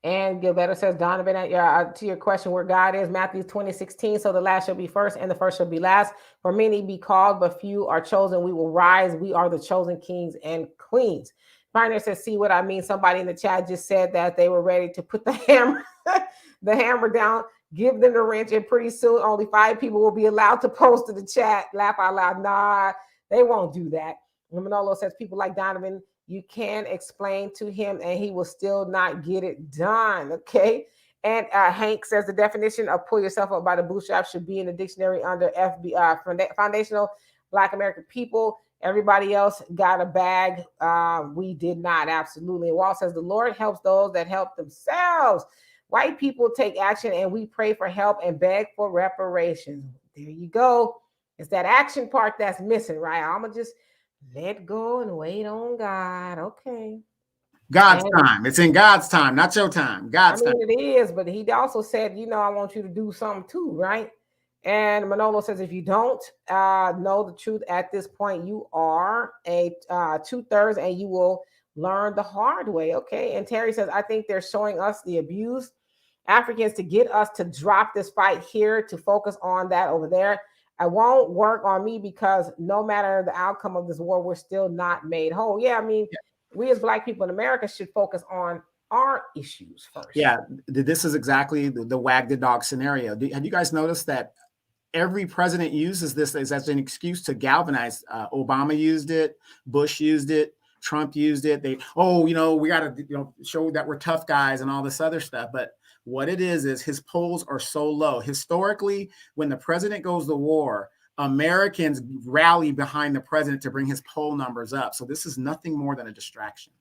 And Gilberto says, Donovan, to your question, where God is, Matthew 20:16. So the last shall be first and the first shall be last. For many be called, but few are chosen. We will rise. We are the chosen kings and queens. Pioneer says, see what I mean? Somebody in the chat just said that they were ready to put the hammer down, give them the wrench, and pretty soon only 5 people will be allowed to post to the chat. Laugh out loud. Nah, they won't do that. And Manolo says, people like Donovan, you can explain to him and he will still not get it done. Okay. And Hank says the definition of pull yourself up by the bootstraps should be in the dictionary under FBI, foundational Black American people. Everybody else got a bag. We did not. Absolutely. And Walt says the Lord helps those that help themselves. White people take action and we pray for help and beg for reparations. There you go. It's that action part that's missing, right? I'm going to just let go and wait on God. Okay. God's time. It's in God's time, not your time. God's time. It is, but he also said, I want you to do something too, right? And Manolo says, if you don't know the truth at this point, you are a 2/3 and you will learn the hard way. Okay. And Terry says, I think they're showing us the abused Africans to get us to drop this fight here, to focus on that over there. I won't work on me because no matter the outcome of this war, we're still not made whole. Yeah, we as Black people in America should focus on our issues first. Yeah, this is exactly the wag the dog scenario. Have you guys noticed that every president uses this as an excuse to galvanize? Obama used it, Bush used it, Trump used it. We got to show that we're tough guys and all this other stuff. But what it is his polls are so low. Historically, when the president goes to war, Americans rally behind the president to bring his poll numbers up. So this is nothing more than a distraction.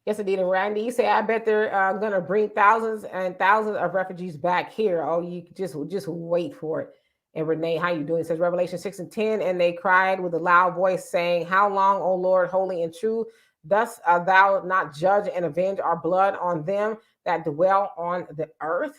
Yes, indeed. And Randy, you say, I bet they're going to bring thousands and thousands of refugees back here. Oh, you just wait for it. And Renee, how you doing? It says Revelation 6:10, and they cried with a loud voice saying, how long, O Lord, holy and true, dost thou not judge and avenge our blood on them that dwell on the earth?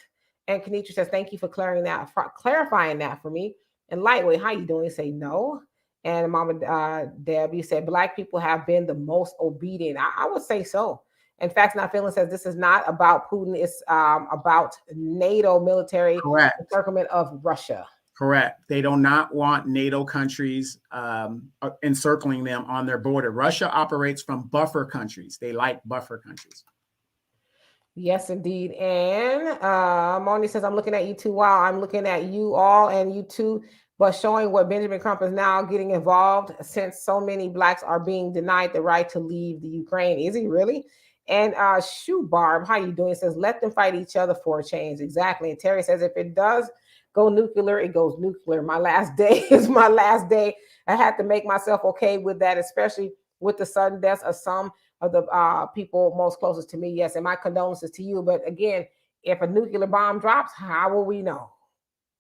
And Kenitra says, thank you for clarifying that for me. And Lightweight, how you doing? Say no. And Mama Deb, you said Black people have been the most obedient. I would say so. In fact, Not Feeling says this is not about Putin. It's about NATO military encirclement of Russia. Correct. They do not want NATO countries encircling them on their border. Russia operates from buffer countries. They like buffer countries. Yes, indeed. And Moni says, I'm looking at you too. Wow, I'm looking at you all and you too, but showing what Benjamin Trump is now getting involved since so many Blacks are being denied the right to leave the Ukraine. Is he really? And Shoe Barb, how you doing? Says, let them fight each other for a change. Exactly. And Terry says, if it does go nuclear, it goes nuclear. My last day is my last day. I had to make myself okay with that, especially with the sudden deaths of some of the people most closest to me. Yes, and my condolences to you. But again, if a nuclear bomb drops, how will we know?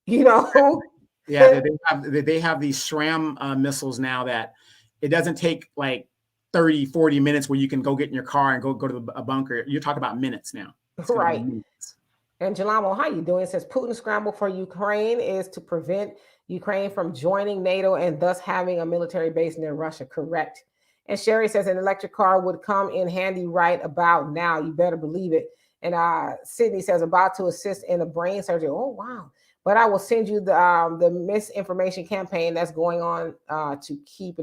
You know? Yeah, they have these SRAM missiles now that it doesn't take like 30, 40 minutes where you can go get in your car and go to a bunker. You're talking about minutes now. Right. And Jalamo, how you doing? It says Putin's scramble for Ukraine is to prevent Ukraine from joining NATO and thus having a military base near Russia. Correct. And Sherry says an electric car would come in handy right about now. You better believe it. And Sydney says about to assist in a brain surgery. Oh, wow. But I will send you the misinformation campaign that's going on to keep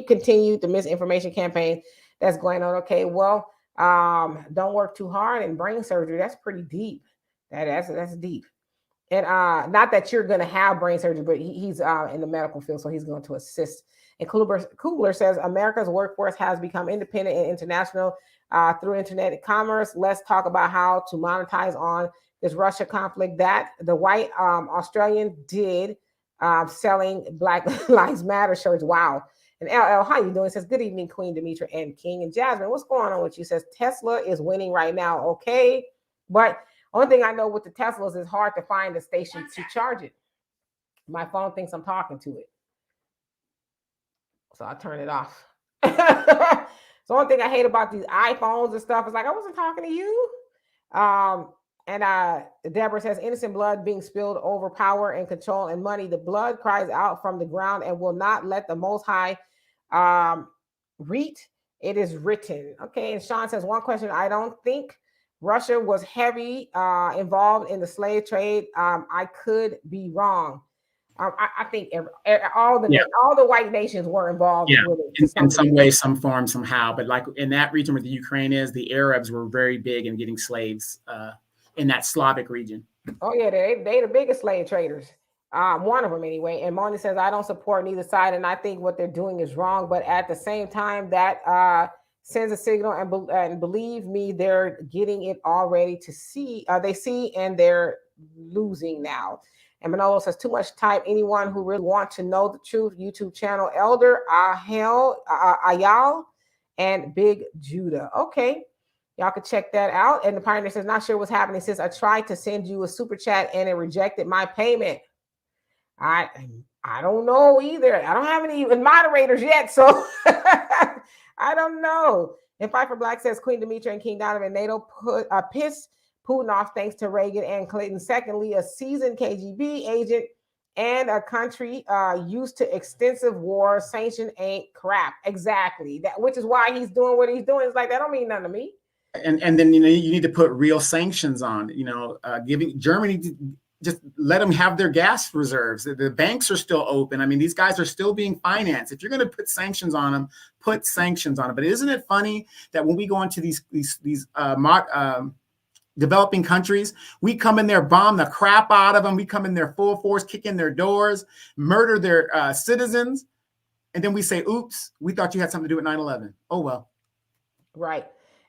continued the misinformation campaign that's going on. Okay, well, don't work too hard. And brain surgery, that's pretty deep. That's deep. And not that you're going to have brain surgery, but he's in the medical field, so he's going to assist. And Kugler says America's workforce has become independent and international through internet commerce. Let's talk about how to monetize on this Russia conflict that the white Australian did selling Black Lives Matter shirts. Wow. And LL, how you doing? Says, good evening, Queen Demetra and King. And Jasmine, what's going on with you? Says, Tesla is winning right now. Okay. But only thing I know with the Teslas is hard to find a station to charge it. My phone thinks I'm talking to it. So I turn it off. So one thing I hate about these iPhones and stuff is like, I wasn't talking to you. And Deborah says, innocent blood being spilled over power and control and money. The blood cries out from the ground and will not let the Most High read. It is written. Okay. And Sean says, one question. I don't think Russia was heavy involved in the slave trade. I could be wrong. I think all the white nations were involved with it in some way, some form, somehow. But like in that region where the Ukraine is, the Arabs were very big in getting slaves in that Slavic region. Oh yeah, they the biggest slave traders. One of them anyway. And Moni says, I don't support neither side, and I think what they're doing is wrong. But at the same time, that sends a signal, and believe me, they're getting it already to see. They see, and they're losing now. And Manolo says, too much type. Anyone who really wants to know the truth, YouTube channel, Elder Ayal and Big Judah. Okay. Y'all can check that out. And the Pioneer says, not sure what's happening. Says, I tried to send you a super chat and it rejected my payment. I don't know either. I don't have any moderators yet, so I don't know. And Fight for Black says, Queen Demetra and King Donovan, NATO pissed Putin off thanks to Reagan and Clinton. Secondly, a seasoned KGB agent and a country used to extensive war. Sanction ain't crap. Exactly. That, which is why he's doing what he's doing. It's like, that don't mean nothing to me. And then, you need to put real sanctions on, giving Germany, just let them have their gas reserves. The banks are still open. I mean, these guys are still being financed. If you're going to put sanctions on them, put sanctions on them. But isn't it funny that when we go into these developing countries, we come in there, bomb the crap out of them. We come in there full force, kick in their doors, murder their citizens. And then we say, oops, we thought you had something to do with 9/11. Oh, well. Right.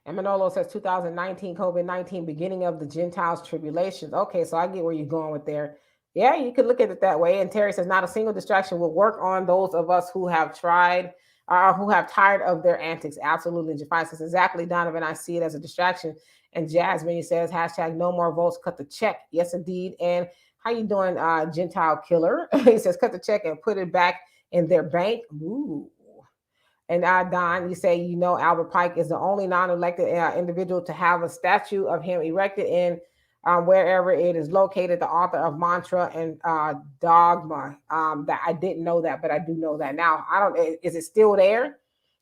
And Manolo says 2019, COVID-19, beginning of the Gentiles tribulations. Okay, so I get where you're going with there. Yeah, you could look at it that way. And Terry says, not a single distraction will work on those of us who have tried, who have tired of their antics. Absolutely. Jafai says, exactly, Donovan, I see it as a distraction. And Jasmine says, hashtag no more votes, cut the check. Yes, indeed. And how you doing, Gentile killer? He says, cut the check and put it back in their bank. Ooh. And Don, you say, Albert Pike is the only non-elected individual to have a statue of him erected in wherever it is located, the author of Mantra and Dogma. That I didn't know that, but I do know that now. Is it still there?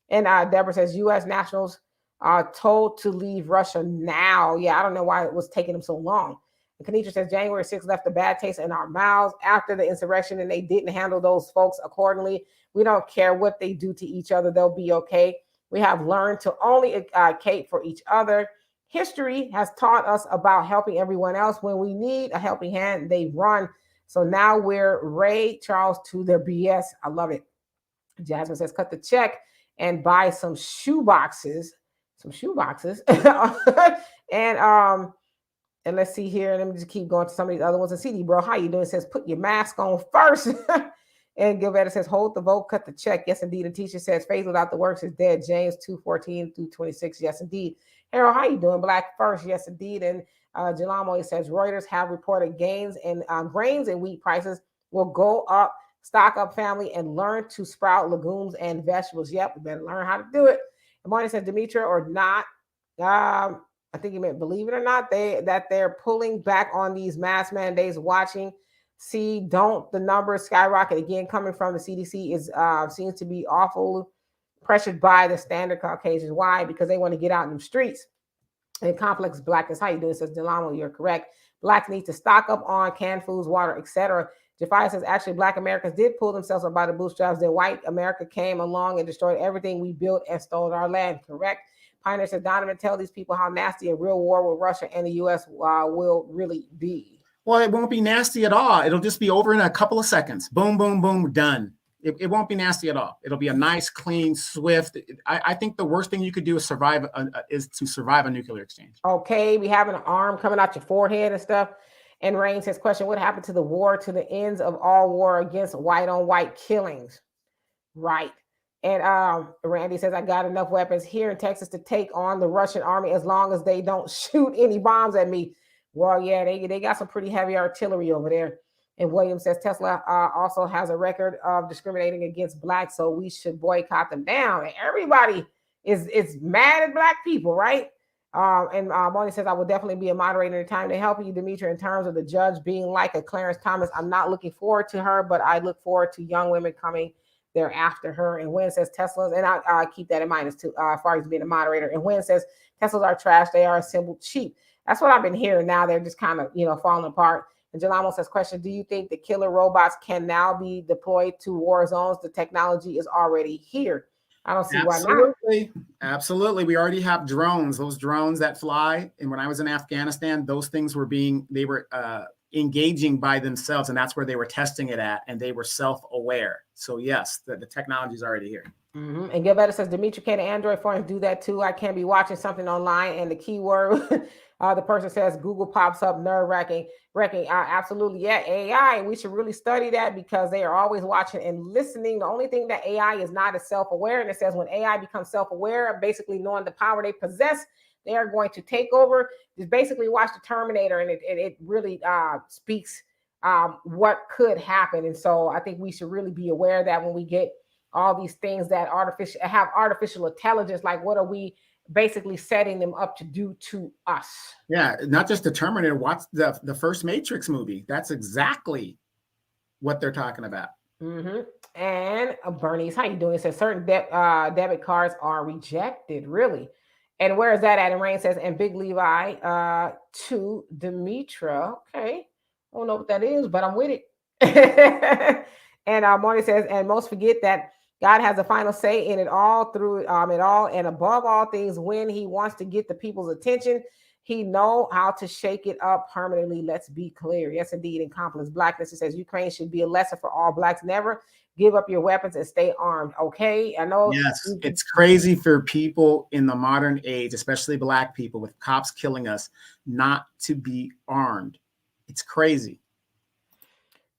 And Deborah says, U.S. nationals are told to leave Russia now. Yeah, I don't know why it was taking them so long. And Kanisha says January 6th left a bad taste in our mouths after the insurrection, and they didn't handle those folks accordingly. We don't care what they do to each other. They'll be okay. We have learned to only cape for each other. History has taught us about helping everyone else. When we need a helping hand, they run. So now we're Ray Charles to their BS. I love it. Jasmine says, cut the check and buy some shoe boxes. Some shoe boxes. and and let's see here. Let me just keep going to some of these other ones. And CD, bro, how you doing? It says, put your mask on first. And Gilberto says, hold the vote, cut the check. Yes, indeed. And teacher says, faith without the works is dead. James 2:14 through 26. Yes, indeed. Harold, how you doing? Black first. Yes, indeed. And Jalamo says, Reuters have reported gains in grains and wheat prices will go up. Stock up, family, and learn to sprout legumes and vegetables. Yep, we better learn how to do it. And Marty says, Demetra or not, I think he meant believe it or not, they're pulling back on these mask mandates. Watching, see, don't the numbers skyrocket again? Coming from the CDC is seems to be awful pressured by the standard Caucasians. Why? Because they want to get out in the streets. And complex blackness, how you doing? Says Delano, you're correct. Blacks need to stock up on canned foods, water, etc. Jafar says, actually, Black Americans did pull themselves up by the bootstraps. Then white America came along and destroyed everything we built and stole our land. Correct. Pioneer says, Donovan, tell these people how nasty a real war with Russia and the U.S. Will really be. Well, it won't be nasty at all. It'll just be over in a couple of seconds. Boom, boom, boom, done. It won't be nasty at all. It'll be a nice, clean, swift. I think the worst thing you could do is to survive a nuclear exchange. Okay, we have an arm coming out your forehead and stuff. And Rain says, question, what happened to the war, to the ends of all war against white-on-white killings? Right. And Randy says, I got enough weapons here in Texas to take on the Russian army as long as they don't shoot any bombs at me. Well, yeah, they got some pretty heavy artillery over there. And William says, Tesla also has a record of discriminating against Blacks, so we should boycott them down. And everybody is mad at Black people, right? And Moni says, I will definitely be a moderator in time to help you, Demetra, in terms of the judge being like a Clarence Thomas. I'm not looking forward to her, but I look forward to young women coming there after her. And Wynn says Teslas, and I keep that in mind as far as being a moderator. And Wynn says Teslas are trash. They are assembled cheap. That's what I've been hearing now. They're just kind of, falling apart. And Jalamo says, question, do you think the killer robots can now be deployed to war zones? The technology is already here. I don't see why not. Absolutely. We already have drones, those drones that fly. And when I was in Afghanistan, those things were engaging by themselves. And that's where they were testing it at. And they were self-aware. So yes, the technology is already here. Mm-hmm. And Gilberto says, Demetra, can Android phones do that too? I can be watching something online and the keyword, the person says Google pops up, nerve-wracking. Absolutely, yeah, AI. We should really study that because they are always watching and listening. The only thing that AI is not is self-aware. And it says when AI becomes self-aware, basically knowing the power they possess, they are going to take over. Just basically watch the Terminator, and it really speaks what could happen. And so I think we should really be aware that when we get all these things that have artificial intelligence, like what are we basically setting them up to do to us? Yeah, not just the Terminator. Watch the first Matrix movie. That's exactly what they're talking about. Mm-hmm. And Bernice, how you doing? It says certain debit cards are rejected. Really? And where is that at? And Rain says, and Big Levi to Demetra. Okay, I don't know what that is, but I'm with it. And Marty says, and most forget that God has a final say in it all, through it all, and above all things, when he wants to get the people's attention, he know how to shake it up permanently. Let's be clear. Yes, indeed. In complex blackness, it says Ukraine should be a lesson for all Blacks. Never give up your weapons and stay armed. Okay, I know. Yes, it's crazy for people in the modern age, especially Black people, with cops killing us, not to be armed. It's crazy.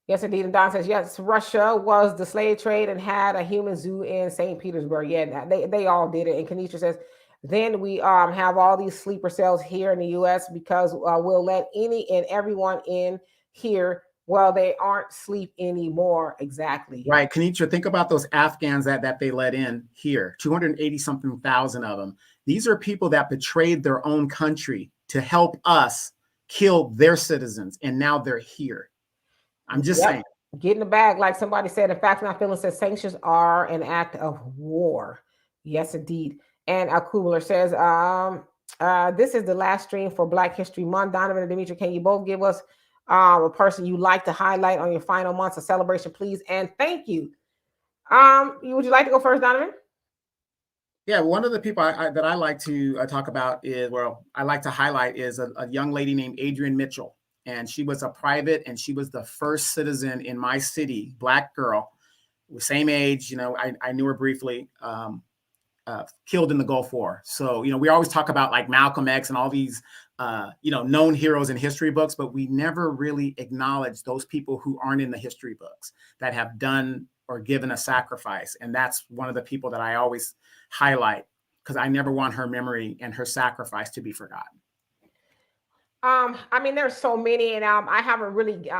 Yes, indeed. And Don says, yes, Russia was the slave trade and had a human zoo in St. Petersburg. Yeah, they all did it. And Kanisha says, then we have all these sleeper cells here in the U.S. because we'll let any and everyone in here. Well, they aren't sleep anymore. Exactly. Right. Kanisha, think about those Afghans that they let in here, 280-something thousand of them. These are people that betrayed their own country to help us kill their citizens. And now they're here. I'm just saying. Get in the bag, like somebody said. In fact, my feeling says sanctions are an act of war. Yes, indeed. And Kubler says, This is the last stream for Black History Month. Donovan and Demetri, can you both give us a person you like to highlight on your final months of celebration, please? And thank you. Would you like to go first, Donovan? Yeah, one of the people that I like to talk about is, well, I like to highlight is a young lady named Adrienne Mitchell. And she was a private, and she was the first citizen in my city, Black girl, same age. I knew her briefly, killed in the Gulf War. So, we always talk about like Malcolm X and all these, known heroes in history books, but we never really acknowledge those people who aren't in the history books that have done or given a sacrifice. And that's one of the people that I always highlight, because I never want her memory and her sacrifice to be forgotten. I mean, there's so many, and I haven't really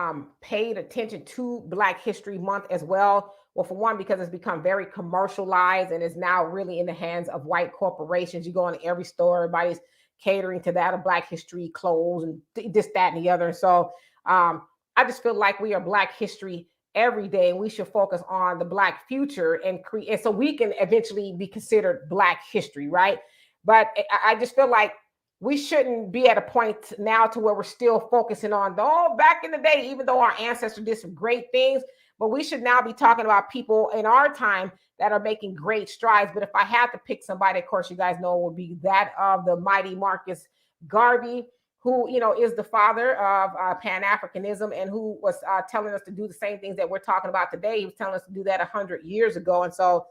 paid attention to Black History Month as well. Well, for one, because it's become very commercialized and is now really in the hands of white corporations. You go into every store, everybody's catering to that of Black history, clothes, and this, that, and the other. So I just feel like we are Black history every day, and we should focus on the Black future and create, so we can eventually be considered Black history, right? But I just feel like we shouldn't be at a point now to where we're still focusing on back in the day, even though our ancestors did some great things. But we should now be talking about people in our time that are making great strides. But if I had to pick somebody, of course, you guys know it would be that of the mighty Marcus Garvey, who is the father of Pan-Africanism, and who was telling us to do the same things that we're talking about today. He was telling us to do that 100 years ago. And so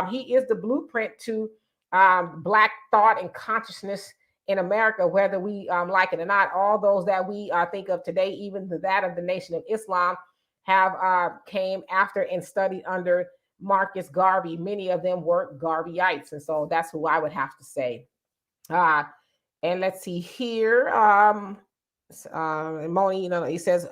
he is the blueprint to Black thought and consciousness in America, whether we like it or not. All those that we think of today, even that of the Nation of Islam, have came after and studied under Marcus Garvey. Many of them were Garveyites, and so that's who I would have to say. And let's see here. Moni, he says,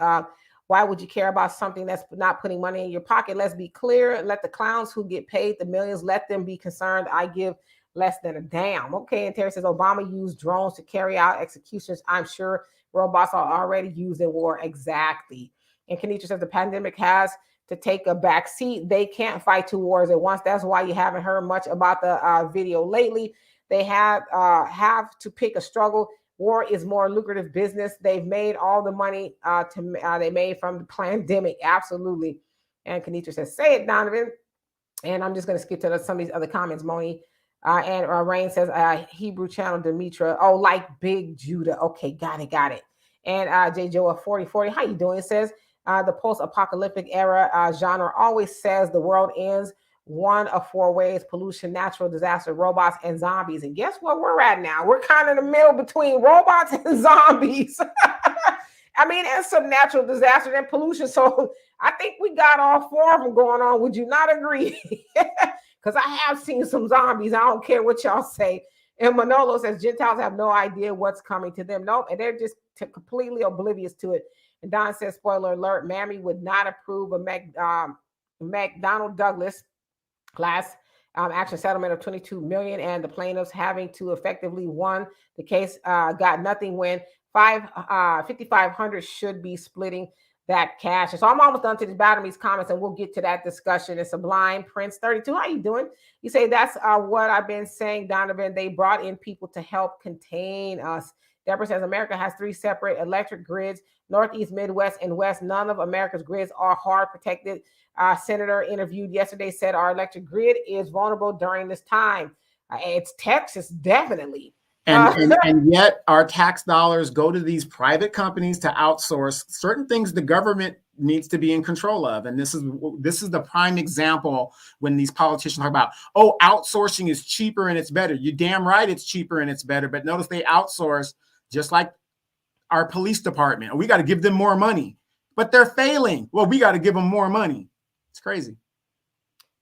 why would you care about something that's not putting money in your pocket? Let's be clear. Let the clowns who get paid the millions, let them be concerned. I give less than a damn. Okay. And Terry says, Obama used drones to carry out executions. I'm sure robots are already used in war. Exactly. And Kenitra says the pandemic has to take a back seat. They can't fight two wars at once. That's why you haven't heard much about the video lately. They have to pick a struggle. War is more lucrative business. They've made all the money they made from the pandemic. Absolutely. And Kenitra says, say it, Donovan. And I'm just going to skip to some of these other comments, Moni. And Rain says, Hebrew channel, Demetra. Oh, like Big Judah. Okay, got it. And J. Joe 4040, how you doing? It says, the post-apocalyptic era genre always says the world ends one of four ways: pollution, natural disaster, robots, and zombies. And guess what we're at now? We're kind of in the middle between robots and zombies. I mean, and some natural disaster and pollution. So I think we got all four of them going on. Would you not agree? Because I have seen some zombies. I don't care what y'all say. And Manolo says Gentiles have no idea what's coming to them. Nope. And they're just completely oblivious to it. And Don says, spoiler alert, Mammy would not approve of McDonnell Douglas class action settlement of $22 million, and the plaintiffs having to effectively won the case got nothing when 5,500 should be splitting that cash. And so I'm almost done to these comments, and we'll get to that discussion. And Sublime Prince 32, how you doing? You say that's what I've been saying, Donovan. They brought in people to help contain us. Deborah says America has 3 separate electric grids: Northeast, Midwest, and West. None of America's grids are hard protected. Senator interviewed yesterday said our electric grid is vulnerable during this time. It's Texas, definitely. And yet our tax dollars go to these private companies to outsource certain things the government needs to be in control of. And this is the prime example when these politicians talk about, outsourcing is cheaper and it's better. You're damn right it's cheaper and it's better. But notice they outsource just like our police department. We got to give them more money, but they're failing. Well, we got to give them more money. It's crazy.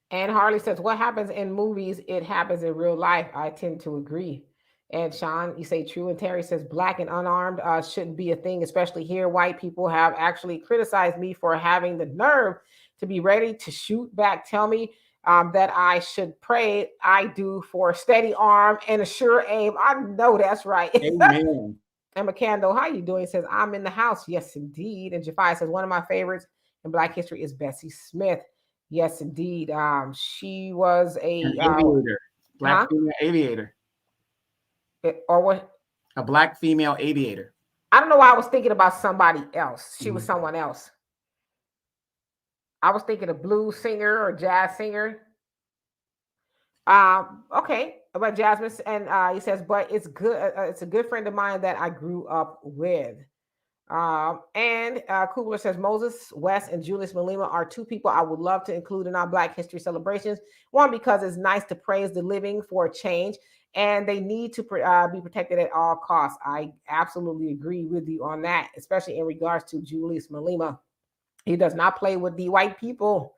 And Harley says, what happens in movies, it happens in real life. I tend to agree. And Sean, you say true. And Terry says black and unarmed shouldn't be a thing, especially here. White people have actually criticized me for having the nerve to be ready to shoot back. Tell me that I should pray. I do for a steady arm and a sure aim. I know that's right. Amen. And McCandle, how you doing? He says, I'm in the house. Yes, indeed. And Jafai says, one of my favorites in Black history is Bessie Smith. Yes, indeed. She was an aviator. Black female aviator. Or what? A black female aviator. I don't know why I was thinking about somebody else. She was Mhm. someone else. I was thinking a blues singer or jazz singer. Okay, about Jasmine, and he says, but it's good. It's a good friend of mine that I grew up with. And Kubler says Moses West and Julius Malema are two people I would love to include in our Black History celebrations. One, because it's nice to praise the living for a change, and they need to be protected at all costs. I absolutely agree with you on that, especially in regards to Julius Malema. He does not play with the white people.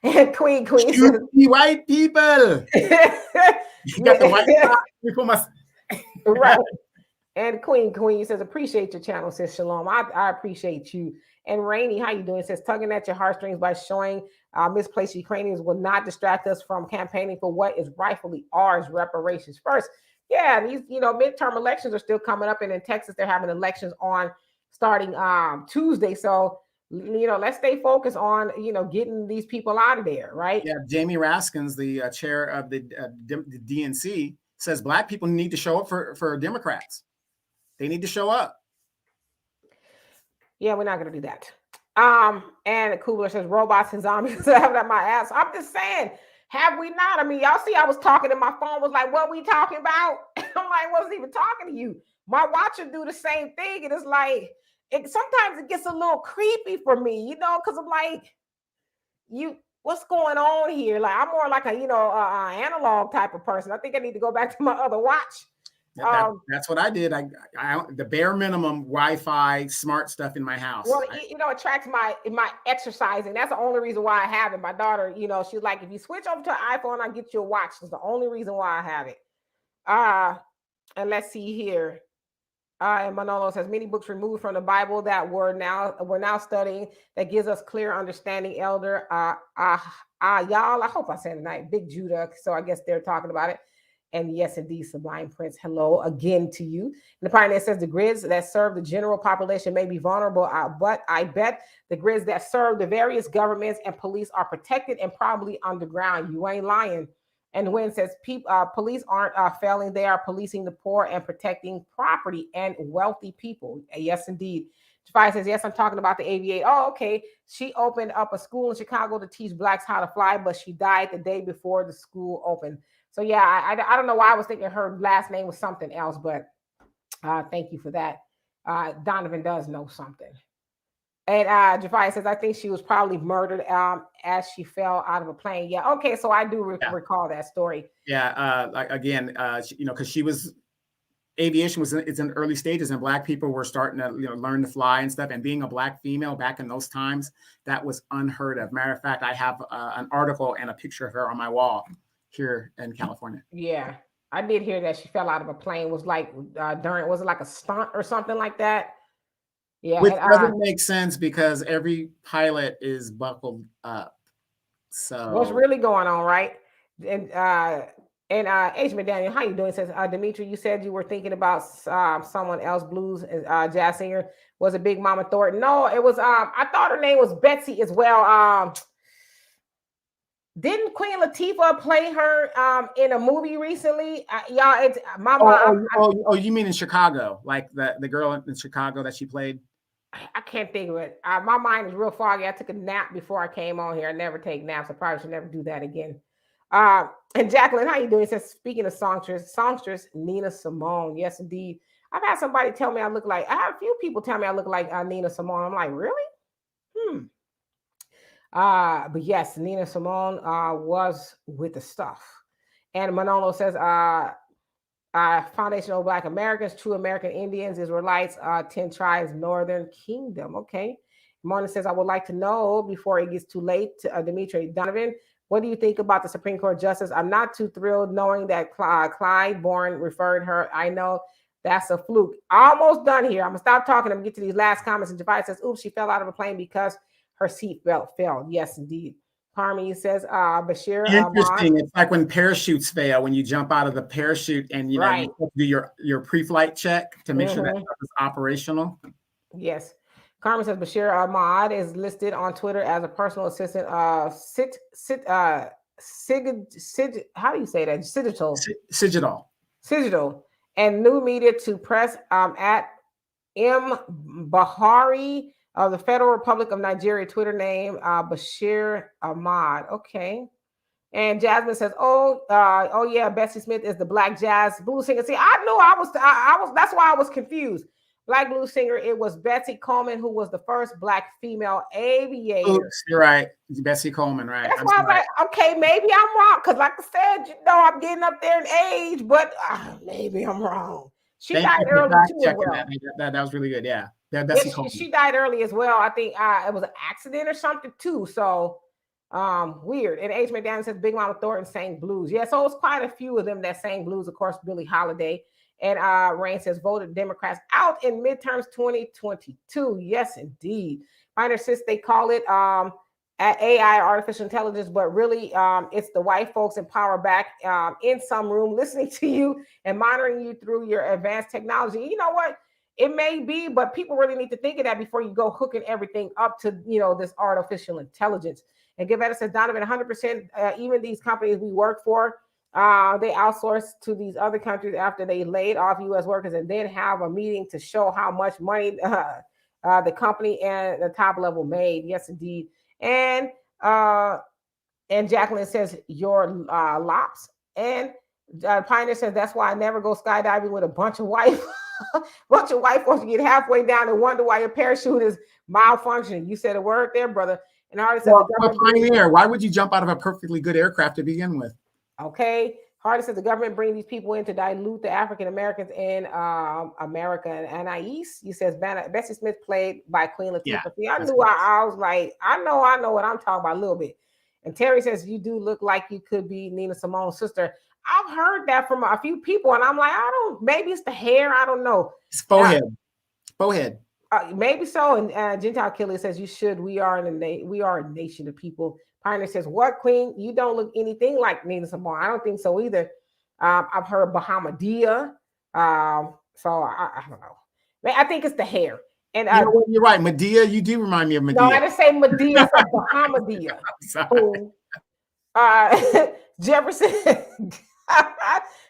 And Queen Shoot says, the white people. You got the white side before my. right. And Queen says, appreciate your channel, says Shalom. I appreciate you. And Rainy, how you doing? Says, tugging at your heartstrings by showing misplaced Ukrainians will not distract us from campaigning for what is rightfully ours, reparations first. Yeah, these, midterm elections are still coming up. And in Texas, they're having elections on starting Tuesday. So, let's stay focused on, getting these people out of there, right? Yeah, Jamie Raskins, the chair of the DNC, says black people need to show up for Democrats. They need to show up. Yeah, we're not going to do that. And Kubler says robots and zombies having at my ass. I'm just saying, have we not? I mean, y'all see, I was talking and my phone was like, what we talking about? I'm like, I wasn't even talking to you. My watch will do the same thing. And it's like, sometimes it gets a little creepy for me, because I'm like, what's going on here? Like, I'm more like a, analog type of person. I think I need to go back to my other watch. That's what I did. I the bare minimum Wi-Fi smart stuff in my house. Well, it tracks my exercising. That's the only reason why I have it. My daughter, she's like, if you switch over to an iPhone, I'll get you a watch. That's the only reason why I have it. And let's see here. And Manolo says many books removed from the Bible that we're now studying that gives us clear understanding. Elder y'all, I hope I said it right. Big Judah. So I guess they're talking about it. And yes, indeed, Sublime Prince, hello again to you. And the Pioneer says the grids that serve the general population may be vulnerable, but I bet the grids that serve the various governments and police are protected and probably underground. You ain't lying. And Wynn says police aren't failing. They are policing the poor and protecting property and wealthy people. Yes, indeed. Jafai says, yes, I'm talking about the aviator. Oh, okay. She opened up a school in Chicago to teach blacks how to fly, but she died the day before the school opened. So yeah, I don't know why I was thinking her last name was something else, but thank you for that. Donovan does know something. And Jafai says, I think she was probably murdered as she fell out of a plane. Yeah, okay, so I do recall that story. Yeah, again, because she was, aviation it's in early stages, and black people were starting to learn to fly and stuff. And being a black female back in those times, that was unheard of. Matter of fact, I have an article and a picture of her on my wall here in California. Yeah, I did hear that she fell out of a plane. Was like was it like a stunt or something like that? Yeah, which doesn't make sense because every pilot is buckled up. So what's really going on, right? And H. McDaniel, how you doing? Says Dimitri, you said you were thinking about someone else, blues jazz singer. Was it Big Mama Thornton? No, it was. I thought her name was Betsy as well. Didn't Queen Latifah play her in a movie recently? Y'all, it's my mom. Oh, you mean in Chicago, like the girl in Chicago that she played? I can't think of it. My mind is real foggy. I took a nap before I came on here. I never take naps. I probably should never do that again. And Jacqueline, how you doing? It says, speaking of songstress Nina Simone. Yes, indeed. I've had somebody tell me I have a few people tell me I look like Nina Simone. I'm like, really? But yes, Nina Simone was with the stuff. And Manolo says, foundational Black Americans, true American Indians, Israelites, 10 tribes, Northern Kingdom. Okay. Mona says, I would like to know before it gets too late, Dimitri Donovan, what do you think about the Supreme Court justice? I'm not too thrilled knowing that Clyde Bourne referred her. I know that's a fluke. Almost done here. I'm going to stop talking and get to these last comments. And Javai says, oops, she fell out of a plane because her seatbelt failed. Yes, indeed. Carmi says, Bashir. Interesting. It's like when parachutes fail, when you jump out of the parachute and you do your pre-flight check to make sure that stuff is operational. Yes. Carmen says Bashir Ahmad is listed on Twitter as a personal assistant. How do you say that? Sigital. Sigital. Citadel, and new media to press at M. Bahari of the Federal Republic of Nigeria, Twitter name Bashir Ahmad. Okay. And Jasmine says, "Oh yeah, Bessie Smith is the black jazz blues singer." See, I knew I was. That's why I was confused. Black blues singer. It was Bessie Coleman, who was the first black female aviator. Oops, you're right, Bessie Coleman. Right. That's why I was like, okay, maybe I'm wrong. Because, like I said, I'm getting up there in age, but maybe I'm wrong. She died early too as well. That was really good. Yeah, Bessie Coleman. She died early as well. I think it was an accident or something too. So. Weird. And H. McDaniel says Big Mama Thornton sang blues. Yeah, so it was quite a few of them that sang blues. Of course, Billie Holiday. And Rain says voted Democrats out in midterms 2022. Yes, indeed. Minor sis, they call it AI, artificial intelligence, but really it's the white folks in power back in some room listening to you and monitoring you through your advanced technology. You know what? It may be, but people really need to think of that before you go hooking everything up to, this artificial intelligence. And Gavetta says, Donovan, 100%, even these companies we work for, they outsource to these other countries after they laid off U.S. workers and then have a meeting to show how much money the company and the top level made. Yes, indeed. And Jacqueline says, your lops. And Pioneer says, that's why I never go skydiving with a bunch of white folks. You get halfway down and wonder why your parachute is malfunctioning. You said a word there, brother. And Hardy says, Pioneer, why would you jump out of a perfectly good aircraft to begin with? Okay. Hardy says the government bring these people in to dilute the African Americans in America. And Anais, you says Bessie Smith played by Queen Latifah. Yeah, see, I knew I was like, I know what I'm talking about a little bit. And Terry says you do look like you could be Nina Simone's sister. I've heard that from a few people, and I'm like, maybe it's the hair. I don't know. It's forehead. Forehead. Maybe so. And Gentile Killer says you should. We are a nation of people. Pioneer says, what, Queen? You don't look anything like Nina Simone. I don't think so either. I've heard Bahamadia. So I don't know. I think it's the hair. And you're right, Medea. You do remind me of Medea. No, I didn't say Medea. I said Bahamadia. Jefferson.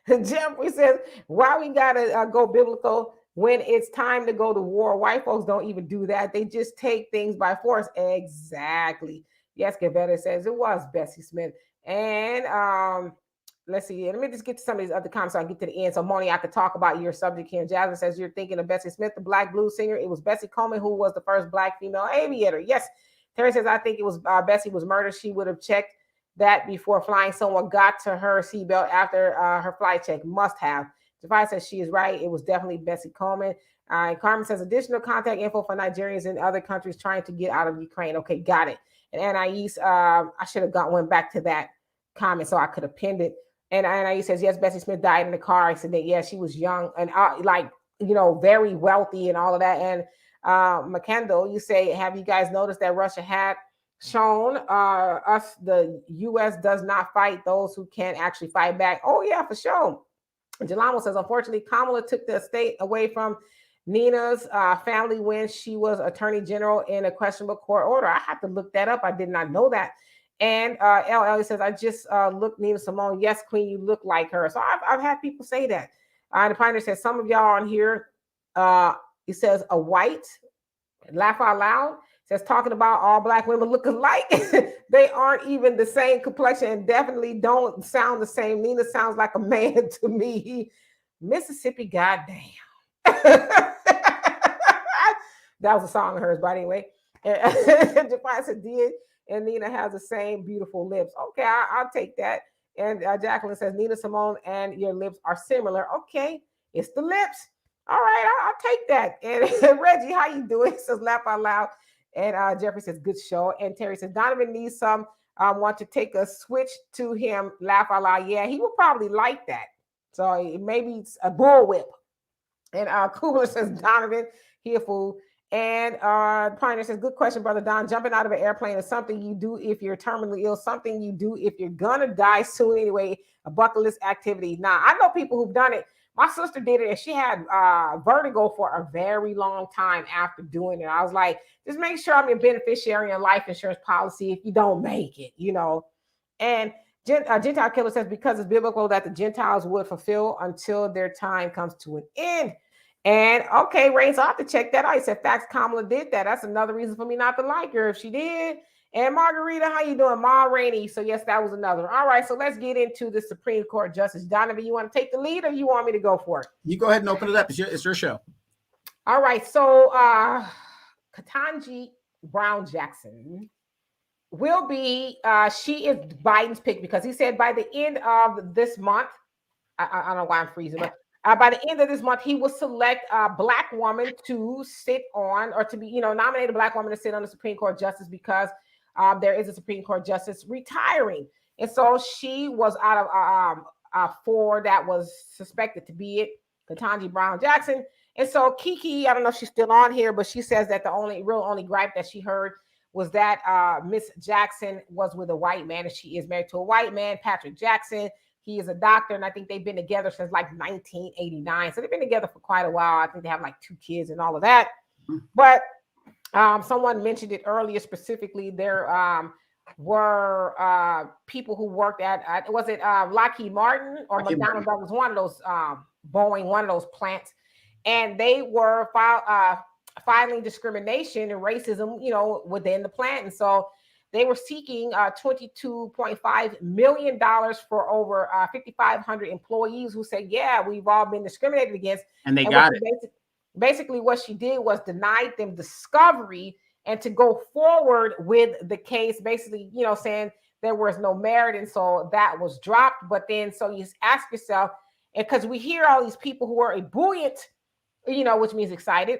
Jeffrey says, why we gotta go biblical when it's time to go to war? White folks don't even do that. They just take things by force. Exactly. Yes, Gavetta says it was Bessie Smith. And let's see. Let me just get to some of these other comments so I can get to the end. So, Moni, I could talk about your subject here. Jasmine says you're thinking of Bessie Smith, the black blues singer. It was Bessie Coleman who was the first black female aviator. Yes. Terry says, I think it was Bessie was murdered. She would have checked that before flying. Someone got to her seatbelt after her flight check. Must have. Jafai says she is right. It was definitely Bessie Coleman. Carmen says additional contact info for Nigerians in other countries trying to get out of Ukraine. Okay, got it. And Anais, I should have went back to that comment so I could have pinned it. And Anais says, yes, Bessie Smith died in the car accident. Yeah, she was young and very wealthy and all of that. And McKendall, you say, have you guys noticed that Russia had shown us the U.S. does not fight those who can't actually fight back? Oh, yeah, for sure. Jalamo says, unfortunately, Kamala took the state away from Nina's family when she was attorney general in a questionable court order. I have to look that up. I did not know that. And LL says, I just looked Nina Simone. Yes, Queen, you look like her. So I've had people say that. The Pioneer says, some of y'all on here, he says, a white, laugh out loud, says talking about all black women look alike. They aren't even the same complexion and definitely don't sound the same. Nina sounds like a man to me. Mississippi, goddamn. That was a song of hers, but anyway. Jafar said, did, and Nina has the same beautiful lips. Okay, I'll take that. And Jacqueline says, Nina Simone and your lips are similar. Okay, it's the lips. All right, I'll take that. And Reggie, how you doing? He says, laugh out loud. And Jeffrey says, good show. And Terry says, Donovan needs some, want to take a switch to him, laugh out loud. Yeah, he will probably like that. So maybe it's a bullwhip. And Kubler says, Donovan, he a fool. And Pioneer says, good question, brother Don. Jumping out of an airplane is something you do if you're terminally ill, something you do if you're going to die soon anyway, a bucket list activity. Now, I know people who've done it. My sister did it, and she had vertigo for a very long time after doing it. I was like, just make sure I'm your beneficiary in life insurance policy if you don't make it, And Gentile killer says, because it's biblical that the Gentiles would fulfill until their time comes to an end. And okay, Ray, so I have to check that out. He said, facts, Kamala did that. That's another reason for me not to like her if she did. And Margarita, how you doing? Ma Rainey. So yes, that was another. All right, so let's get into the Supreme Court Justice. Donovan, you want to take the lead or you want me to go for it? You go ahead and open it up. It's your show. All right, so Ketanji Brown Jackson will be, she is Biden's pick because he said by the end of this month, I don't know why I'm freezing, but by the end of this month, he will select a Black woman to sit on, or to be, nominate a Black woman to sit on the Supreme Court Justice because there is a Supreme Court Justice retiring. And so she was out of 4 that was suspected to be it, Ketanji Brown Jackson. And so Kiki, I don't know if she's still on here, but she says that the only gripe that she heard was that Miss Jackson was with a white man, and she is married to a white man, Patrick Jackson. He is a doctor, and I think they've been together since like 1989. So they've been together for quite a while. I think they have like 2 kids and all of that. But someone mentioned it earlier specifically. There were people who worked at, was it Lockheed Martin or McDonnell Douglas, one of those, Boeing, one of those plants. And they were filing discrimination and racism, within the plant. And so they were seeking $22.5 million for over 5,500 employees who said, yeah, we've all been discriminated against. And they got it. Basically, what she did was denied them discovery and to go forward with the case, basically, saying there was no merit. And so that was dropped. But then, so you ask yourself, and because we hear all these people who are ebullient, which means excited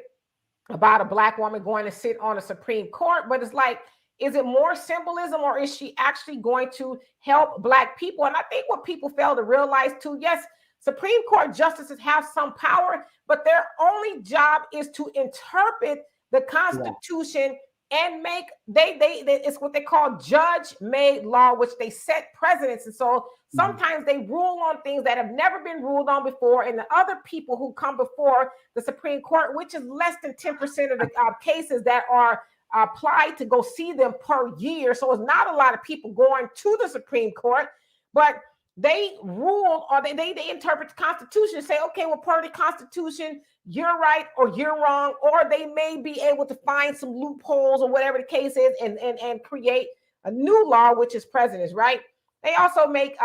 about a Black woman going to sit on a Supreme Court, but it's like, is it more symbolism or is she actually going to help Black people? And I think what people fail to realize too, yes, Supreme Court justices have some power, but their only job is to interpret the Constitution and make it's what they call judge-made law, which they set precedents. And so sometimes they rule on things that have never been ruled on before, and the other people who come before the Supreme Court, which is less than 10% of the cases that are applied to go see them per year. So it's not a lot of people going to the Supreme Court, but they rule, or they interpret the Constitution and say, okay, well, per the Constitution, you're right or you're wrong, or they may be able to find some loopholes or whatever the case is and create a new law, which is precedents, right? They also make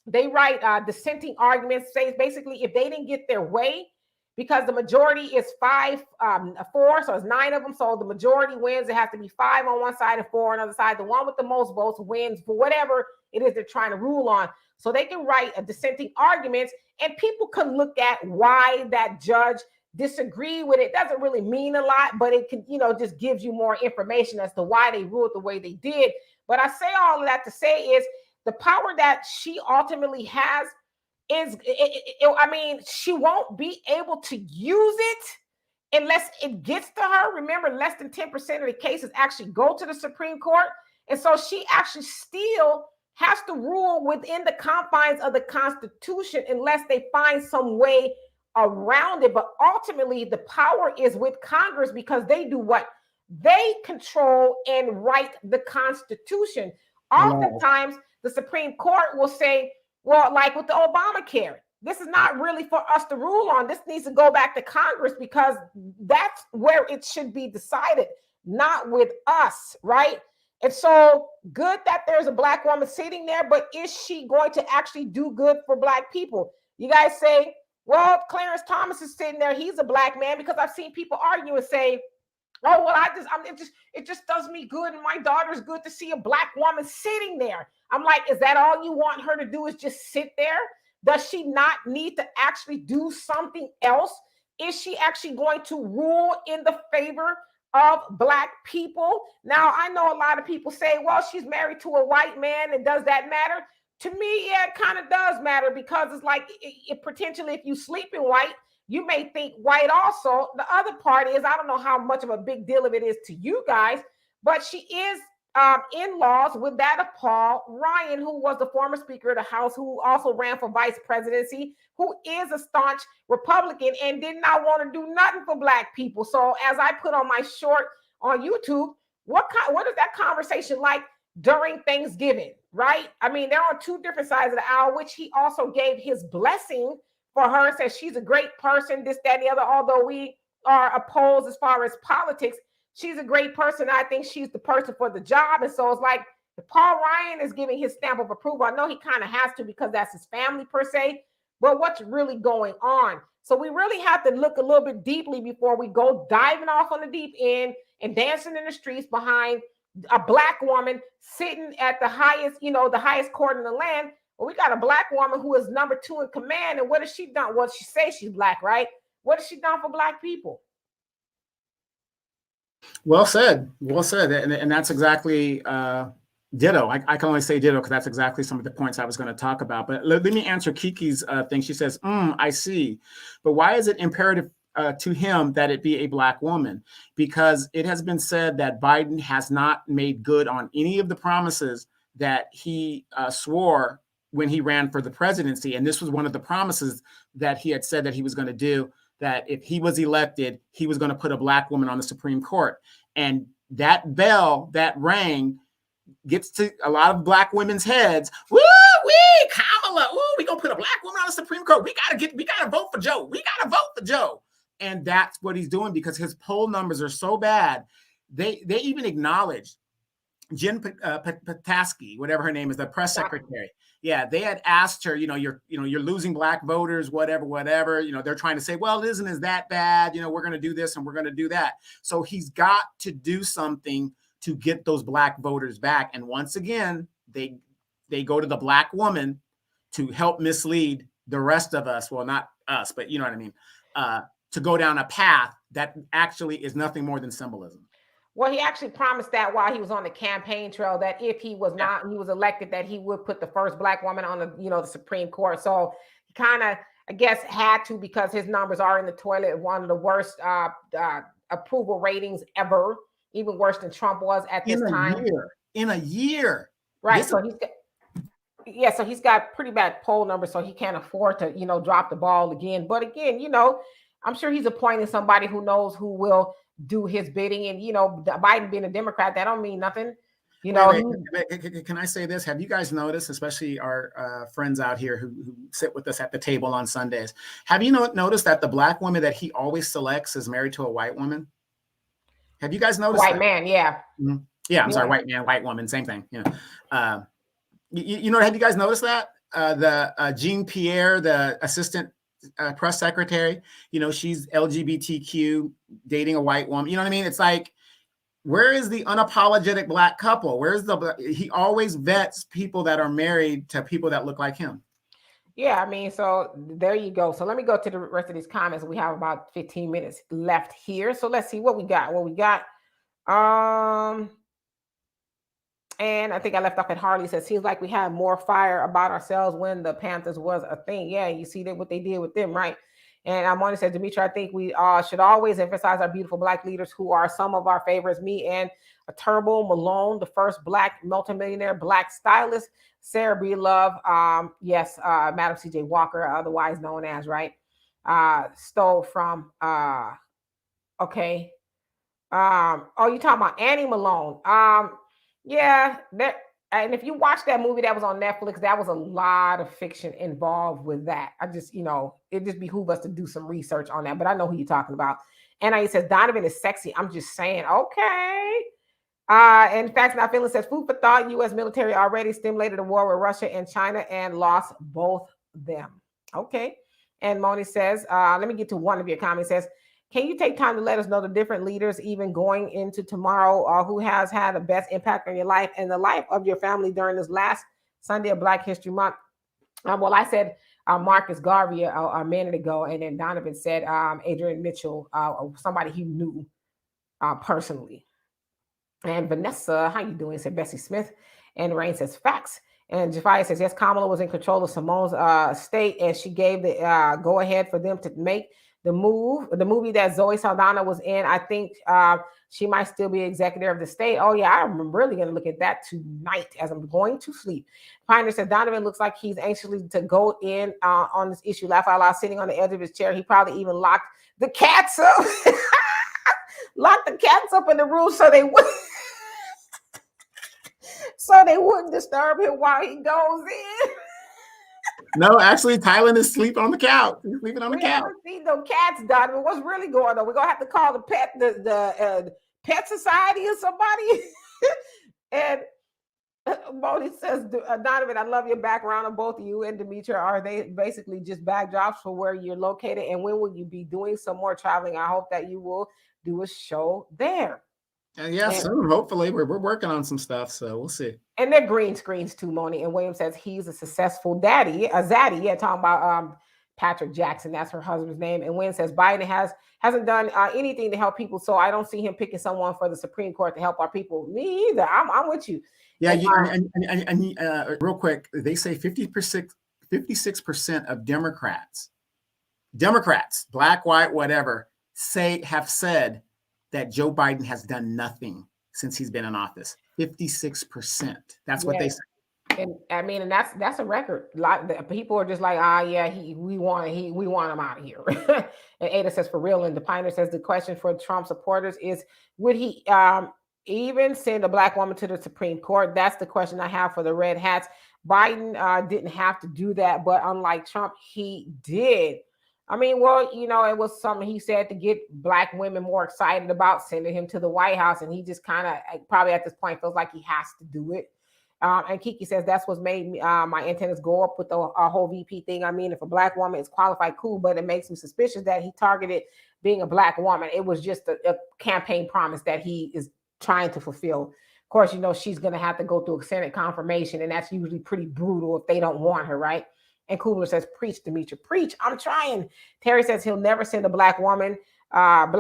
they write dissenting arguments, say basically if they didn't get their way, because the majority is 4, so it's 9 of them. So the majority wins. It has to be 5 on one side and 4 on the other side. The one with the most votes wins for whatever it is they're trying to rule on. So they can write a dissenting arguments, and people can look at why that judge disagreed with it. It doesn't really mean a lot, but it can, just gives you more information as to why they ruled the way they did. But I say all of that to say is the power that she ultimately has is, she won't be able to use it unless it gets to her. Remember, less than 10% of the cases actually go to the Supreme Court. And so she actually still has to rule within the confines of the Constitution unless they find some way around it. But ultimately, the power is with Congress because they do what? They control and write the Constitution. Oftentimes, the Supreme Court will say, well, like with the Obamacare, this is not really for us to rule on. This needs to go back to Congress because that's where it should be decided, not with us, right? And so good that there's a Black woman sitting there, but is she going to actually do good for Black people? You guys say, well, Clarence Thomas is sitting there. He's a Black man, because I've seen people argue and say, oh, well, it just does me good. And my daughter's good to see a Black woman sitting there. I'm like, is that all you want her to do, is just sit there? Does she not need to actually do something else? Is she actually going to rule in the favor of Black people? Now, I know a lot of people say, well, she's married to a white man, and does that matter? To me, yeah, it kind of does matter, because it's like, potentially, if you sleep in white, you may think white also. The other part is, I don't know how much of a big deal of it is to you guys, but she is in-laws with that of Paul Ryan, who was the former Speaker of the House, who also ran for vice presidency, who is a staunch Republican and did not want to do nothing for Black people. So as I put on my short on YouTube, what is that conversation like? during Thanksgiving, right? I mean, there are two different sides of the aisle, which he also gave his blessing for her and said she's a great person, this, that, and the other. Although we are opposed as far as politics, she's a great person. I think she's the person for the job. And so it's like, if Paul Ryan is giving his stamp of approval, I know he kind of has to because that's his family per se, but what's really going on? So we really have to look a little bit deeply before we go diving off on the deep end and dancing in the streets behind a black woman sitting at the highest, the highest court in the land. Well, we got a black woman who is number 2 in command. And what has she done? Well, she says she's black, right? What has she done for black people? Well said. Well said. And that's exactly ditto. I can only say ditto because that's exactly some of the points I was going to talk about. But let me answer Kiki's thing. She says, I see. But why is it imperative to him that it be a black woman? Because it has been said that Biden has not made good on any of the promises that he swore when he ran for the presidency. And this was one of the promises that he had said that he was going to do, that if he was elected, he was going to put a black woman on the Supreme Court. And that bell that rang gets to a lot of black women's heads. Woo wee, Kamala. Ooh, we gonna put a black woman on the Supreme Court. We gotta vote for Joe. We gotta vote for Joe. And that's what he's doing because his poll numbers are so bad. They even acknowledged Jen Pataski, whatever her name is, the press secretary. Yeah, they had asked her, you're losing black voters, whatever. They're trying to say, well, it isn't as that bad. We're going to do this and we're going to do that. So he's got to do something to get those black voters back. And once again, they go to the black woman to help mislead the rest of us. Well, not us, but you know what I mean, to go down a path that actually is nothing more than symbolism. Well, he actually promised that while he was on the campaign trail, that if he was he was elected, that he would put the first black woman on the Supreme Court. So he kind of, I guess, had to, because his numbers are in the toilet, one of the worst approval ratings ever, even worse than Trump was at this time. In a year. Right. So he's got pretty bad poll numbers, so he can't afford to, drop the ball again. But again, I'm sure he's appointing somebody who knows who will do his bidding. And, Biden being a Democrat, that don't mean nothing. Can I say this? Have you guys noticed, especially our friends out here who sit with us at the table on Sundays, have you noticed that the black woman that he always selects is married to a white woman? Have you guys noticed white man? Yeah. Mm-hmm. Yeah. I'm sorry. White man, white woman, same thing. Have you guys noticed that? The Jean Pierre, the assistant press secretary, she's LGBTQ, dating a white woman. You know what I mean? It's like, where is the unapologetic black couple? He always vets people that are married to people that look like him. Yeah, I mean, so there you go. So let me go to the rest of these comments. We have about 15 minutes left here. So let's see what we got. And I think I left off at Harley says, seems like we had more fire about ourselves when the Panthers was a thing. Yeah, you see what they did with them, right? And Amoni says, Dimitri, I think we should always emphasize our beautiful black leaders who are some of our favorites. Me and Turbo Malone, the first black multimillionaire black stylist. Sarah Breedlove, yes, Madam C.J. Walker, otherwise known as, right? Stole from, okay. You talking about Annie Malone? Yeah, and if you watch that movie that was on Netflix, that was a lot of fiction involved with that. I just, it just behooves us to do some research on that, but I know who you're talking about. And he says, Donovan is sexy. I'm just saying, okay. And Facts Not Feeling says, food for thought, U.S. military already stimulated a war with Russia and China and lost both them. Okay. And Moni says, let me get to one of your comments. Says, can you take time to let us know the different leaders, even going into tomorrow, who has had the best impact on your life and the life of your family during this last Sunday of Black History Month? Well, I said Marcus Garvey a minute ago, and then Donovan said Adrian Mitchell, somebody he knew personally. And Vanessa, how you doing? Said Bessie Smith. And Rain says facts. And Jafia says, yes, Kamala was in control of Simone's state, and she gave the go-ahead for them to make the movie that Zoe Saldana was in. I think she might still be executive of the state. Oh, yeah, I'm really going to look at that tonight as I'm going to sleep. Pioneer said, Donovan looks like he's anxiously to go in on this issue. Laugh out loud, sitting on the edge of his chair. He probably even locked the cats up. Locked the cats up in the room so they would. so they wouldn't disturb him while he goes in. No, actually, Thailand is sleeping on the couch. He's sleeping on the We couch. haven't seen no cats, Donovan. What's really going on? We're gonna have to call the pet society or somebody. And Moni says, Donovan, I love your background of both you and Demetra. Are they basically just backdrops for where you're located? And when will you be doing some more traveling? I hope that you will do a show there. Yeah, soon. Hopefully, we're working on some stuff, so we'll see. And they're green screens too, Moni. And William says he's a successful daddy, a zaddy. Yeah, talking about Patrick Jackson. That's her husband's name. And Wynn says Biden hasn't done anything to help people, so I don't see him picking someone for the Supreme Court to help our people. Me either. I'm with you. Yeah, and real quick, they say 56% of Democrats, black, white, whatever, have said that Joe Biden has done nothing since he's been in office. 56%. That's what they say. And I mean, and that's a record. A lot of people are just like, we want him out of here. And Ada says, for real. And the Pioneer says the question for Trump supporters is, would he even send a black woman to the Supreme Court? That's the question I have for the red hats. Biden didn't have to do that, but unlike Trump, he did. I mean, well, it was something he said to get black women more excited about sending him to the White House. And he just kind of probably at this point feels like he has to do it. And Kiki says that's what's made my antennas go up with the whole VP thing. I mean, if a black woman is qualified, cool, but it makes me suspicious that he targeted being a black woman. It was just a campaign promise that he is trying to fulfill. Of course, she's going to have to go through a Senate confirmation, and that's usually pretty brutal if they don't want her, right? And Kugler says, preach, Demetra, preach. I'm trying. Terry says he'll never send a black woman, to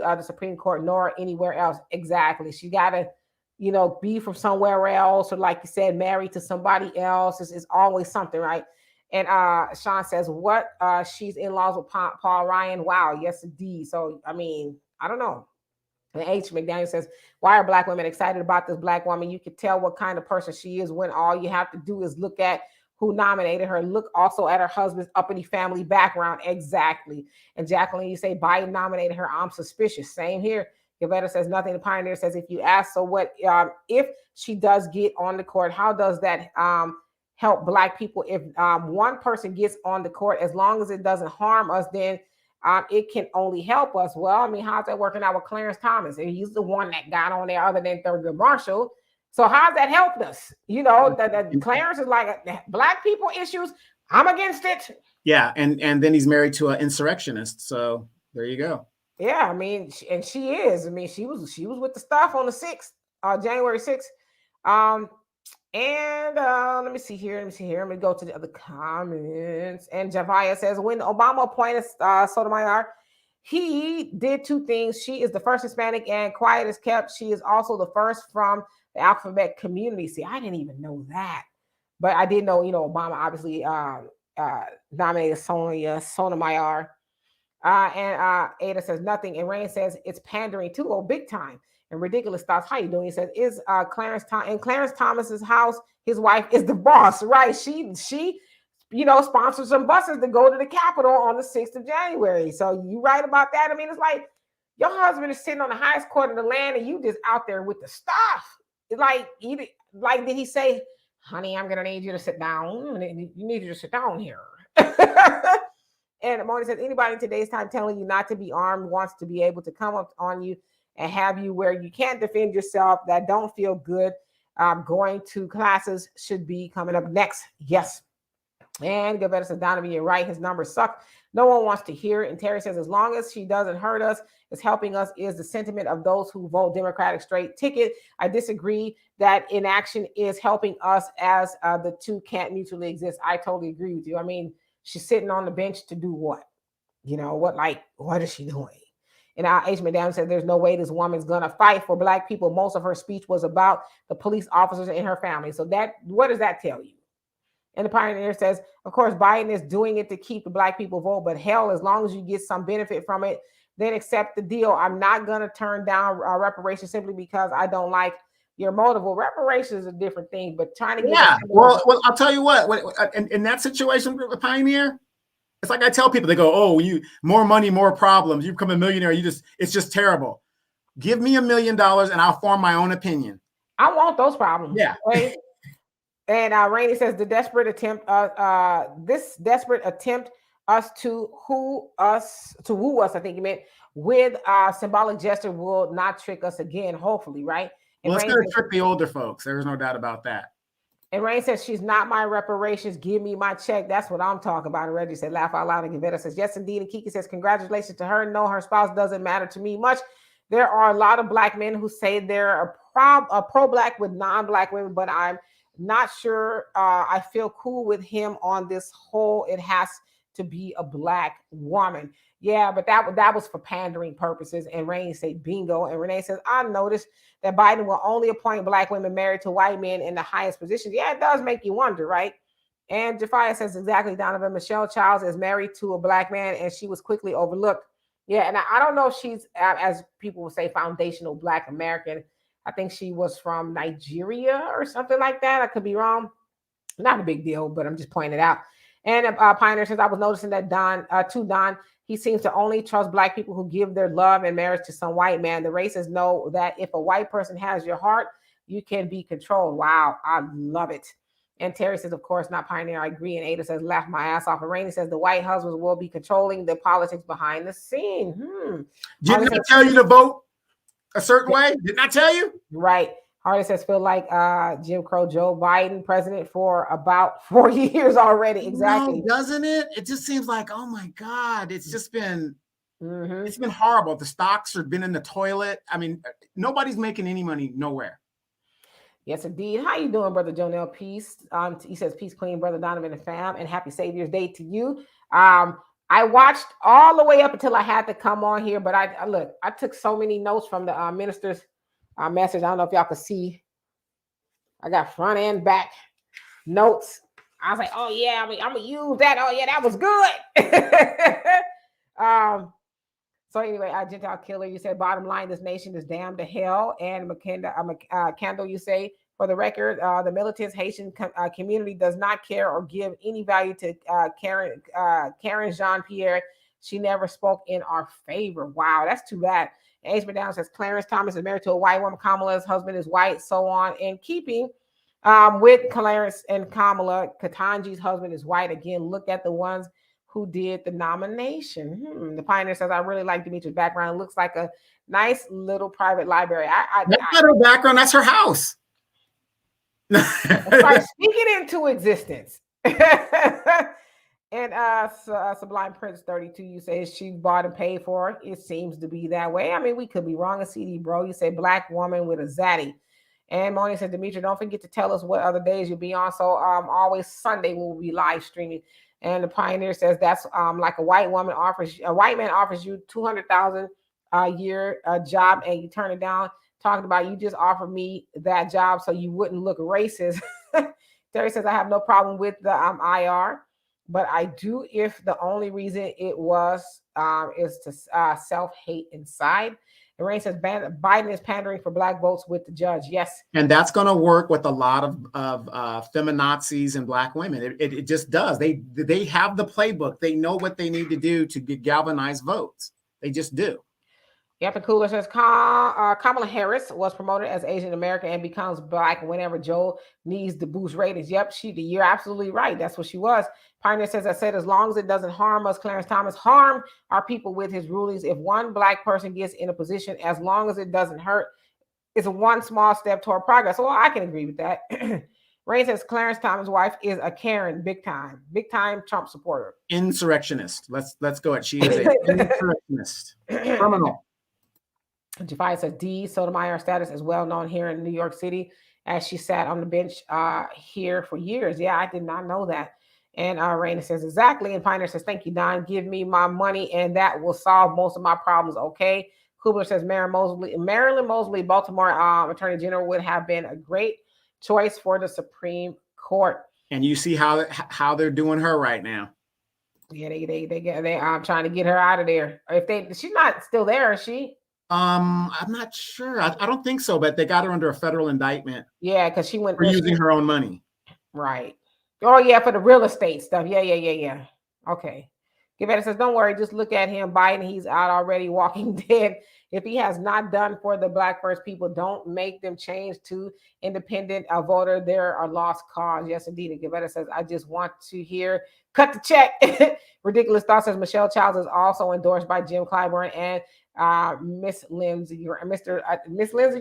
the Supreme Court, nor anywhere else. Exactly. She got to, be from somewhere else, or like you said, married to somebody else. Is always something, right? And Sean says, what? She's in-laws with Paul Ryan. Wow. Yes, indeed. So, I mean, I don't know. And H. McDaniel says, why are black women excited about this black woman? You can tell what kind of person she is when all you have to do is look at who nominated her. Look also at her husband's uppity family background. Exactly. And Jacqueline, you say Biden nominated her. I'm suspicious. Same here. Yvette says nothing. The Pioneer says, if you ask, so what if she does get on the court, how does that help black people? If one person gets on the court, as long as it doesn't harm us, then it can only help us. Well, I mean, how's that working out with Clarence Thomas? He's the one that got on there other than Thurgood Marshall. So how's that helped us? That Clarence is like black people issues. I'm against it. Yeah, and then he's married to an insurrectionist. So there you go. Yeah, I mean, and she is. I mean, she was with the stuff on the 6th, January 6th. And let me see here. Let me go to the other comments. And Javaya says, when Obama appointed Sotomayor, he did two things. She is the first Hispanic and quiet as kept. She is also the first from the alphabet community. See, I didn't even know that. But I did know, Obama obviously nominated Sotomayor. And Ada says nothing. And Rain says it's pandering too. Oh, big time. And ridiculous thoughts. How you doing? He says, is Clarence Thomas's house, his wife is the boss, right? She sponsors some buses to go to the Capitol on the 6th of January. So you right about that. I mean, it's like your husband is sitting on the highest court in the land and you just out there with the stuff. It's like, did he say, honey, I'm going to need you to sit down. You need you to sit down here. And Moni says, anybody in today's time telling you not to be armed wants to be able to come up on you and have you where you can't defend yourself, that don't feel good. Going to classes should be coming up next. Yes. And Gavetta says, Donovan, you're right. His numbers suck. No one wants to hear it. And Terry says, as long as she doesn't hurt us, it's helping us is the sentiment of those who vote Democratic straight ticket. I disagree that inaction is helping us, as the two can't mutually exist. I totally agree with you. I mean, she's sitting on the bench to do what? What is she doing? And H. Madame said, there's no way this woman's going to fight for black people. Most of her speech was about the police officers and her family. So what does that tell you? And the Pioneer says, of course, Biden is doing it to keep the black people vote, but hell, as long as you get some benefit from it, then accept the deal. I'm not going to turn down reparations simply because I don't like your motive. Well, reparations is a different thing, but trying to get... Yeah, well, I'll tell you what, in that situation with the Pioneer, it's like I tell people, they go, oh, you more money, more problems. You become a millionaire. It's just terrible. Give me $1 million and I'll form my own opinion. I want those problems. Yeah. Okay? And Rainey says this desperate attempt us to woo us, I think you meant, with symbolic gesture will not trick us again, hopefully, right? And Well, it's Rainey going to says, trick the older folks. There's no doubt about that. And Rain says, she's not my reparations. Give me my check. That's what I'm talking about. And Reggie said, laugh out loud. And Gavetta says, yes, indeed. And Kiki says, congratulations to her. No, her spouse doesn't matter to me much. There are a lot of Black men who say they're a pro-Black with non-Black women, but I'm not sure I feel cool with him on this whole, it has to be a Black woman. Yeah, but that was for pandering purposes. And Rain said, bingo. And Renee says, I noticed that Biden will only appoint Black women married to white men in the highest positions. Yeah, it does make you wonder, right? And Jafia says, exactly, Donovan. Michelle Childs is married to a Black man, and she was quickly overlooked. Yeah, and I don't know if she's, as people will say, foundational Black American. I think she was from Nigeria or something like that. I could be wrong. Not a big deal, but I'm just pointing it out. And Pioneer says, I was noticing that Don, he seems to only trust Black people who give their love and marriage to some white man. The racists know that if a white person has your heart, you can be controlled. Wow, I love it. And Terry says, of course, not Pioneer. I agree. And Ada says, laugh my ass off. And Rainey says, the white husbands will be controlling the politics behind the scene. Didn't I tell you to vote a certain way? Didn't I tell you? Right. Hardy says, feel like Jim Crow Joe Biden president for about 4 years already. Exactly. No, doesn't it? It just seems like, oh my God, it's just been, it's been horrible. The stocks have been in the toilet. I mean, nobody's making any money nowhere. Yes, indeed. How you doing, Brother Jonell? Peace. He says, peace, Queen, Brother Donovan and fam, and happy Savior's Day to you. I watched all the way up until I had to come on here, but I took so many notes from the minister's message. I don't know if y'all could see. I got front and back notes. I was like, oh yeah, I'm gonna use that. Oh yeah, that was good. So anyway, Gentile killer, you said, bottom line, this nation is damned to hell. And Candle, you say, for the record, the militant Haitian community does not care or give any value to Karen Jean-Pierre. She never spoke in our favor. Wow, that's too bad. And H. McDowell says, Clarence Thomas is married to a white woman. Kamala's husband is white, so on. In keeping with Clarence and Kamala, Katanji's husband is white. Again, look at the ones who did the nomination. The Pioneer says, I really like Demetria's background. It looks like a nice little private library. That's not her background. That's her house. Start speaking into existence. And Sublime Prince 32, you say she bought and paid for it. It seems to be that way. I mean, we could be wrong. A CD, bro. You say Black woman with a zaddy. And Moni said, Demetria, don't forget to tell us what other days you'll be on. So always Sunday we'll be live streaming. And the Pioneer says that's like a white man offers you $200,000 a year job and you turn it down. Talking about you just offered me that job so you wouldn't look racist. Terry says I have no problem with the IR, but I do if the only reason it was is to self-hate inside. And Rain says Biden is pandering for Black votes with the judge. Yes. And that's going to work with a lot of feminazis and Black women. It just does. They have the playbook. They know what they need to do to galvanize votes. They just do. Yep, and Cooler says Kamala Harris was promoted as Asian American and becomes Black whenever Joe needs to boost ratings. Yep, you're absolutely right. That's what she was. Pioneer says, I said, as long as it doesn't harm us, Clarence Thomas harmed our people with his rulings. If one Black person gets in a position, as long as it doesn't hurt, it's one small step toward progress. Well, I can agree with that. Ray says Clarence Thomas' wife is a Karen, big time Trump supporter. Insurrectionist. Let's go. She is an insurrectionist. Criminal. Jafia says D. Sotomayor status is well known here in New York City, as she sat on the bench here for years. Yeah, I did not know that. And Raina says exactly. And Pioneer says, thank you, Don. Give me my money and that will solve most of my problems. Okay. Kubler says Marilyn Mosley, Baltimore Attorney General would have been a great choice for the Supreme Court. And you see how they're doing her right now. Yeah, they trying to get her out of there. She's not still there, is she? I'm not sure. I don't think so, but they got her under a federal indictment. Yeah, because she went for using her own money. Right. Oh yeah, for the real estate stuff. Yeah. Okay. Gavetta says, don't worry, just look at him. Biden, he's out already, walking dead. If he has not done for the Black first people, don't make them change to independent voter. They're a lost cause. Yes, indeed. Gavetta says, I just want to hear, cut the check. Ridiculous Thought says, Michelle Childs is also endorsed by Jim Clyburn and Miss Lindsey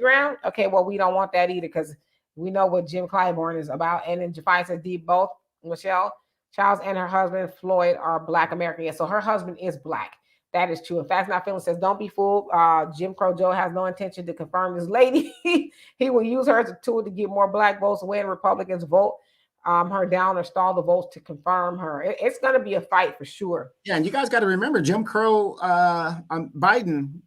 Graham. Okay, well, we don't want that either because we know what Jim Clyburn is about. And then Jafai says, D, both Michelle Childs and her husband Floyd are Black American. Yeah, so her husband is Black. That is true. And Fast Not Feeling says, don't be fooled. Jim Crow Joe has no intention to confirm this lady. He will use her as a tool to get more Black votes when Republicans vote her down or stall the votes to confirm her. It's going to be a fight for sure. Yeah, and you guys got to remember Jim Crow Biden,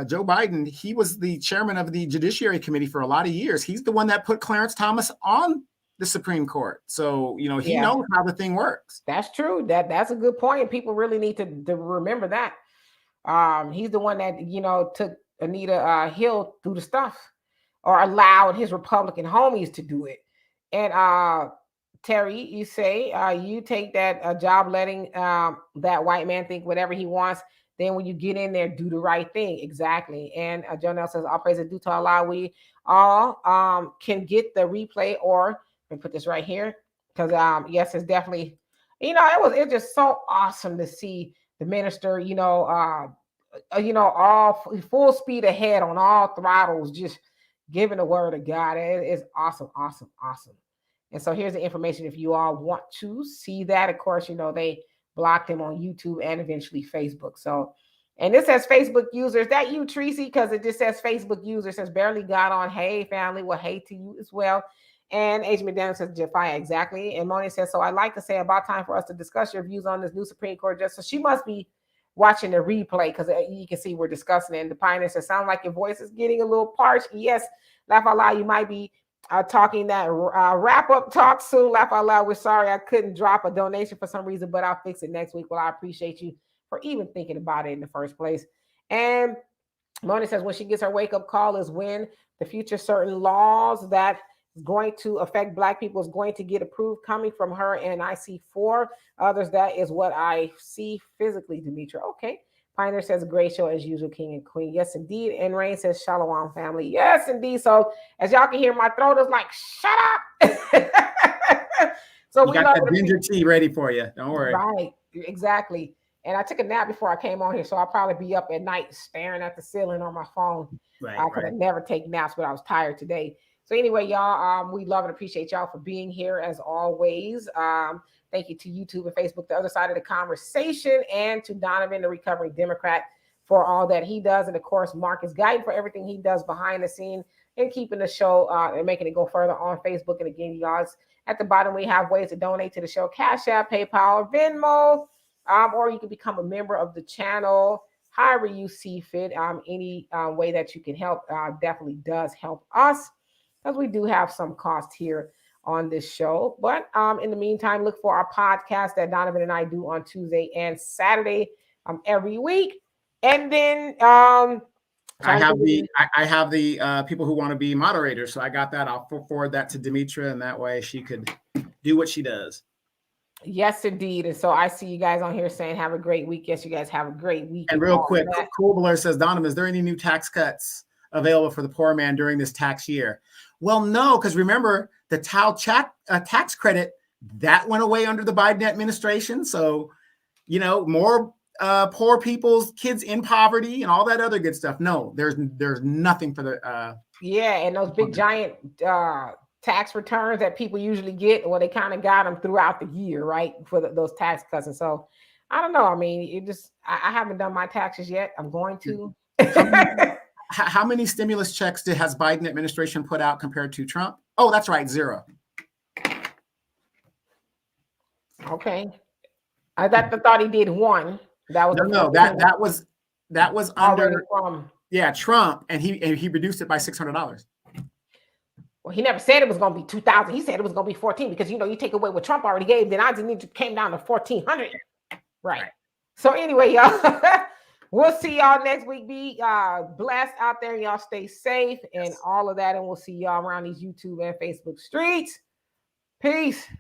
Joe Biden, he was the chairman of the Judiciary Committee for a lot of years. He's the one that put Clarence Thomas on the Supreme Court. So, he knows how the thing works. That's true. That's a good point. And people really need to remember that. He's the one that, took Anita Hill through the stuff or allowed his Republican homies to do it. And Terry, you say you take that job letting that white man think whatever he wants. Then when you get in there, do the right thing. Exactly. And Jonelle says, all praise is due to Allah. We all can get the replay, or let me put this right here. Because yes, it's definitely, it's just so awesome to see the minister, all full speed ahead on all throttles, just giving the word of God. It is awesome, awesome, awesome. And so here's the information if you all want to see that. Of course, they blocked him on YouTube and eventually Facebook. So, and this says Facebook users. That you, Tracy, because it just says Facebook users. Says barely got on. Hey, family. Well, hey to you as well. And H. McDaniel says, Jafia, exactly. And Moni says, so I'd like to say about time for us to discuss your views on this new Supreme Court justice. So she must be watching the replay because you can see we're discussing it. And the Pioneer says, sound like your voice is getting a little parched. Yes, laugh out loud. You might be talking that wrap up talk soon. Laugh out loud. We're sorry I couldn't drop a donation for some reason, but I'll fix it next week. Well, I appreciate you for even thinking about it in the first place. And Moni says when she gets her wake up call is when the future certain laws that is going to affect Black people is going to get approved coming from her. And I see 4 others. That is what I see physically, Demetra. Okay. Pioneer says, great show as usual, King and Queen. Yes, indeed. And Rain says, Shalom, family. Yes, indeed. So as y'all can hear, my throat is like, shut up. So we got that ginger tea ready for you. Don't worry. Right. Exactly. And I took a nap before I came on here. So I'll probably be up at night staring at the ceiling on my phone. Right. I never take naps, but I was tired today. So anyway, y'all, we love and appreciate y'all for being here as always. Thank you to YouTube and Facebook, the other side of the conversation, and to Donovan, the recovering Democrat, for all that he does. And of course, Mark is guiding for everything he does behind the scene and keeping the show and making it go further on Facebook. And again, you guys, at the bottom, we have ways to donate to the show: Cash App, PayPal, Venmo, or you can become a member of the channel, however you see fit. Any way that you can help definitely does help us, because we do have some cost here on this show. But in the meantime, look for our podcast that Donovan and I do on Tuesday and Saturday every week. And then I have the people who want to be moderators. So I got that. I'll forward that to Demetra, and that way she could do what she does. Yes, indeed. And so I see you guys on here saying have a great week. Yes, you guys have a great week. And real quick, Coolbler says, Donovan, is there any new tax cuts available for the poor man during this tax year? Well, no, because remember, the TAL tax credit, that went away under the Biden administration. So, more poor people's kids in poverty and all that other good stuff. No, there's nothing for the and those big giant tax returns that people usually get, well, they kind of got them throughout the year, right, for those tax cuts. And so I don't know. I mean, I haven't done my taxes yet. I'm going to. How many stimulus checks has Biden administration put out compared to Trump? Oh, that's right, 0. Okay, I thought he did 1. That was that was under Trump, and he reduced it by $600. Well, he never said it was going to be 2,000. He said it was going to be 14 because you take away what Trump already gave, then I just came down to 1,400. Right. So anyway, y'all. We'll see y'all next week. Be blessed out there. Y'all stay safe and all of that. And we'll see y'all around these YouTube and Facebook streets. Peace.